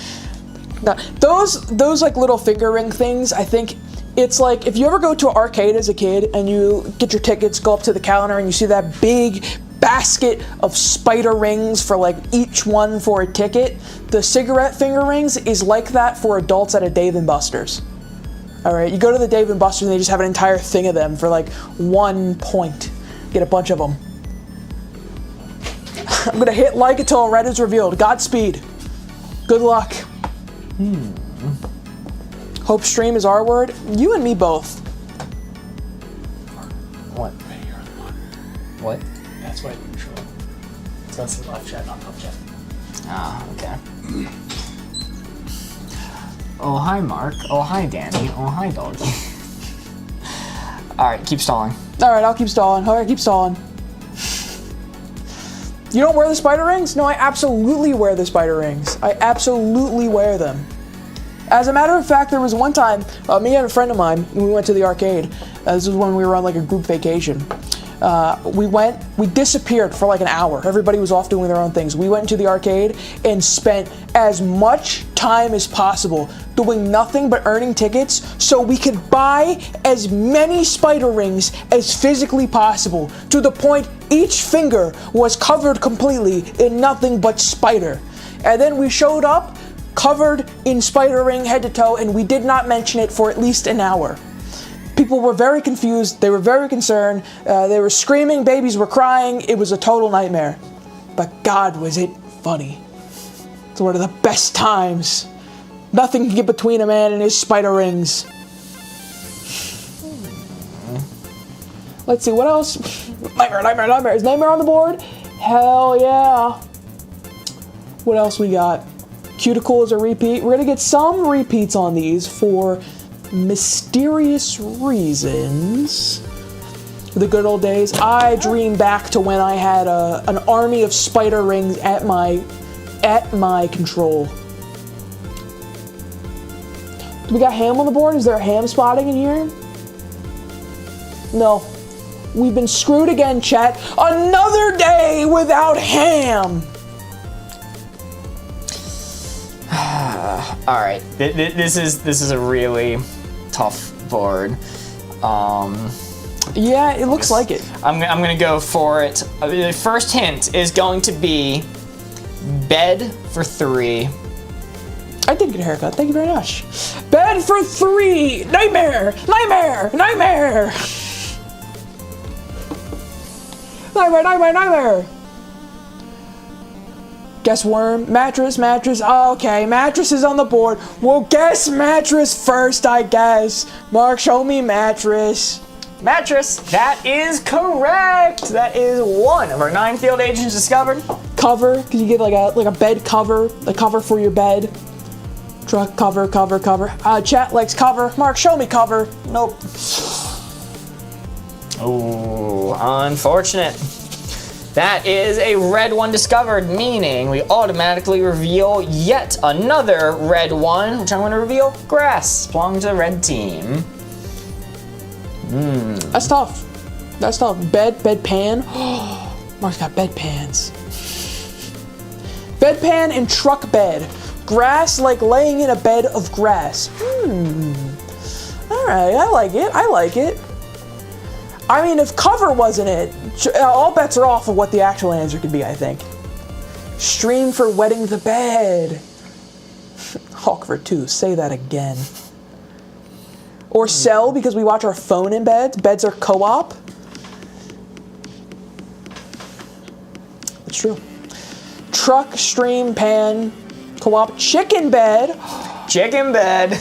No, those like little finger ring things, I think it's like if you ever go to an arcade as a kid and you get your tickets, go up to the counter and you see that big basket of spider rings for like each one for a ticket. The cigarette finger rings is like that for adults at a Dave & Buster's. All right, you go to the Dave & Buster's and they just have an entire thing of them for like 1 point. Get a bunch of them. I'm gonna hit like until red is revealed. Godspeed. Good luck. Hope stream is our word. You and me both. What? Right here on the monitor. What? That's why it didn't show up. So that's the live chat, not pub chat. Ah, okay. Oh, hi, Mark. Oh, hi, Danny. Oh, hi, doggy. All right, keep stalling. All right, I'll keep stalling. All right, keep stalling. You don't wear the spider rings? No, I absolutely wear the spider rings. I absolutely wear them. As a matter of fact, there was one time, me and a friend of mine, we went to the arcade. This was when we were on like a group vacation. We disappeared for like an hour. Everybody was off doing their own things. We went into the arcade and spent as much time as possible doing nothing but earning tickets so we could buy as many spider rings as physically possible, to the point each finger was covered completely in nothing but spider. And then we showed up covered in spider ring head to toe, and we did not mention it for at least an hour. People were very confused, they were very concerned, they were screaming, babies were crying, it was a total nightmare. But God, was it funny. It's one of the best times. Nothing can get between a man and his spider rings. Let's see, what else? Nightmare. Is Nightmare on the board? Hell yeah. What else we got? Cuticle is a repeat. We're gonna get some repeats on these for mysterious reasons. The good old days. I dream back to when I had an army of spider rings at my control. Do we got ham on the board? Is there a ham spotting in here? No. We've been screwed again, chat. Another day without ham. All right, this is a really tough board. Yeah, it looks like it. I'm gonna go for it. The first hint is going to be bed for 3. I did get a haircut. Thank you very much. Bed for 3. Nightmare. Nightmare. Nightmare. Nightmare. Nightmare. Nightmare. Guess worm. Mattress. Mattress. Okay, mattress is on the board. We'll guess mattress first, I guess. Mark, show me mattress. Mattress. That is correct. That is 1 of our 9 field agents discovered. Cover, because you get like a bed cover, a cover for your bed. Truck cover, cover, cover. Chat likes cover. Mark, show me cover. Nope. Oh, unfortunate. That is a red one discovered, meaning we automatically reveal yet another red one, which I'm going to reveal grass. Belongs to the red team. That's tough. That's tough. Bedpan. Mark's got bedpans. Bedpan and truck bed. Grass, like laying in a bed of grass. Alright, I like it. I like it. I mean, if cover wasn't it, all bets are off of what the actual answer could be, I think. Stream for wetting the bed. Hawk for 2. Say that again. Or sell because we watch our phone in bed. Beds are co-op. It's true. Truck, stream, pan, co-op, chicken bed. Chicken bed.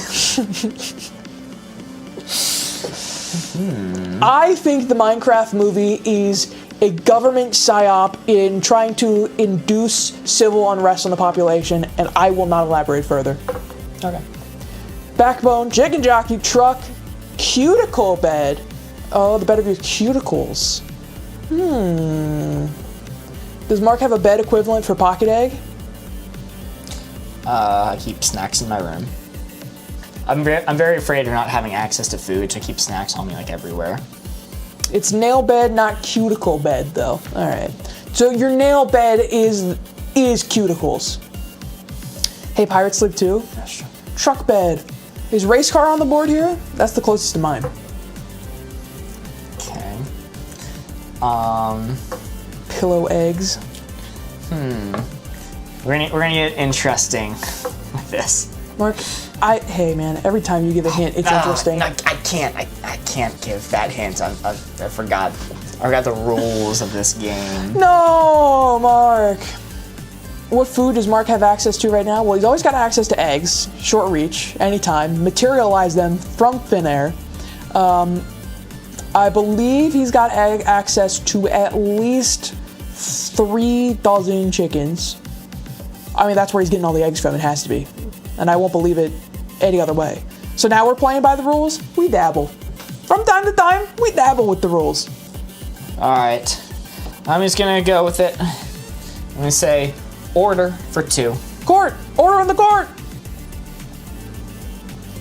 I think the Minecraft movie is a government psyop in trying to induce civil unrest on the population, and I will not elaborate further. Okay. Backbone, chicken jockey, truck, cuticle bed. Oh, the bed of your cuticles. Does Mark have a bed equivalent for pocket egg? I keep snacks in my room. I'm very afraid of not having access to food, so I keep snacks on me like everywhere. It's nail bed, not cuticle bed, though. All right. So your nail bed is cuticles. Hey, Pirates Sleep 2? That's true. Truck bed. Is race car on the board here? That's the closest to mine. Okay. Pillow eggs. We're gonna get interesting with this. Mark, hey man, every time you give a hint, it's interesting. No, I can't give that hint. I forgot the rules of this game. No, Mark. What food does Mark have access to right now? Well, he's always got access to eggs, short reach, anytime. Materialize them from thin air. I believe he's got access to at least 3 dozen chickens. I mean, that's where he's getting all the eggs from. It has to be. And I won't believe it any other way. So now we're playing by the rules. We dabble. From time to time, we dabble with the rules. All right. I'm just gonna go with it. I'm gonna say order for 2. Court! Order in the court!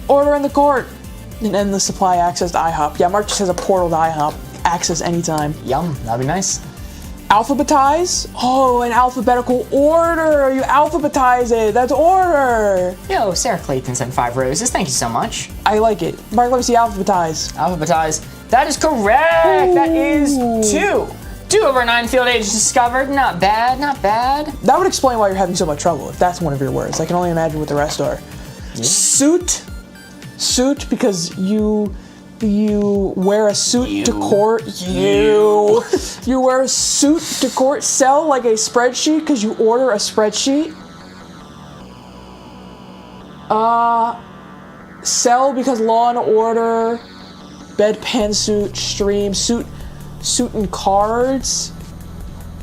Order in the court! And then the supply access to IHOP. Yeah, Mark just has a portal to IHOP. Access anytime. Yum. That'd be nice. Alphabetize? Oh, in alphabetical order! You alphabetize it! That's order! Yo, Sarah Clayton sent 5 roses. Thank you so much. I like it. Mark, let me see alphabetize. Alphabetize. That is correct. Ooh. That is 2. 2 of our 9 field agents discovered. Not bad, not bad. That would explain why you're having so much trouble, if that's one of your words. I can only imagine what the rest are. Yeah. Suit. Suit, because you wear a suit to court. You wear a suit to court. Sell like a spreadsheet because you order a spreadsheet. Sell because Law and Order. Bedpan suit. Stream suit and cards.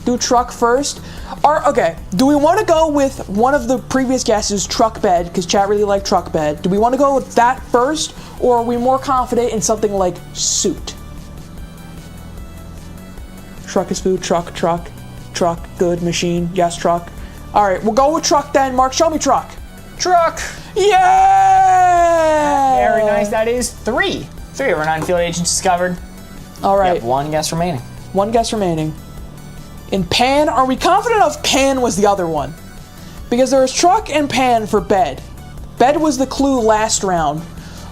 Do truck first. Okay, do we want to go with one of the previous guesses, truck bed, because chat really liked truck bed. Do we want to go with that first, or are we more confident in something like suit? Truck is food, truck, good, machine, yes, truck. All right, we'll go with truck then. Mark, show me truck. Truck! Yeah! Very nice, that is 3. 3 of our 9 field agents discovered. All right. We have 1 guess remaining. 1 guess remaining. In pan, are we confident enough pan was the other one? Because there was truck and pan for bed. Bed was the clue last round.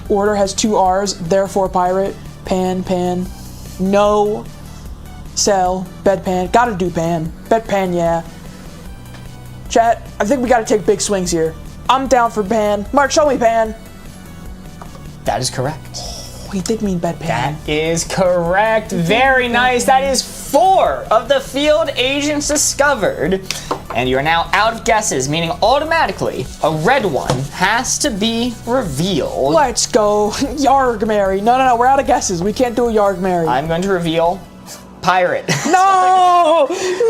Order has 2 R's, therefore pirate. Pan. No. Sell. Bedpan. Gotta do pan. Bedpan, yeah. Chat, I think we gotta take big swings here. I'm down for pan. Mark, show me pan. That is correct. Oh, he did mean bedpan. That is correct. Very nice. That is 4 of the field agents discovered. And you are now out of guesses, meaning automatically a red one has to be revealed. Let's go. Yarg Mary. No, we're out of guesses. We can't do a Yarg Mary. I'm going to reveal pirate. No!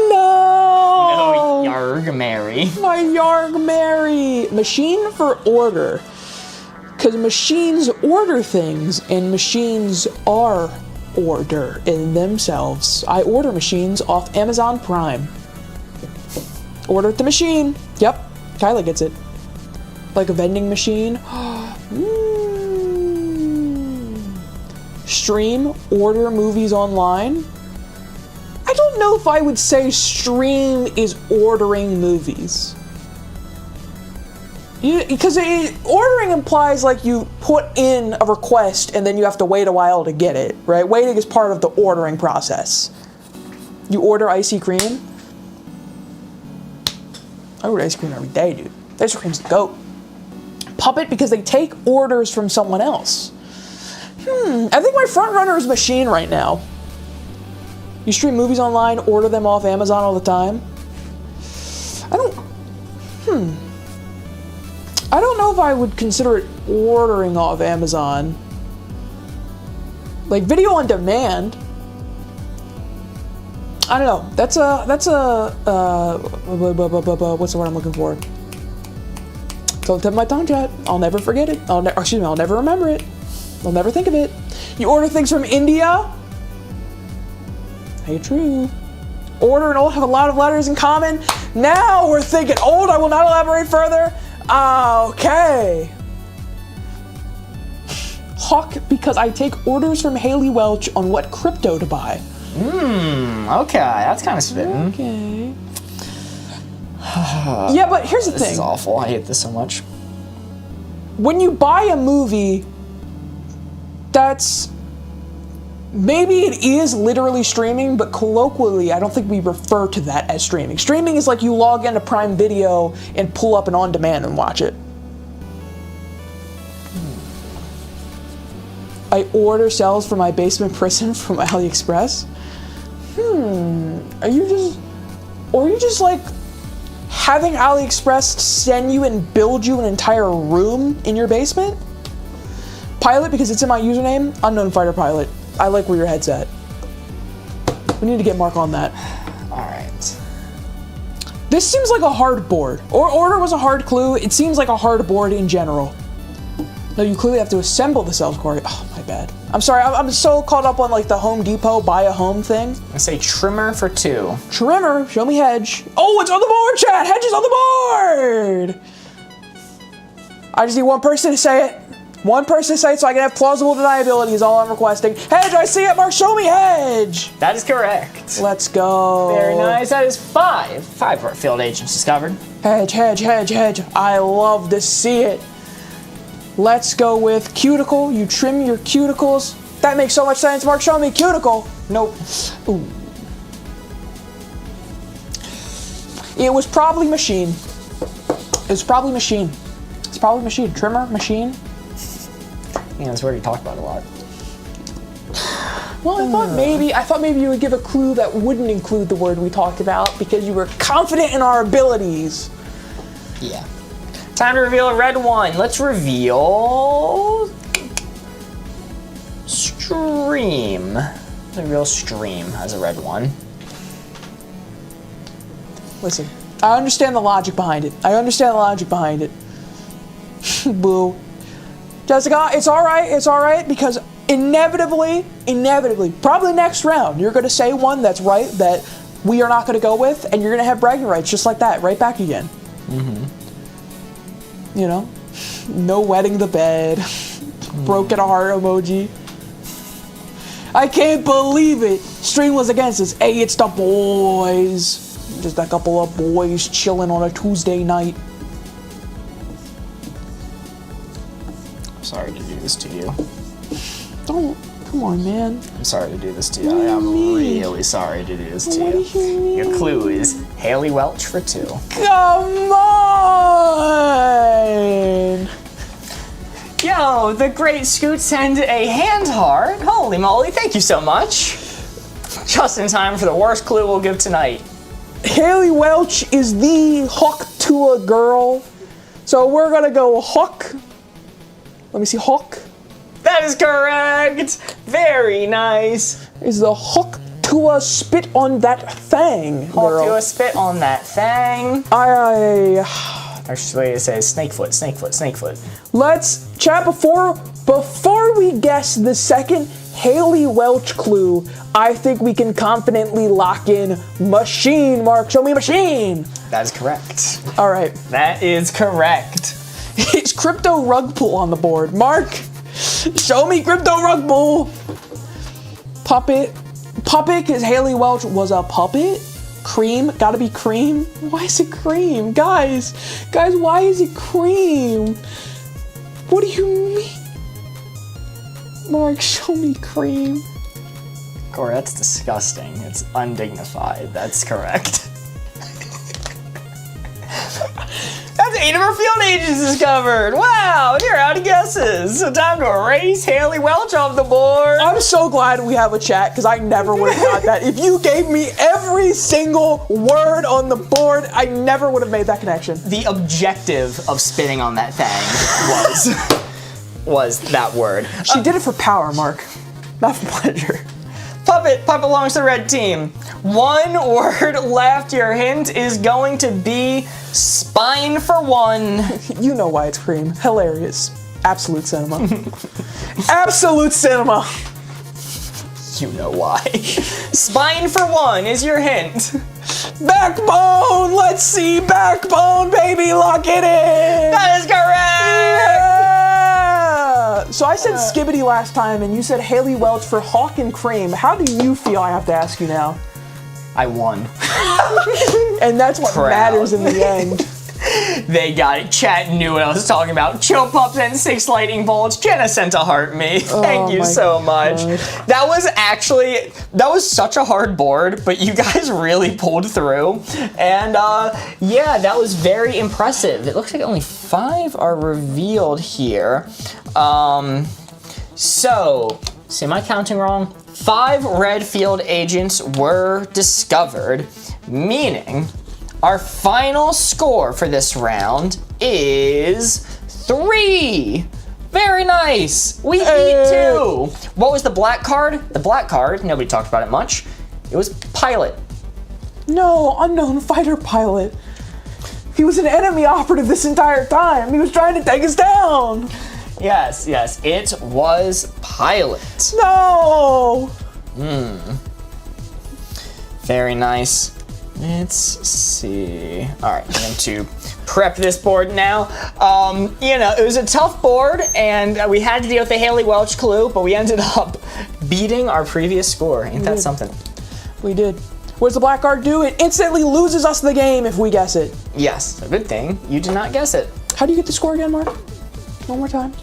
No, Yarg Mary. My Yarg Mary. Machine for order. Because machines order things, and machines are order in themselves. I order machines off Amazon Prime. Order at the machine. Yep, Kyla gets it. Like a vending machine. Stream, order movies online. I don't know if I would say stream is ordering movies. Because ordering implies like you put in a request and then you have to wait a while to get it, right? Waiting is part of the ordering process. You order icy cream. I order ice cream every day, dude. Ice cream's the GOAT. Puppet because they take orders from someone else. I think my front runner is Machine right now. You stream movies online, order them off Amazon all the time. I don't know if I would consider it ordering off Amazon. Like video on demand. I don't know. That's a what's the word I'm looking for? Don't tip my tongue, chat. I'll never forget it. I'll never remember it. I'll never think of it. You order things from India? Hey, true. Order and old have a lot of letters in common. Now we're thinking old. I will not elaborate further. Okay. Hawk, because I take orders from Haley Welch on what crypto to buy. Okay, that's kind of spitting. Okay. Yeah, but here's the thing. This is awful. I hate this so much. When you buy a movie, that's... Maybe it is literally streaming, but colloquially, I don't think we refer to that as streaming. Streaming is like you log into Prime Video and pull up an on-demand and watch it. I order cells for my basement prison from AliExpress. Are you just like having AliExpress send you and build you an entire room in your basement? Pilot, because it's in my username, Unknown Fighter Pilot. I like where your head's at. We need to get Mark on that. Alright. This seems like a hard board. Order was a hard clue. It seems like a hard board in general. No, you clearly have to assemble the cells, Corey. Oh, my bad. I'm sorry, I'm so caught up on like the Home Depot buy a home thing. I say trimmer for 2. Trimmer, show me hedge. Oh, it's on the board, chat! Hedge is on the board! I just need one person to say it. One person to say it so I can have plausible deniability is all I'm requesting. Hedge, I see it, Mark, show me hedge! That is correct. Let's go. Very nice. That is 5. 5 for field agents discovered. Hedge, hedge, hedge, hedge. I love to see it. Let's go with cuticle. You trim your cuticles. That makes so much sense. Mark, show me cuticle. Nope. Ooh. It was probably machine. It was probably machine. It's probably machine. Trimmer, machine. Yeah, that's where you talk about a lot. Well, I thought maybe you would give a clue that wouldn't include the word we talked about because you were confident in our abilities. Yeah. Time to reveal a red one. Let's reveal... Stream. Reveal Stream as a red one. Listen, I understand the logic behind it. Boo. Jessica, it's alright, because inevitably, probably next round, you're gonna say one that's right, that we are not gonna go with, and you're gonna have bragging rights just like that, right back again. You know? No wetting the bed. Broken heart emoji. I can't believe it. Stream was against us. Hey, it's the boys. Just a couple of boys chilling on a Tuesday night. Sorry to do this to you. Don't. Come on, man. I'm sorry to do this to you. I am really sorry to do this to you. Your clue is Haley Welch for 2. Come on! Yo, the great Scoot sent a hand heart. Holy moly, thank you so much. Just in time for the worst clue we'll give tonight. Haley Welch is the Hawk Tua girl. So we're gonna go Hawk. Let me see, Hawk. That is correct. Very nice. Is the Hawk Tua spit on that thing girl. Do a spit on that thing. Actually, it says Snakefoot, Snakefoot, Snakefoot. Let's chat before we guess the second Haley Welch clue. I think we can confidently lock in machine. Mark, show me machine. That is correct. All right. That is correct. It's Crypto Rug Pull on the board. Mark, show me Crypto Rug Pull. Puppet. Puppet, because Haley Welch was a puppet. Cream, gotta be cream. Why is it cream? Guys, why is it cream? What do you mean? Mark, show me cream. Corey, that's disgusting. It's undignified. That's correct. That's 8 of our field agents discovered. Wow, you're out of guesses. So time to erase Haley Welch off the board. I'm so glad we have a chat because I never would have got that. If you gave me every single word on the board, I never would have made that connection. The objective of spitting on that thing was that word. She did it for power, Mark, not for pleasure. Puppet belongs to the red team. 1 word left. Your hint is going to be spine for 1. You know why it's cream. Hilarious. Absolute cinema. Absolute cinema. You know why. Spine for 1 is your hint. Backbone. Let's see backbone, baby. Lock it in. That is correct. Yeah! So I said Skibbity last time, and you said Haley Welch for Hawk and Cream. How do you feel? I have to ask you now. I won. And that's what matters in the end. They got it. Chat knew what I was talking about. Chill Pups and 6 lightning bolts. Jenna sent a heart me. Thank you so much. That was such a hard board, but you guys really pulled through. And yeah, that was very impressive. It looks like only 5 are revealed here. So, am I counting wrong? 5 red field agents were discovered, meaning our final score for this round is 3. Very nice. We beat 2. What was the black card? The black card, nobody talked about it much. It was Pilot. No, unknown fighter pilot. He was an enemy operative this entire time. He was trying to take us down. Yes, it was Pilot. No. Very nice. Let's see. All right, I'm going to prep this board now. It was a tough board, and we had to deal with the Haley Welch clue, but we ended up beating our previous score. Ain't that something? We did. What does the black card do? It instantly loses us the game if we guess it. Yes, a good thing you did not guess it. How do you get the score again, Mark? One more time.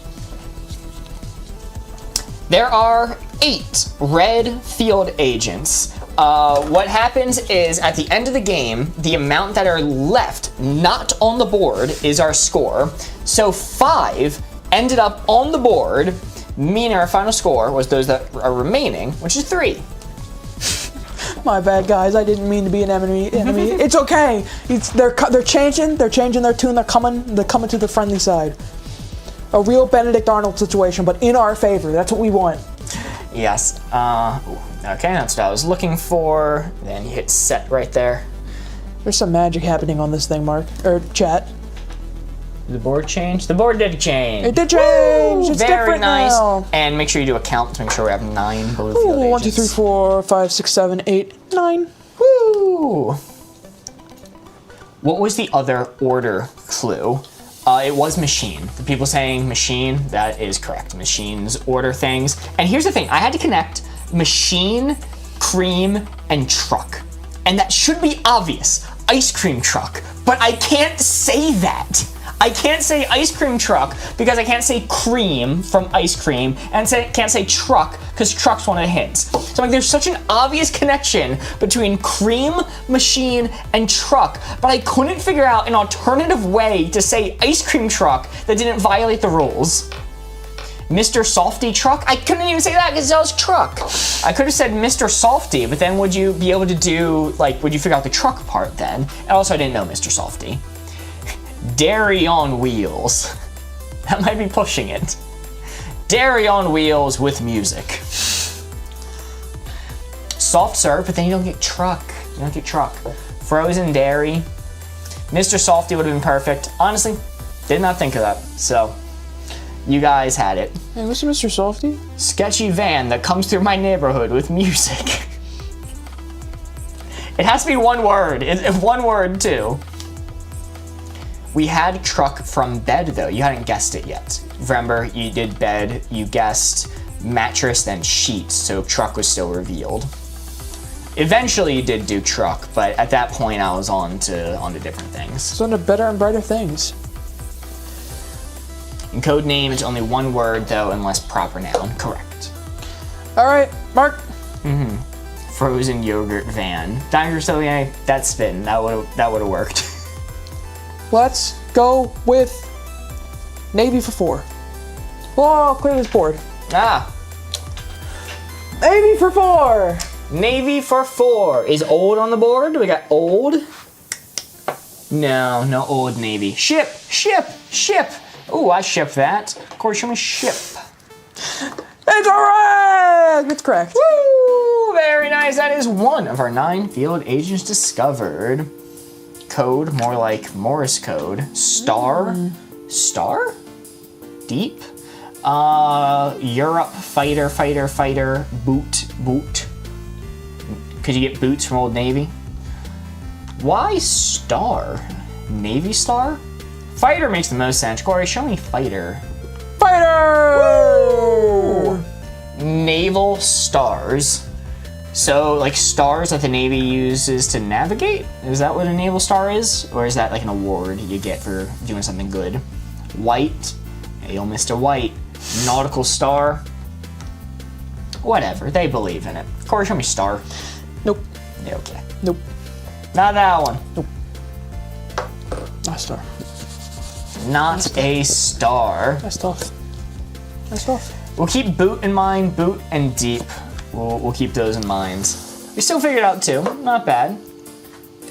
There are 8 red field agents. What happens is at the end of the game, the amount that are left not on the board is our score. So 5 ended up on the board, meaning our final score was those that are remaining, which is 3. My bad, guys. I didn't mean to be an enemy. It's okay. They're changing their tune. They're coming to the friendly side. A real Benedict Arnold situation, but in our favor. That's what we want. Yes. Okay, that's what I was looking for. Then you hit set right there. There's some magic happening on this thing, Mark. Or chat. Did the board change? The board did change. It did change. Woo! It's Very different nice. now. And make sure you do a count to make sure we have 9 blue field agents. 1, 2, 3, 4, 5, 6, 7, 8, 9. Woo! What was the other order clue? It was machine. The people saying machine, that is correct. Machines order things. And here's the thing, I had to connect machine, cream, and truck. And that should be obvious, ice cream truck. But I can't say that. I can't say ice cream truck because I can't say cream from ice cream, and can't say truck because trucks wanted hints. So like, there's such an obvious connection between cream, machine, and truck, but I couldn't figure out an alternative way to say ice cream truck that didn't violate the rules. Mr. Softy truck? I couldn't even say that because it was truck. I could have said Mr. Softy, but then would you be able to do, like, would you figure out the truck part then? And also, I didn't know Mr. Softy. Dairy on wheels. That might be pushing it. Dairy on wheels with music. Soft serve, but then you don't get truck. You don't get truck. Frozen dairy. Mr. Softy would have been perfect. Honestly, did not think of that, so. You guys had it. Hey, what's Mr. Softy? Sketchy van that comes through my neighborhood with music. It has to be one word. It's one word, too. We had truck from bed, though. You hadn't guessed it yet. Remember, you did bed, you guessed mattress, then sheets, so truck was still revealed. Eventually, you did do truck, but at that point, I was on to different things. It's on to better and brighter things. In Codenames, only one word, though, unless proper noun. Correct. All right, Mark. Frozen yogurt van. Dr. Soleil, that's spin. That would have worked. Let's go with Navy for 4. Oh, clear this board. Ah, Navy for 4. Navy for 4. Is old on the board? We got old. No old Navy. Ship. Ooh, I ship that. Corey, show me ship. It's correct. It's correct. Woo! Very nice. That is one of our 9 field agents discovered. Code, more like Morse code. Star? Deep? Europe, fighter. Boot. Could you get boots from Old Navy? Why star? Navy star? Fighter makes the most sense. Corey, show me fighter. Fighter! Naval stars. So, like stars that the Navy uses to navigate? Is that what a naval star is? Or is that like an award you get for doing something good? White. Hey, yo, Mr. White. Nautical star. Whatever, they believe in it. Corey, show me star. Nope. Yeah, okay. Nope. Not that one. Not a star. Not a star. That's tough. We'll keep boot in mind, boot and deep. We'll keep those in mind. We still figured out 2. Not bad.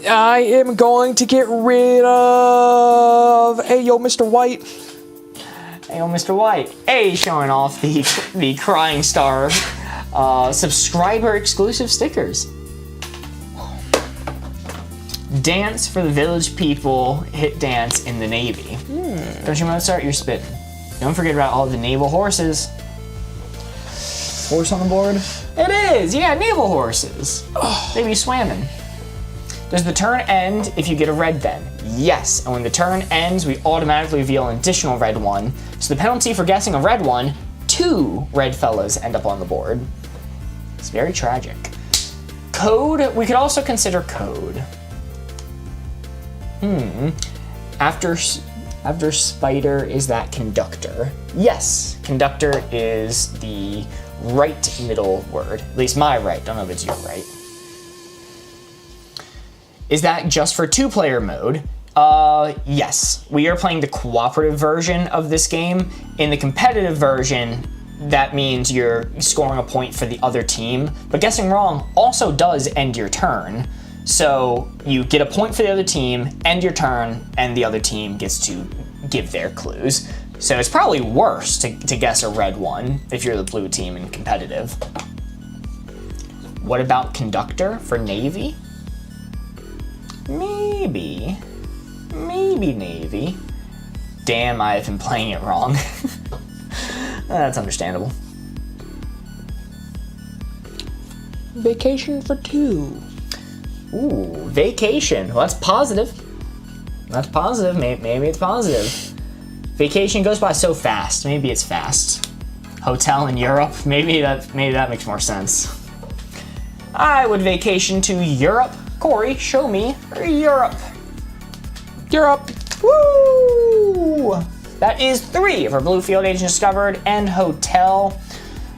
I am going to get rid of Hey Yo Mr. White. Hey, yo, Mr. White. Hey, showing off the Crying Star subscriber exclusive stickers. Dance for the village people. Hit dance in the Navy. Don't you Mozart? You're spitting. Don't forget about all the naval horses. Horse on the board? It is! Yeah, naval horses. They be swimming. Does the turn end if you get a red then? Yes, and when the turn ends, we automatically reveal an additional red one. So the penalty for guessing a red one, 2 red fellas end up on the board. It's very tragic. Code, we could also consider code. After spider, is that conductor? Yes, conductor is the right middle word. At least my right, don't know if it's your right. Is that just for 2-player mode? Yes. We are playing the cooperative version of this game. In the competitive version, that means you're scoring a point for the other team, but guessing wrong also does end your turn. So you get a point for the other team, end your turn, and the other team gets to give their clues. So it's probably worse to guess a red one if you're the blue team in competitive. What about conductor for Navy? Maybe Navy. Damn, I have been playing it wrong. That's understandable. Vacation for 2. Ooh, vacation. Well, that's positive. Maybe it's positive. Vacation goes by so fast. Maybe it's fast. Hotel in Europe. Maybe that makes more sense. I would vacation to Europe. Corey, show me Europe. Europe. Woo! That is 3 of our blue field agents discovered and hotel.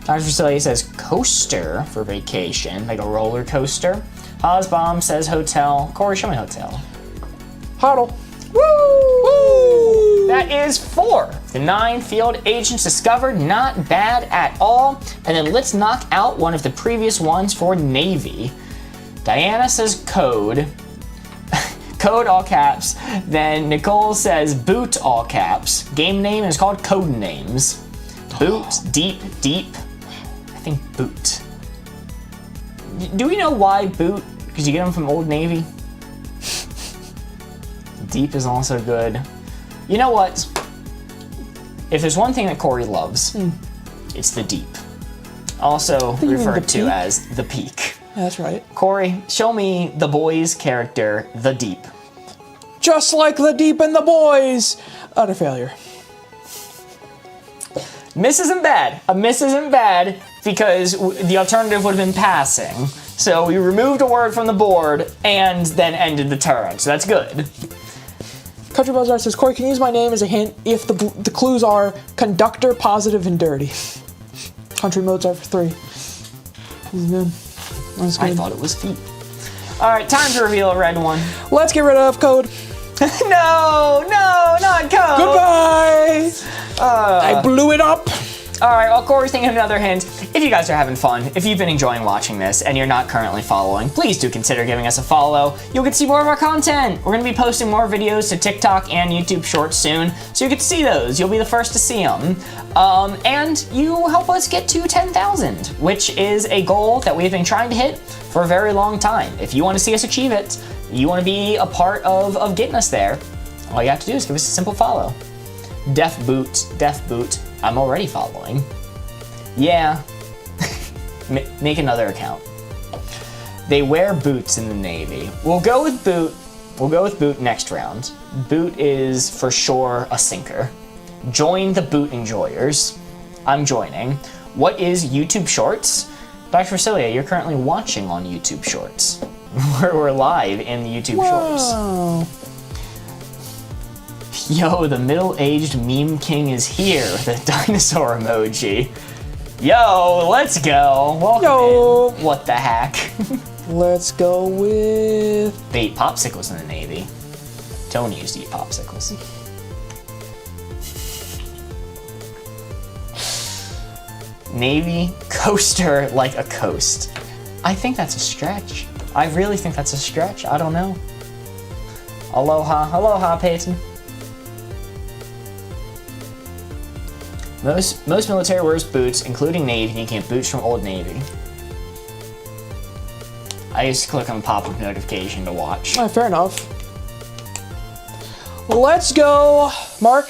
Dr. Facility says coaster for vacation, like a roller coaster. Hozbomb says hotel. Corey, show me hotel. Huddle. Woo! That is 4. The 9 field agents discovered, not bad at all. And then let's knock out one of the previous ones for Navy. Diana says code. Code all caps. Then Nicole says boot all caps. Game name is called Codenames. Boot, deep. I think boot. Do we know why boot? Because you get them from Old Navy. Deep is also good. You know what? If there's one thing that Corey loves, it's the deep. Also referred to as the peak. Yeah, that's right. Corey, show me the boys' character, the deep. Just like the deep in the boys. Utter failure. Miss isn't bad. A miss isn't bad because the alternative would have been passing. So we removed a word from the board and then ended the turn. So that's good. Country Buzzard says, Corey, can you use my name as a hint if the clues are conductor, positive, and dirty. Country Mozart for 3. That's good. That's good. I thought it was feet. All right, time to reveal a red one. Let's get rid of code. No, not code. Goodbye. I blew it up. All right, well, Corey's thinking of another hint. If you guys are having fun, if you've been enjoying watching this and you're not currently following, please do consider giving us a follow. You'll get to see more of our content. We're gonna be posting more videos to TikTok and YouTube Shorts soon, so you get to see those. You'll be the first to see them. And you help us get to 10,000, which is a goal that we've been trying to hit for a very long time. If you wanna see us achieve it, you wanna be a part of getting us there, all you have to do is give us a simple follow. Def boot. I'm already following. Yeah. Make another account. They wear boots in the Navy. We'll go with boot next round. Boot is for sure a sinker. Join the boot enjoyers. I'm joining. What is YouTube Shorts? Dr. Facilia, you're currently watching on YouTube Shorts. We're live in the YouTube Whoa. Shorts. Yo, the middle-aged meme king is here. The dinosaur emoji. Yo, let's go. Welcome Yo. in. What the heck? Let's go with... They eat popsicles in the Navy. Tony used to eat popsicles. Navy coaster like a coast. I think that's a stretch. I really think that's a stretch. I don't know. Aloha, Peyton. Most military wears boots, including Navy, and you can get boots from Old Navy. I used to click on pop-up notification to watch. Fair enough. Let's go, Mark.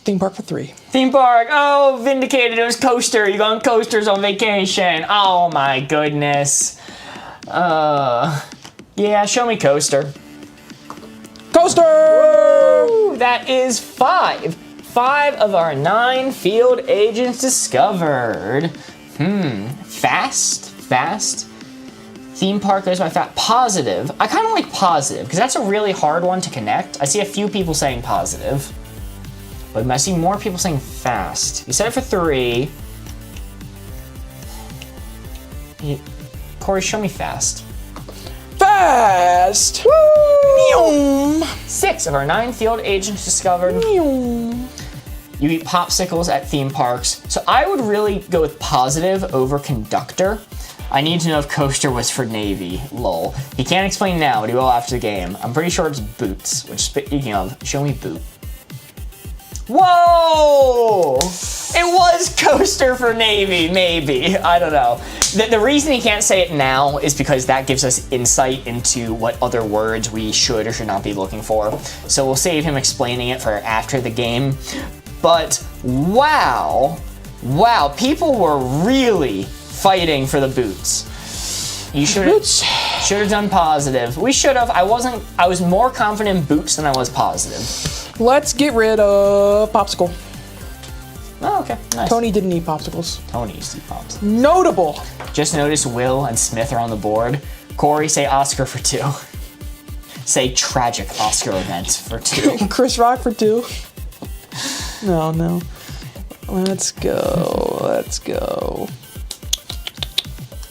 Theme park for 3. Theme park. Oh, vindicated. It was coaster. You go on coasters on vacation. Oh my goodness. Yeah, show me coaster. Coaster! Woo! That is 5. 5 of our 9 field agents discovered. Fast. Theme park goes by fast. Positive. I kind of like positive because that's a really hard one to connect. I see a few people saying positive, but I see more people saying fast. You said it for 3. Corey, show me fast. Fast! Woo! 6 of our 9 field agents discovered. You eat popsicles at theme parks. So I would really go with positive over conductor. I need to know if coaster was for Navy. Lol. He can't explain now, but he will after the game. I'm pretty sure it's boots, which, speaking of, show me boot. Whoa! It was coaster for Navy, maybe. I don't know. The reason he can't say it now is because that gives us insight into what other words we should or should not be looking for. So we'll save him explaining it for after the game. But wow, people were really fighting for the boots. You should have done positive. We should have. I was more confident in boots than I was positive. Let's get rid of popsicle. Oh, okay. Nice. Tony didn't eat popsicles. Tony used to eat popsicles. Notable. Just notice Will and Smith are on the board. Corey, say Oscar for 2. Say tragic Oscar event for 2. Chris Rock for 2. No. Let's go. Let's go.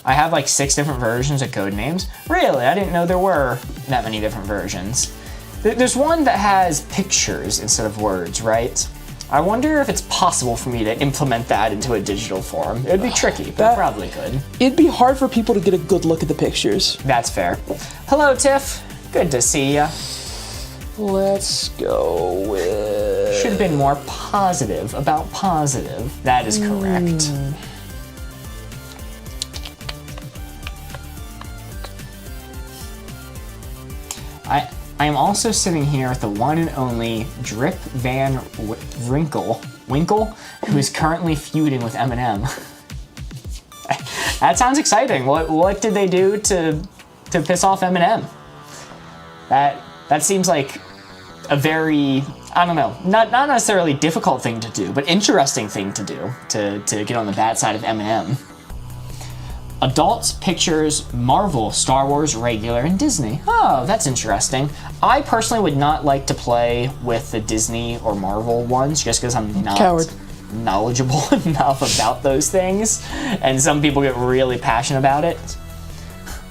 I have like 6 different versions of Codenames. Really? I didn't know there were that many different versions. There's one that has pictures instead of words, right? I wonder if it's possible for me to implement that into a digital form. It'd be tricky, but I probably could. It'd be hard for people to get a good look at the pictures. That's fair. Hello, Tiff. Good to see ya. Let's go with... Should have been more positive about positive. That is correct. I am also sitting here with the one and only Drip Van Winkle, who is currently feuding with Eminem. That sounds exciting. What did they do to piss off Eminem? That seems like a very, I don't know, not necessarily difficult thing to do, but interesting thing to do to get on the bad side of Eminem. Adults, pictures, Marvel, Star Wars, regular, and Disney. Oh, that's interesting. I personally would not like to play with the Disney or Marvel ones just because I'm not knowledgeable enough about those things. And some people get really passionate about it.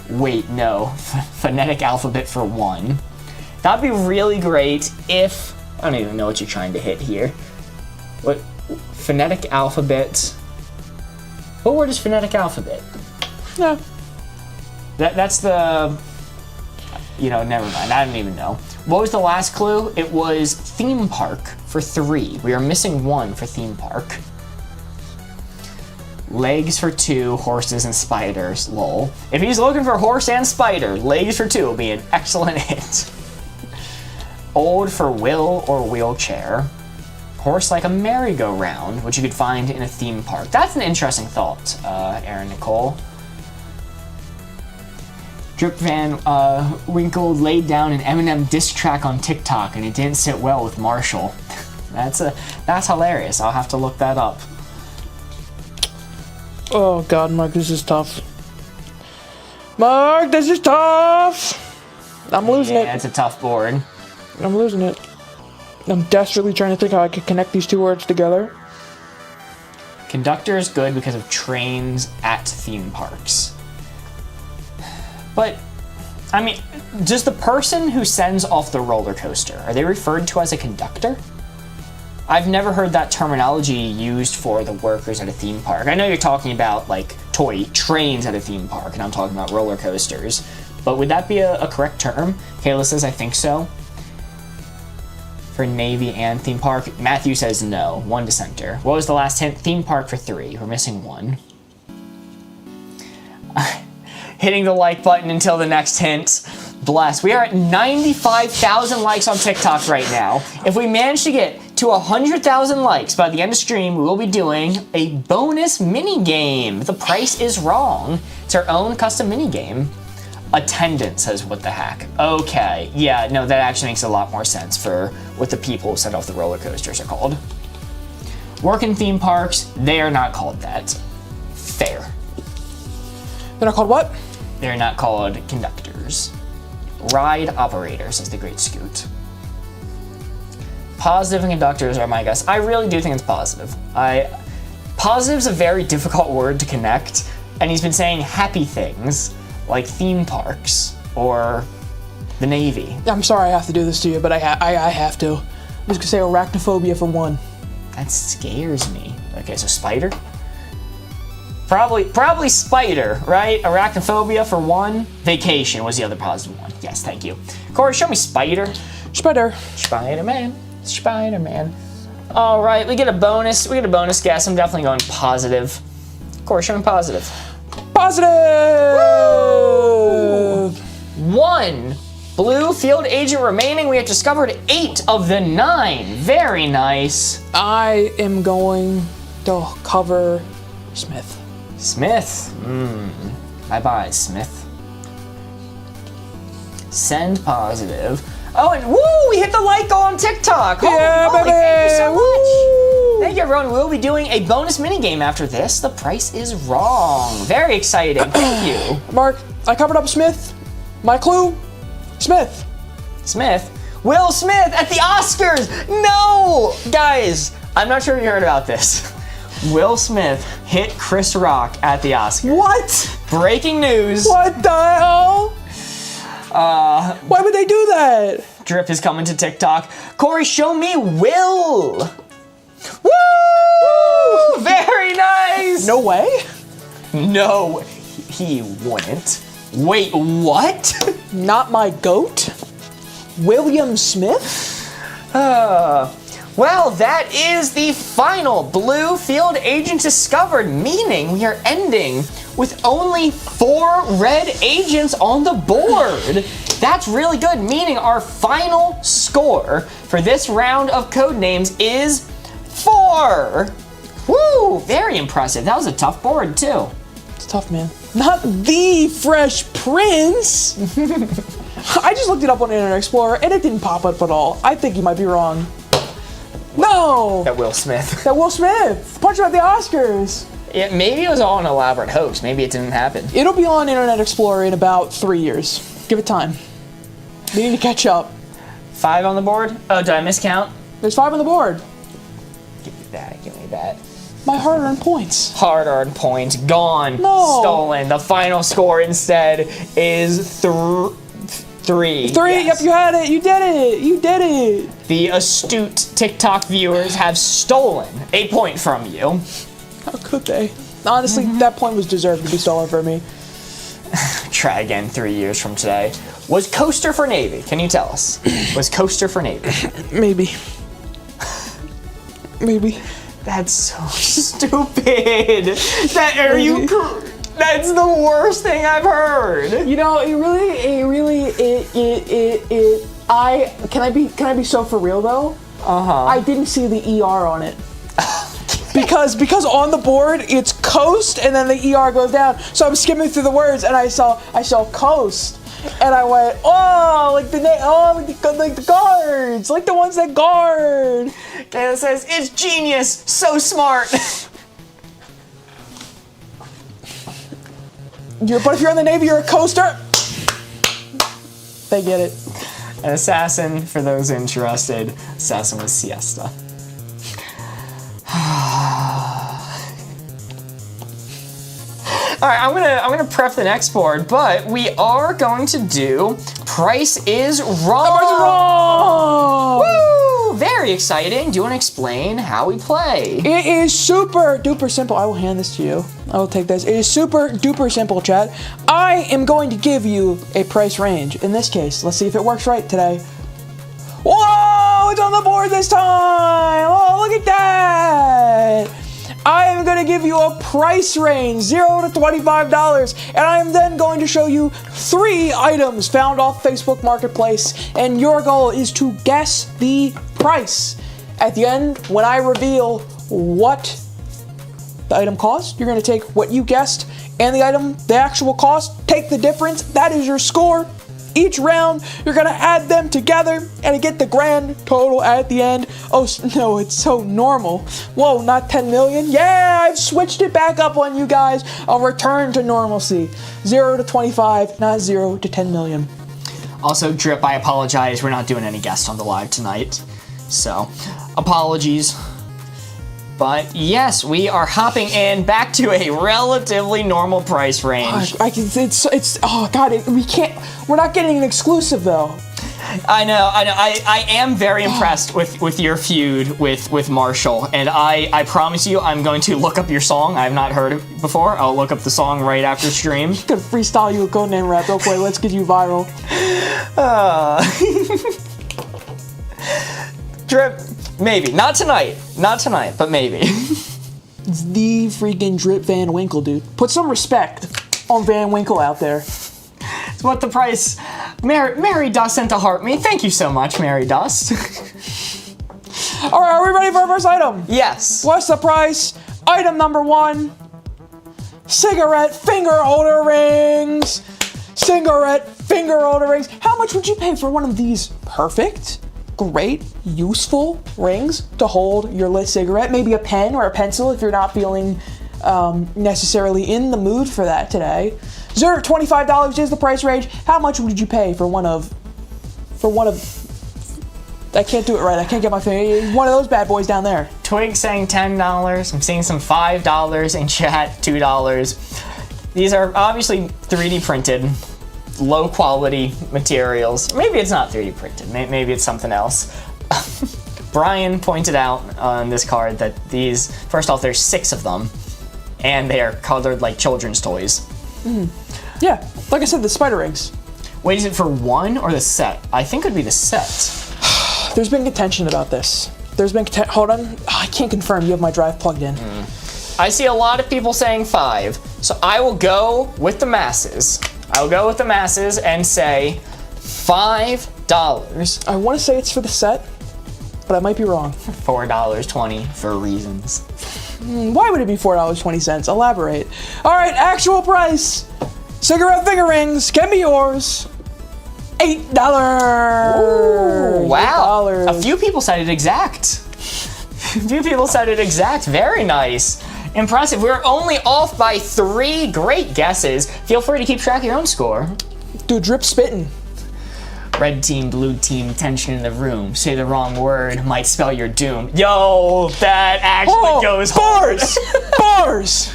Wait, no. Phonetic alphabet for 1. That'd be really great if... I don't even know what you're trying to hit here. What? Phonetic alphabet... What word is phonetic alphabet? Yeah. That's the... You know, never mind. I don't even know. What was the last clue? It was theme park for 3. We are missing 1 for theme park. Legs for 2, horses and spiders, lol. If he's looking for horse and spider, legs for 2 will be an excellent hit. Old for will or wheelchair. Horse like a merry-go-round, which you could find in a theme park. That's an interesting thought, Aaron Nicole. Drip Van Winkle laid down an Eminem diss track on TikTok and it didn't sit well with Marshall. That's hilarious. I'll have to look that up. Oh God, Mark, this is tough. Mark, this is tough. I'm losing it. Yeah, it's a tough board. I'm losing it. I'm desperately trying to think how I could connect these 2 words together. Conductor is good because of trains at theme parks. But, I mean, does the person who sends off the roller coaster, are they referred to as a conductor? I've never heard that terminology used for the workers at a theme park. I know you're talking about, like, toy trains at a theme park, and I'm talking about roller coasters. But would that be a correct term? Kayla says, I think so. For Navy and theme park. Matthew says no. 1 dissenter. What was the last hint? Theme park for 3. We're missing 1. Hitting the like button until the next hint. Bless. We are at 95,000 likes on TikTok right now. If we manage to get to 100,000 likes by the end of stream, we will be doing a bonus mini game. The price is wrong. It's our own custom mini game. Attendant says, what the heck? Okay, yeah, no, that actually makes a lot more sense for what the people who set off the roller coasters are called. Work in theme parks, they are not called that. Fair. They're not called what? They're not called conductors. Ride operators, says the Great Scoot. Positive and conductors are my guess. I really do think it's positive. Positive's a very difficult word to connect, and he's been saying happy things, like theme parks, or the Navy. I'm sorry I have to do this to you, but I have to. I'm just gonna say arachnophobia for 1. That scares me. Okay, so spider? Probably spider, right? Arachnophobia for 1. Vacation was the other positive one. Yes, thank you. Corey, show me spider. Spider. Spider-Man. Spider-Man. All right, we get a bonus. We get a bonus guess. I'm definitely going positive. Corey, show me positive. Positive! Woo! 1 blue field agent remaining. We have discovered 8 of the 9. Very nice. I am going to cover Smith. Smith. Bye-bye, Smith. Send positive. Oh, and woo! We hit the like goal on TikTok. Holy moly, thank you so much. Thank you, everyone. We'll be doing a bonus minigame after this. The price is wrong. Very exciting. Thank you. Mark, I covered up Smith. My clue, Smith. Smith? Will Smith at the Oscars! No! Guys, I'm not sure if you heard about this. Will Smith hit Chris Rock at the Oscars. What? Breaking news. What the hell? Why would they do that? Drip is coming to TikTok. Corey, show me Will. Woo! Very nice. No way. No, he wouldn't. Wait, what? Not my goat? William Smith? Well, that is the final blue field agent discovered, meaning we are ending with only 4 red agents on the board. That's really good, meaning our final score for this round of Codenames is 4. Woo, very impressive. That was a tough board too. It's tough, man. Not the Fresh Prince. I just looked it up on Internet Explorer and it didn't pop up at all. I think you might be wrong. No! That Will Smith. That Will Smith. Punch him at the Oscars. Yeah, maybe it was all an elaborate hoax. Maybe it didn't happen. It'll be on Internet Explorer in about 3 years. Give it time. We need to catch up. 5 on the board? Oh, did I miscount? There's 5 on the board. Give me that, give me that. My hard-earned points. Hard-earned points, gone, No. stolen. The final score instead is 3. 3, Yes. yep, you had it. You did it. You did it. The astute TikTok viewers have stolen a point from you. How could they? Honestly, that point was deserved to be stolen from me. Try again 3 years from today. Was Coaster for Navy? Can you tell us? Was Coaster for Navy? Maybe. Maybe. That's so stupid. That's the worst thing I've heard. You know, can I be so for real though? I didn't see the ER on it. because on the board it's coast and then the ER goes down. So I'm skimming through the words and I saw coast. And I went, oh, like the guards, like the ones that guard. And it says, it's genius, so smart. But if you're in the Navy, you're a coaster. They get it. An assassin, for those interested, assassin was siesta. All right, I'm gonna prep the next board, but we are going to do Price is Wrong. Numbers are wrong. Woo! Very exciting. Do you want to explain how we play? It is super duper simple. I will hand this to you. I will take this. It is super duper simple, chat. I am going to give you a price range. In this case, let's see if it works right today. Whoa! It's on the board this time. Oh, look at that. I am going to give you a price range, $0 to $25, and I am then going to show you 3 items found off Facebook Marketplace, and your goal is to guess the price. At the end, when I reveal what the item cost, you're going to take what you guessed and the item, the actual cost, take the difference. That is your score. Each round, you're gonna add them together and get the grand total at the end. Oh no, it's so normal. Whoa, not 10 million? Yeah, I've switched it back up on you guys. I'll return to normalcy. 0 to 25, not 0 to 10 million. Also, Drip, I apologize. We're not doing any guests on the live tonight. So, apologies. But yes, we are hopping in back to a relatively normal price range. Oh god, we're not getting an exclusive though. I know. I am very impressed with your feud with Marshall, and I promise you I'm going to look up your song. I have not heard it before. I'll look up the song right after stream. I'm gonna freestyle you a codename rap real quick. Let's get you viral. Drip, maybe. Not tonight, but maybe. It's the freaking Drip Van Winkle, dude. Put some respect on Van Winkle out there. It's what the price. Mary Dust sent to heart me. Thank you so much, Mary Dust. All right, are we ready for our first item? Yes. What's the price? Item number 1. Cigarette finger holder rings. Cigarette finger holder rings. How much would you pay for one of these perfect, great, useful rings to hold your lit cigarette? Maybe a pen or a pencil if you're not feeling necessarily in the mood for that today. $0 to $25 is the price range. How much would you pay for one of I can't do it right. I can't get my finger. One of those bad boys down there. Twig saying $10. I'm seeing some $5 in chat, $2. These are obviously 3D printed, low quality materials. Maybe it's not 3D printed. Maybe it's something else. Brian pointed out on this card that these, first off, there's 6 of them, and they are colored like children's toys. Yeah, like I said, the spider eggs. Wait, is it for one or the set? I think it would be the set. There's been contention about this. Hold on. I can't confirm. You have my drive plugged in. I see a lot of people saying 5, so I will go with the masses. I will go with the masses and say $5. I want to say it's for the set, but I might be wrong. $4.20 for reasons. Why would it be $4.20? Elaborate. All right, actual price. Cigarette finger rings can be yours. $8. Ooh, wow. $8. A few people said it exact. Very nice. Impressive. We're only off by 3 great guesses. Feel free to keep track of your own score. Dude, drip spitting. Red team, blue team, tension in the room. Say the wrong word, might spell your doom. Yo, that actually goes hard. Bars!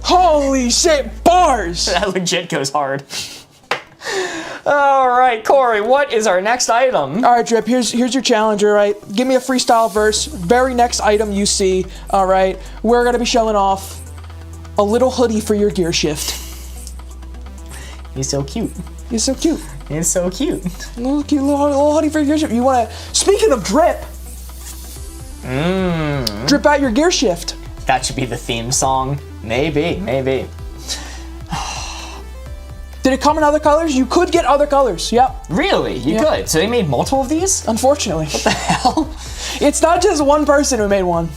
Holy shit, bars! That legit goes hard. All right, Corey, what is our next item? All right, Drip, here's your challenge, all right? Give me a freestyle verse. Very next item you see, all right? We're going to be showing off a little hoodie for your gear shift. He's so cute. He's so cute. He's so cute. Little cute little hoodie for your gear shift. You want to, speaking of drip, drip out your gear shift. That should be the theme song. Maybe. Did it come in other colors? You could get other colors, yep. Really? You could? So they made multiple of these? Unfortunately. What the hell? It's not just one person who made one.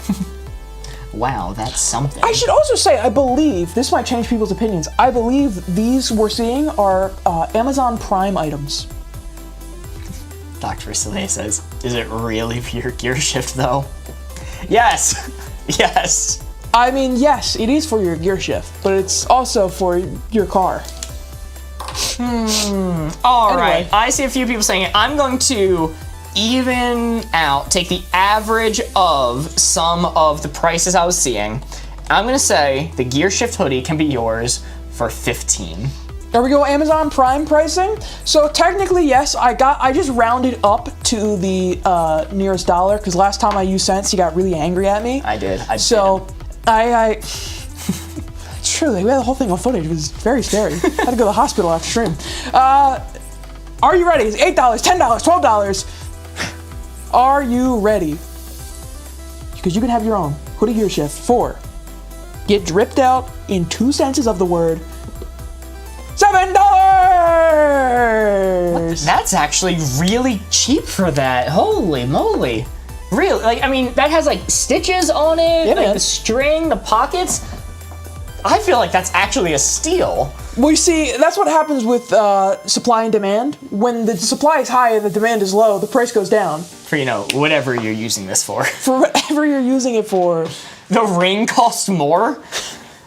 Wow, that's something. I should also say, I believe, this might change people's opinions, I believe these we're seeing are Amazon Prime items. Dr. Soleil says, is it really for your gear shift though? Yes. Yes. I mean, yes, it is for your gear shift, but it's also for your car. All right. Anyway. I see a few people saying it. I'm going to even out, take the average of some of the prices I was seeing. I'm going to say the gear shift hoodie can be yours for $15. There we go, Amazon Prime pricing. So technically, yes, I just rounded up to the nearest dollar, because last time I used cents, you got really angry at me. I did. So I it's true, we had the whole thing on footage. It was very scary. I had to go to the hospital after stream. Are you ready? It's $8, $10, $12. Are you ready? Because you can have your own hoodie gear shift for get dripped out in 2 senses of the word $7. That's actually really cheap for that. Holy moly. Really? Like, I mean, that has like stitches on it, Yeah, like man. the string, the pockets. I feel like that's actually a steal. Well, you see, that's what happens with supply and demand. When the supply is high and the demand is low, the price goes down. For, whatever you're using this for. For whatever you're using it for. The ring costs more?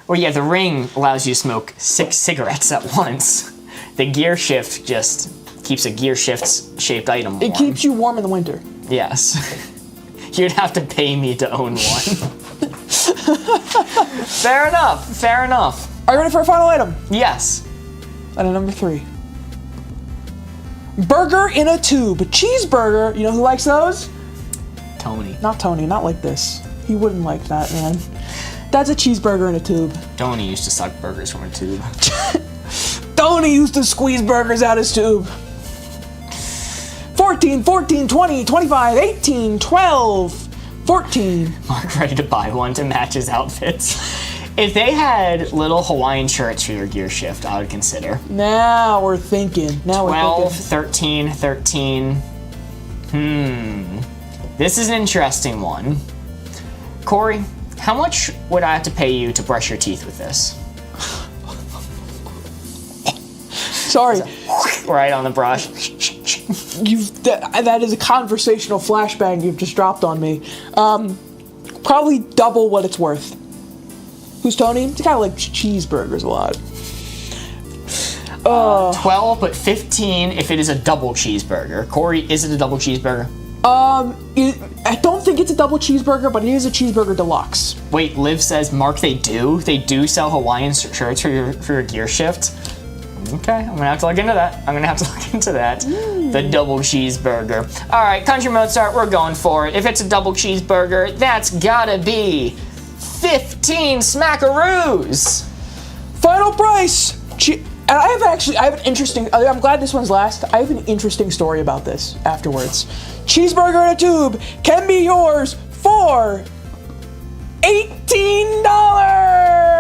Well, yeah, the ring allows you to smoke 6 cigarettes at once. The gear shift just keeps a gear shift shaped item warm. It keeps you warm in the winter. Yes. You'd have to pay me to own one. Fair enough. Are you ready for a final item? Yes. Item number 3. Burger in a tube. Cheeseburger. You know who likes those? Tony. Not Tony, not like this. He wouldn't like that, man. That's a cheeseburger in a tube. Tony used to suck burgers from a tube. Tony used to squeeze burgers out his tube. 14, 14, 20, 25, 18, 12, 14. Mark ready to buy one to match his outfits. If they had little Hawaiian shirts for your gear shift, I would consider. Now we're thinking. 12, 13, 13. This is an interesting one. Corey, how much would I have to pay you to brush your teeth with this? Sorry. Right on the brush. That is a conversational flashbang you've just dropped on me. Probably double what it's worth. Who's Tony? He's kind of like cheeseburgers a lot. 12, but 15 if it is a double cheeseburger. Corey, is it a double cheeseburger? I don't think it's a double cheeseburger, but it is a cheeseburger deluxe. Wait, Liv says, Mark, they do? They do sell Hawaiian shirts for your gear shift? Okay, I'm gonna have to look into that. The double cheeseburger. All right, Country Mozart, we're going for it. If it's a double cheeseburger, that's gotta be 15 smackaroos. Final price. And I have an interesting. I'm glad this one's last. I have an interesting story about this afterwards. Cheeseburger in a tube can be yours for $18.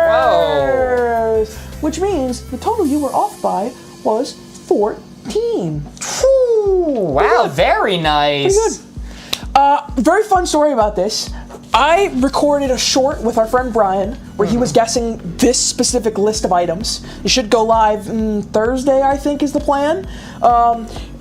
Whoa. Which means the total you were off by was 14. Whew, wow, very nice. Pretty good. Very fun story about this. I recorded a short with our friend Brian where he was guessing this specific list of items. It should go live Thursday, I think, is the plan.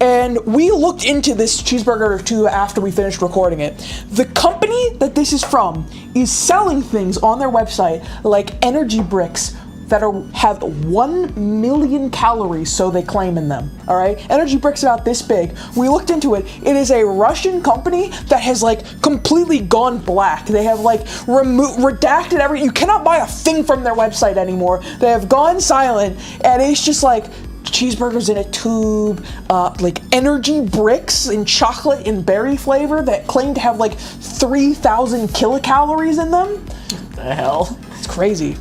And we looked into this cheeseburger or two after we finished recording it. The company that this is from is selling things on their website like energy bricks that have 1 million calories, so they claim in them, all right? Energy bricks about this big. We looked into it. It is a Russian company that has, like, completely gone black. They have, like, redacted everything. You cannot buy a thing from their website anymore. They have gone silent, and it's just, like, cheeseburgers in a tube, like, energy bricks in chocolate and berry flavor that claim to have, like, 3,000 kilocalories in them. What the hell? It's crazy.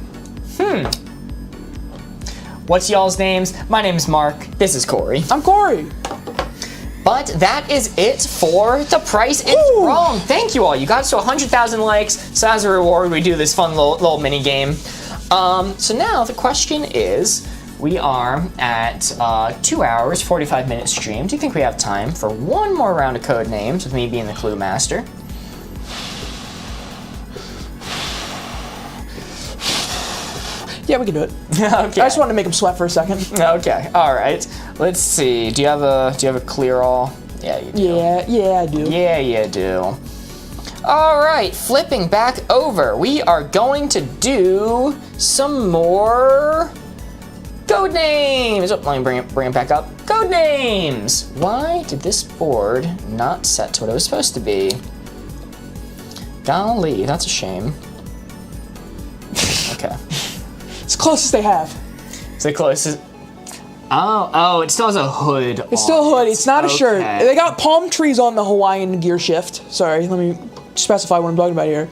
What's y'all's names? My name's Mark. This is Corey. I'm Corey. But that is it for The Price is Wrong. Thank you all. You got us to 100,000 likes. So as a reward, we do this fun little mini game. So now the question is, we are at 2 hours, 45 minute stream. Do you think we have time for one more round of Codenames with me being the clue master? Yeah, we can do it. Okay. I just wanted to make him sweat for a second. Okay. All right. Let's see. Do you have a clear all? Yeah, you do. Yeah, I do. Yeah, you do. All right. Flipping back over, we are going to do some more Codenames. Oh, let me bring it back up. Codenames. Why did this board not set to what it was supposed to be? Golly, that's a shame. Okay. It's the closest they have. It's the closest. Oh, it still has a hood. It's still a hood. It's not a shirt. Okay. They got palm trees on the Hawaiian gear shift. Sorry, let me specify what I'm talking about here.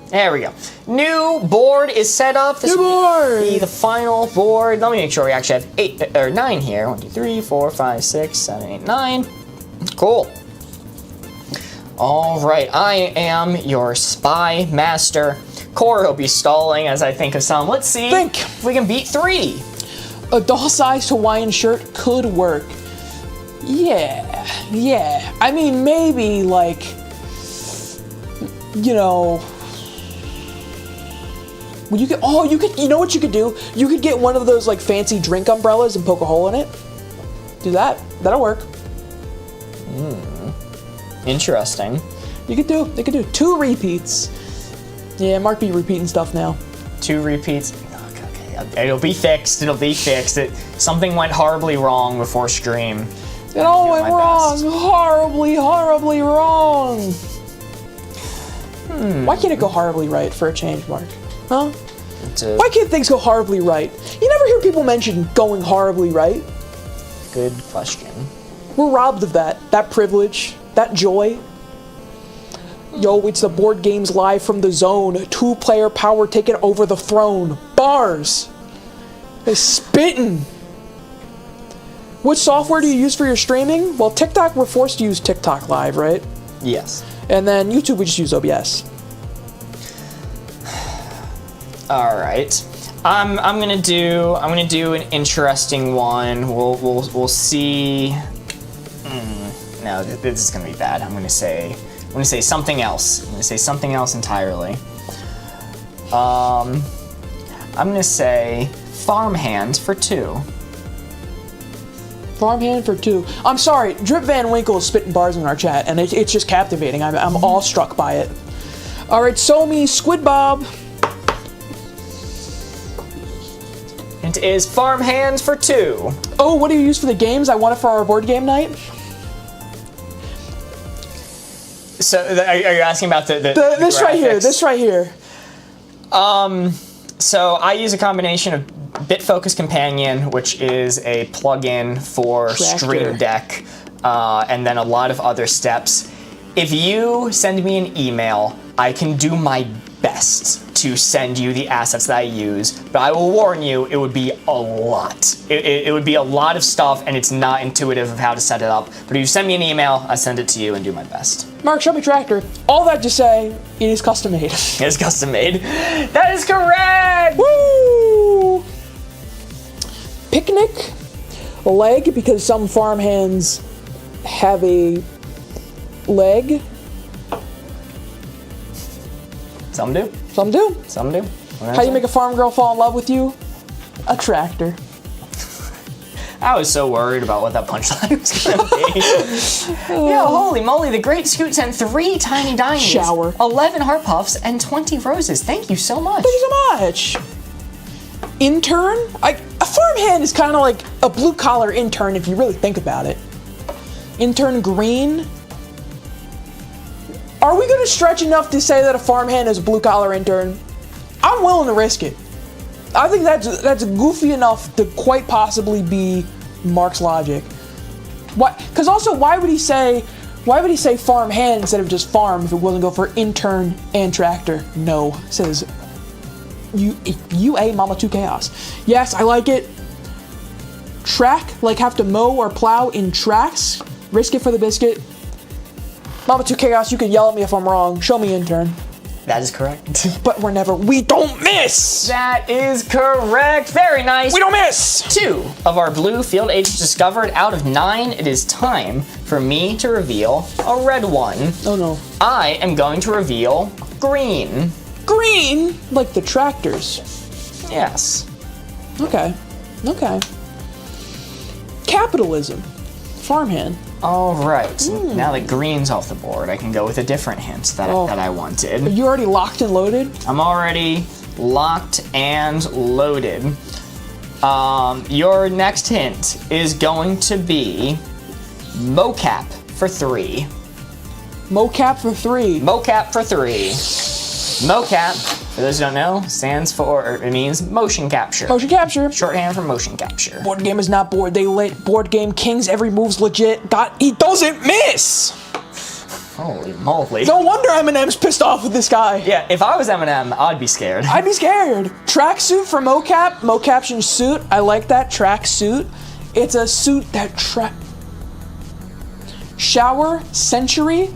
There we go. New board is set up. This New board! will be the final board. Let me make sure we actually have 9 here. 1, 2, 3, 4, 5, 6, 7, 8, 9. Cool. All right, I am your spy master. Corey will be stalling as I think of some. Let's see if we can beat 3. A doll-sized Hawaiian shirt could work. Yeah. I mean, maybe, like, you know... Well, you know what you could do? You could get one of those, like, fancy drink umbrellas and poke a hole in it. Do that. That'll work. Interesting. They could do 2 repeats. Yeah, Mark be repeating stuff now. 2 repeats. Okay. It'll be fixed. Something went horribly wrong before stream. It all went wrong. Horribly wrong. Why can't it go horribly right for a change, Mark? Huh? Why can't things go horribly right? You never hear people mention going horribly right. Good question. We're robbed of that privilege, that joy. Yo, it's the Board Games live from the zone. 2-player power taking over the throne. Bars. They're spitting. What software do you use for your streaming? Well, TikTok, we're forced to use TikTok Live, right? Yes. And then YouTube, we just use OBS. All right. I'm gonna do an interesting one. We'll see. No, this is gonna be bad. I'm gonna say something else. I'm gonna say something else entirely. I'm gonna say farmhand for 2. Farmhand for 2. I'm sorry, Drip Van Winkle is spitting bars in our chat, and it's just captivating. I'm awestruck by it. All right, so me Squid Bob. It is farmhands for 2. Oh, what do you use for the games? I want it for our board game night. So are you asking about the this right here? graphics? This right here. So I use a combination of BitFocus Companion, which is a plugin for Tractor. Stream Deck, and then a lot of other steps. If you send me an email, I can do my best to send you the assets that I use, but I will warn you, it would be a lot. It would be a lot of stuff, and it's not intuitive of how to set it up. But if you send me an email, I send it to you and do my best. Mark, show me Tractor. All that to say, it is custom made. It's custom made. That is correct! Woo! Picnic leg, because some farmhands have a leg. Some do. Some do. Some do. How you make a farm girl fall in love with you? A tractor. I was so worried about what that punchline was gonna be. Yeah, holy moly, the Great Scoot sent 3 tiny diamonds, Shower. 11 heart puffs, and 20 roses. Thank you so much. Thank you so much. Intern? A farmhand is kind of like a blue-collar intern if you really think about it. Intern green? Are we going to stretch enough to say that a farmhand is a blue-collar intern? I'm willing to risk it. I think that's goofy enough to quite possibly be Mark's logic. What? Because also, why would he say farmhand instead of just farm if it wasn't go for intern and tractor? No, says UA Mama 2 Chaos. Yes, I like it. Track, like have to mow or plow in tracks. Risk it for the biscuit. Mama 2 Chaos, you can yell at me if I'm wrong. Show me intern. That is correct. But we don't miss! That is correct. Very nice. We don't miss! 2 of our blue field agents discovered out of 9. It is time for me to reveal a red one. Oh no. I am going to reveal green. Green? Like the tractors. Yes. Okay. Capitalism. Farmhand. All right. Now that green's off the board, I can go with a different hint that I Are wanted. you already locked and loaded? I'm already locked and loaded. Your next hint is going to be mocap for 3. Mocap for 3. Mocap for 3. Mocap, for those who don't know, stands for, or it means motion capture. Motion capture. Shorthand for motion capture. Board game is not bored. They lit board game kings. Every move's legit. He doesn't miss. Holy moly. No wonder Eminem's pissed off with this guy. Yeah, if I was Eminem, I'd be scared. I'd be scared. Tracksuit for mocap. Mocaption suit. I like that. Tracksuit. It's a suit that shower century.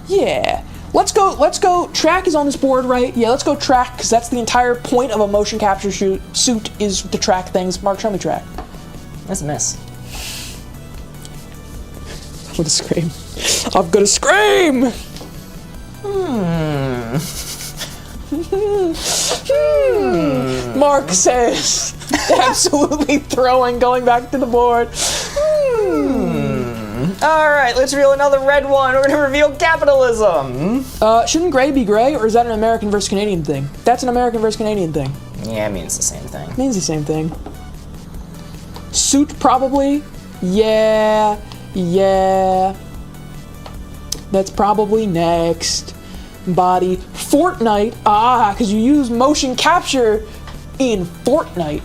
Yeah. Let's go. Track is on this board, right? Yeah, let's go track, because that's the entire point of a motion capture suit is to track things. Mark, show me track. That's a miss. I'm gonna scream. I'm gonna scream! Mark says, absolutely going back to the board. All right, let's reveal another red one. We're gonna reveal capitalism. Shouldn't gray be gray, or is that an American versus Canadian thing? That's an American versus Canadian thing. Yeah, it means the same thing. Means the same thing. Suit, probably. Yeah. That's probably next. Body. Fortnite. Because you use motion capture in Fortnite.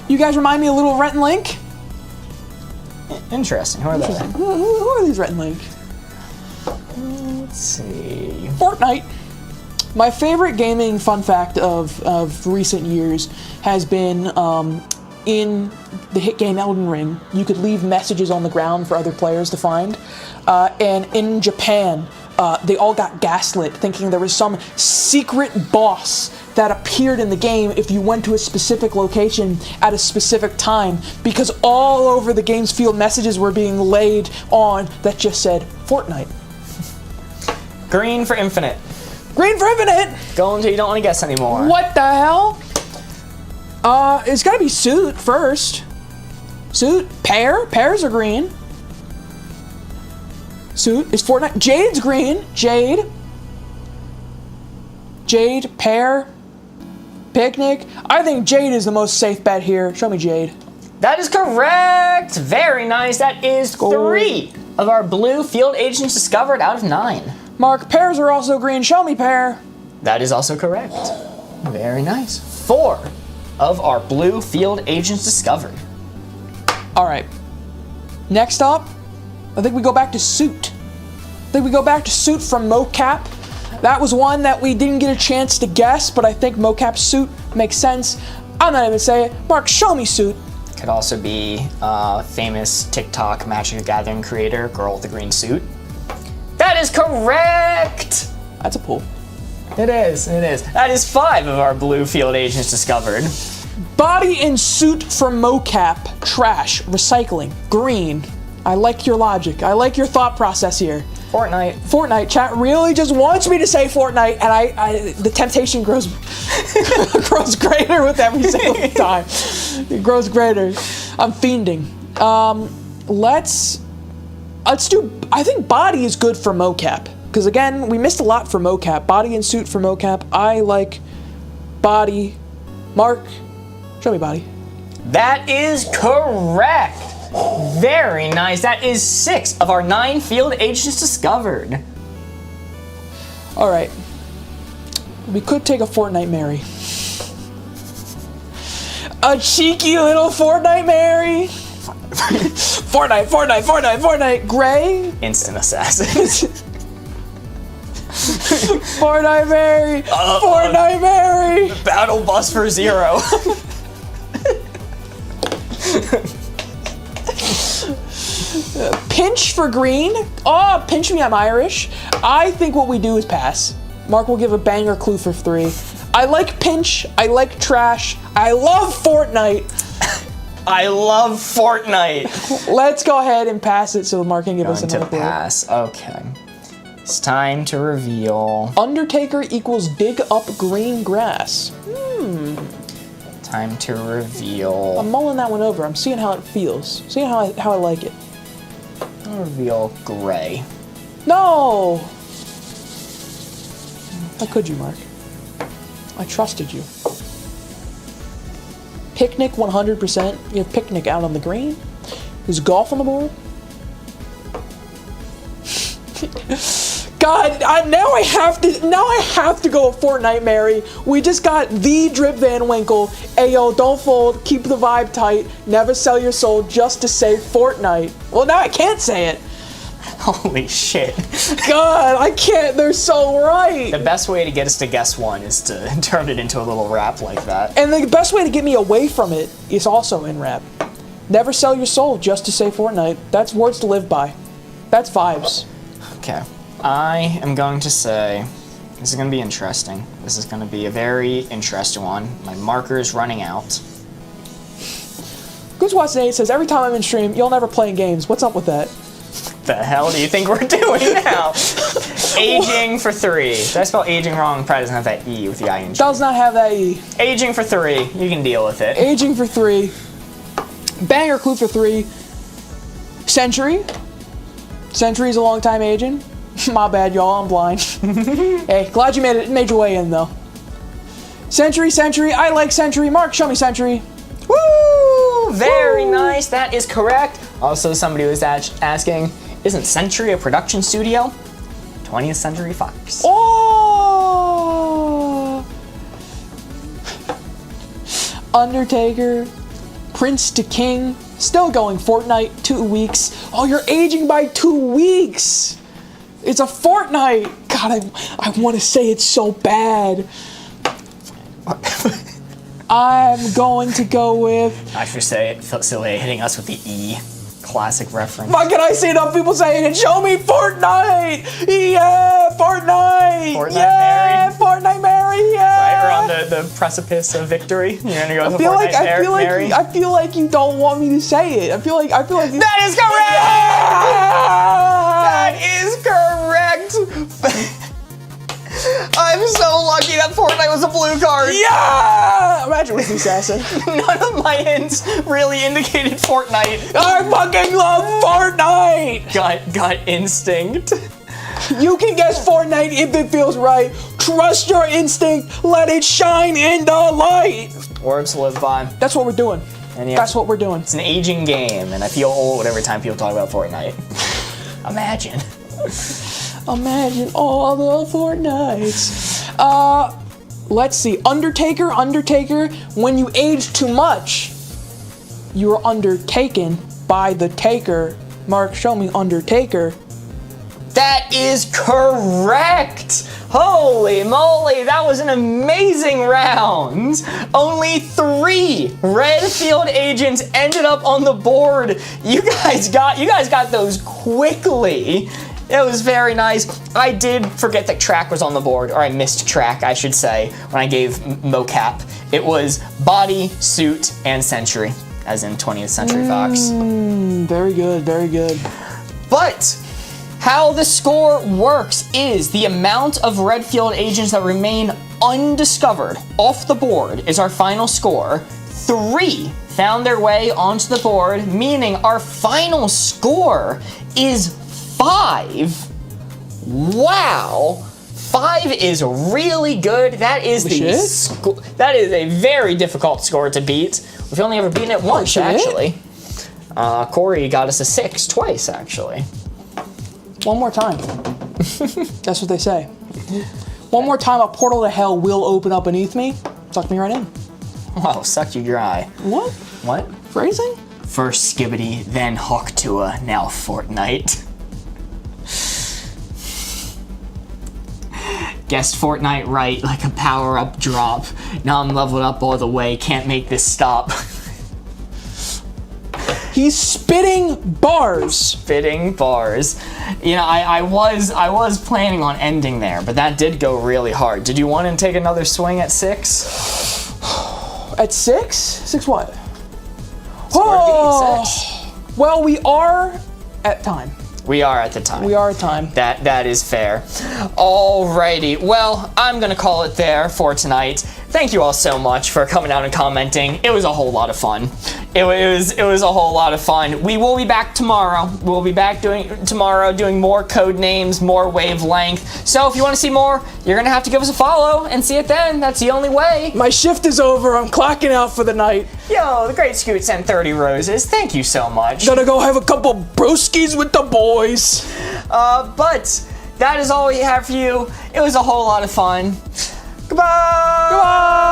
You guys remind me a little Rhett and Link? Interesting. Who are they? Who are these Rhett and Link? Let's see. Fortnite. My favorite gaming fun fact of recent years has been in the hit game Elden Ring, you could leave messages on the ground for other players to find. And in Japan, they all got gaslit, thinking there was some secret boss that appeared in the game if you went to a specific location at a specific time, because all over the game's field messages were being laid on that just said Fortnite. Green for infinite. Green for infinite! Go until you don't want to guess anymore. What the hell? It's gotta be suit first. Suit, pears are green. Suit is Fortnite. Jade's green. Jade, pear, picnic. I think Jade is the most safe bet here. Show me Jade. That is correct. Very nice. That is 3. of our blue field agents discovered out of 9. Mark, pears are also green. Show me pear. That is also correct. Very nice. 4 of our blue field agents discovered. All right. Next up, I think we go back to suit. Suit from mocap. That was one that we didn't get a chance to guess, but I think mocap suit makes sense. I'm not even gonna say it. Mark, show me suit. Could also be famous TikTok Magic the Gathering creator, girl with the green suit. That is correct! That's a pull. It is. That is 5 of our blue field agents discovered. Body and suit from mocap. Trash. Recycling. Green. I like your logic. I like your thought process here. Fortnite. Chat really just wants me to say Fortnite, and the temptation grows grows greater with every single time. It grows greater. I'm fiending. Let's do. I think body is good for mocap because again we missed a lot for mocap. Body and suit for mocap. I like body. Mark, show me body. That is correct. Very nice. That is 6 of our 9 field agents discovered. All right. We could take a Fortnite Mary. A cheeky little Fortnite Mary. Fortnite. Gray. Instant assassin. Fortnite Mary. Fortnite Mary. Battle bus for 0. Pinch for green. Oh, pinch me, I'm Irish. I think what we do is pass. Mark will give a banger clue for 3. I like pinch. I like trash. I love Fortnite. I love Fortnite. Let's go ahead and pass it so Mark can give us Going to another clue. pass. Okay. It's time to reveal. Undertaker equals dig up green grass. Time to reveal. I'm mulling that one over. I'm seeing how it feels. Seeing how I like it. I'll reveal gray. No! How could you, Mark? I trusted you. Picnic 100%. You have picnic out on the green. There's golf on the board. God, now I have to go with Fortnite Mary. We just got the Drip Van Winkle. Ayo, don't fold, keep the vibe tight, never sell your soul just to say Fortnite. Well, now I can't say it. Holy shit. God, I can't, they're so right. The best way to get us to guess one is to turn it into a little rap like that. And the best way to get me away from it is also in rap. Never sell your soul just to say Fortnite. That's words to live by. That's vibes. Okay. I am going to say, this is going to be interesting. This is going to be a very interesting one. My marker is running out. Goose Watson 8 says, every time I'm in stream, you'll never play games. What's up with that? The hell do you think we're doing now? Aging for 3. Did I spell aging wrong? Probably doesn't have that E with the ing. Does not have that E. Aging for 3. You can deal with it. Aging for 3. Banger clue for 3. Century. Century's a long time aging. My bad, y'all. I'm blind. Hey, glad you made your way in, though. Century. I like Century. Mark, show me Century. Woo! Very nice. That is correct. Also, somebody was asking, isn't Century a production studio? 20th Century Fox. Oh! Undertaker. Prince to King. Still going Fortnite. 2 weeks. Oh, you're aging by 2 weeks. It's a Fortnite. God, I want to say it so bad. I'm going to go with... I should say it felt silly hitting us with the E. Classic reference. Why can I see enough people saying it? Show me Fortnite! Yeah, Fortnite! Fortnite yeah, Mary. Fortnite Mary, yeah! Right, we're on the precipice of victory. You're gonna go with Fortnite Mary? I feel like you don't want me to say it. I feel like you... That is correct! Yeah! That is correct! I'm so lucky that Fortnite was a blue card. Yeah! Imagine with the assassin. None of my hints really indicated Fortnite. I fucking love Fortnite! Gut instinct. You can guess Fortnite if it feels right. Trust your instinct. Let it shine in the light. Words to live by. That's what we're doing. And yeah, that's what we're doing. It's an aging game, and I feel old every time people talk about Fortnite. Imagine. Imagine all the Fortnites. Let's see. Undertaker. When you age too much, you are undertaken by the taker. Mark, show me Undertaker. That is correct! Holy moly, that was an amazing round! Only 3 red field agents ended up on the board. You guys got those quickly. It was very nice. I did forget that track was on the board, or I missed track, I should say, when I gave mocap. It was body, suit, and century, as in 20th Century Fox. Very good, very good. But how the score works is the amount of red field agents that remain undiscovered off the board is our final score. 3 found their way onto the board, meaning our final score is 5. Wow. 5 is really good. That is that is a very difficult score to beat. We've only ever beaten it once, actually. Corey got us a 6 twice, actually. One more time. That's what they say. One more time, a portal to hell will open up beneath me. Suck me right in. Oh, suck you dry. What? What? Phrasing? First Skibbity, then Hawktua, now Fortnite. Guessed Fortnite right, like a power-up drop. Now I'm leveled up all the way, can't make this stop. He's spitting bars. Spitting bars. You know, I was planning on ending there, but that did go really hard. Did you want to take another swing at 6? At 6? 6 what? Oh! 6. Well, we are at time. We are at the time. We are at time. That is fair. Alrighty, well, I'm gonna call it there for tonight. Thank you all so much for coming out and commenting. It was a whole lot of fun. It was a whole lot of fun. We will be back tomorrow. We'll be back doing more Codenames, more Wavelength. So if you want to see more, you're gonna have to give us a follow and see it then. That's the only way. My shift is over. I'm clocking out for the night. Yo, the Great Scoot sent 30 roses. Thank you so much. Gonna go have a couple broskies with the boys. But that is all we have for you. It was a whole lot of fun. Goodbye! Goodbye!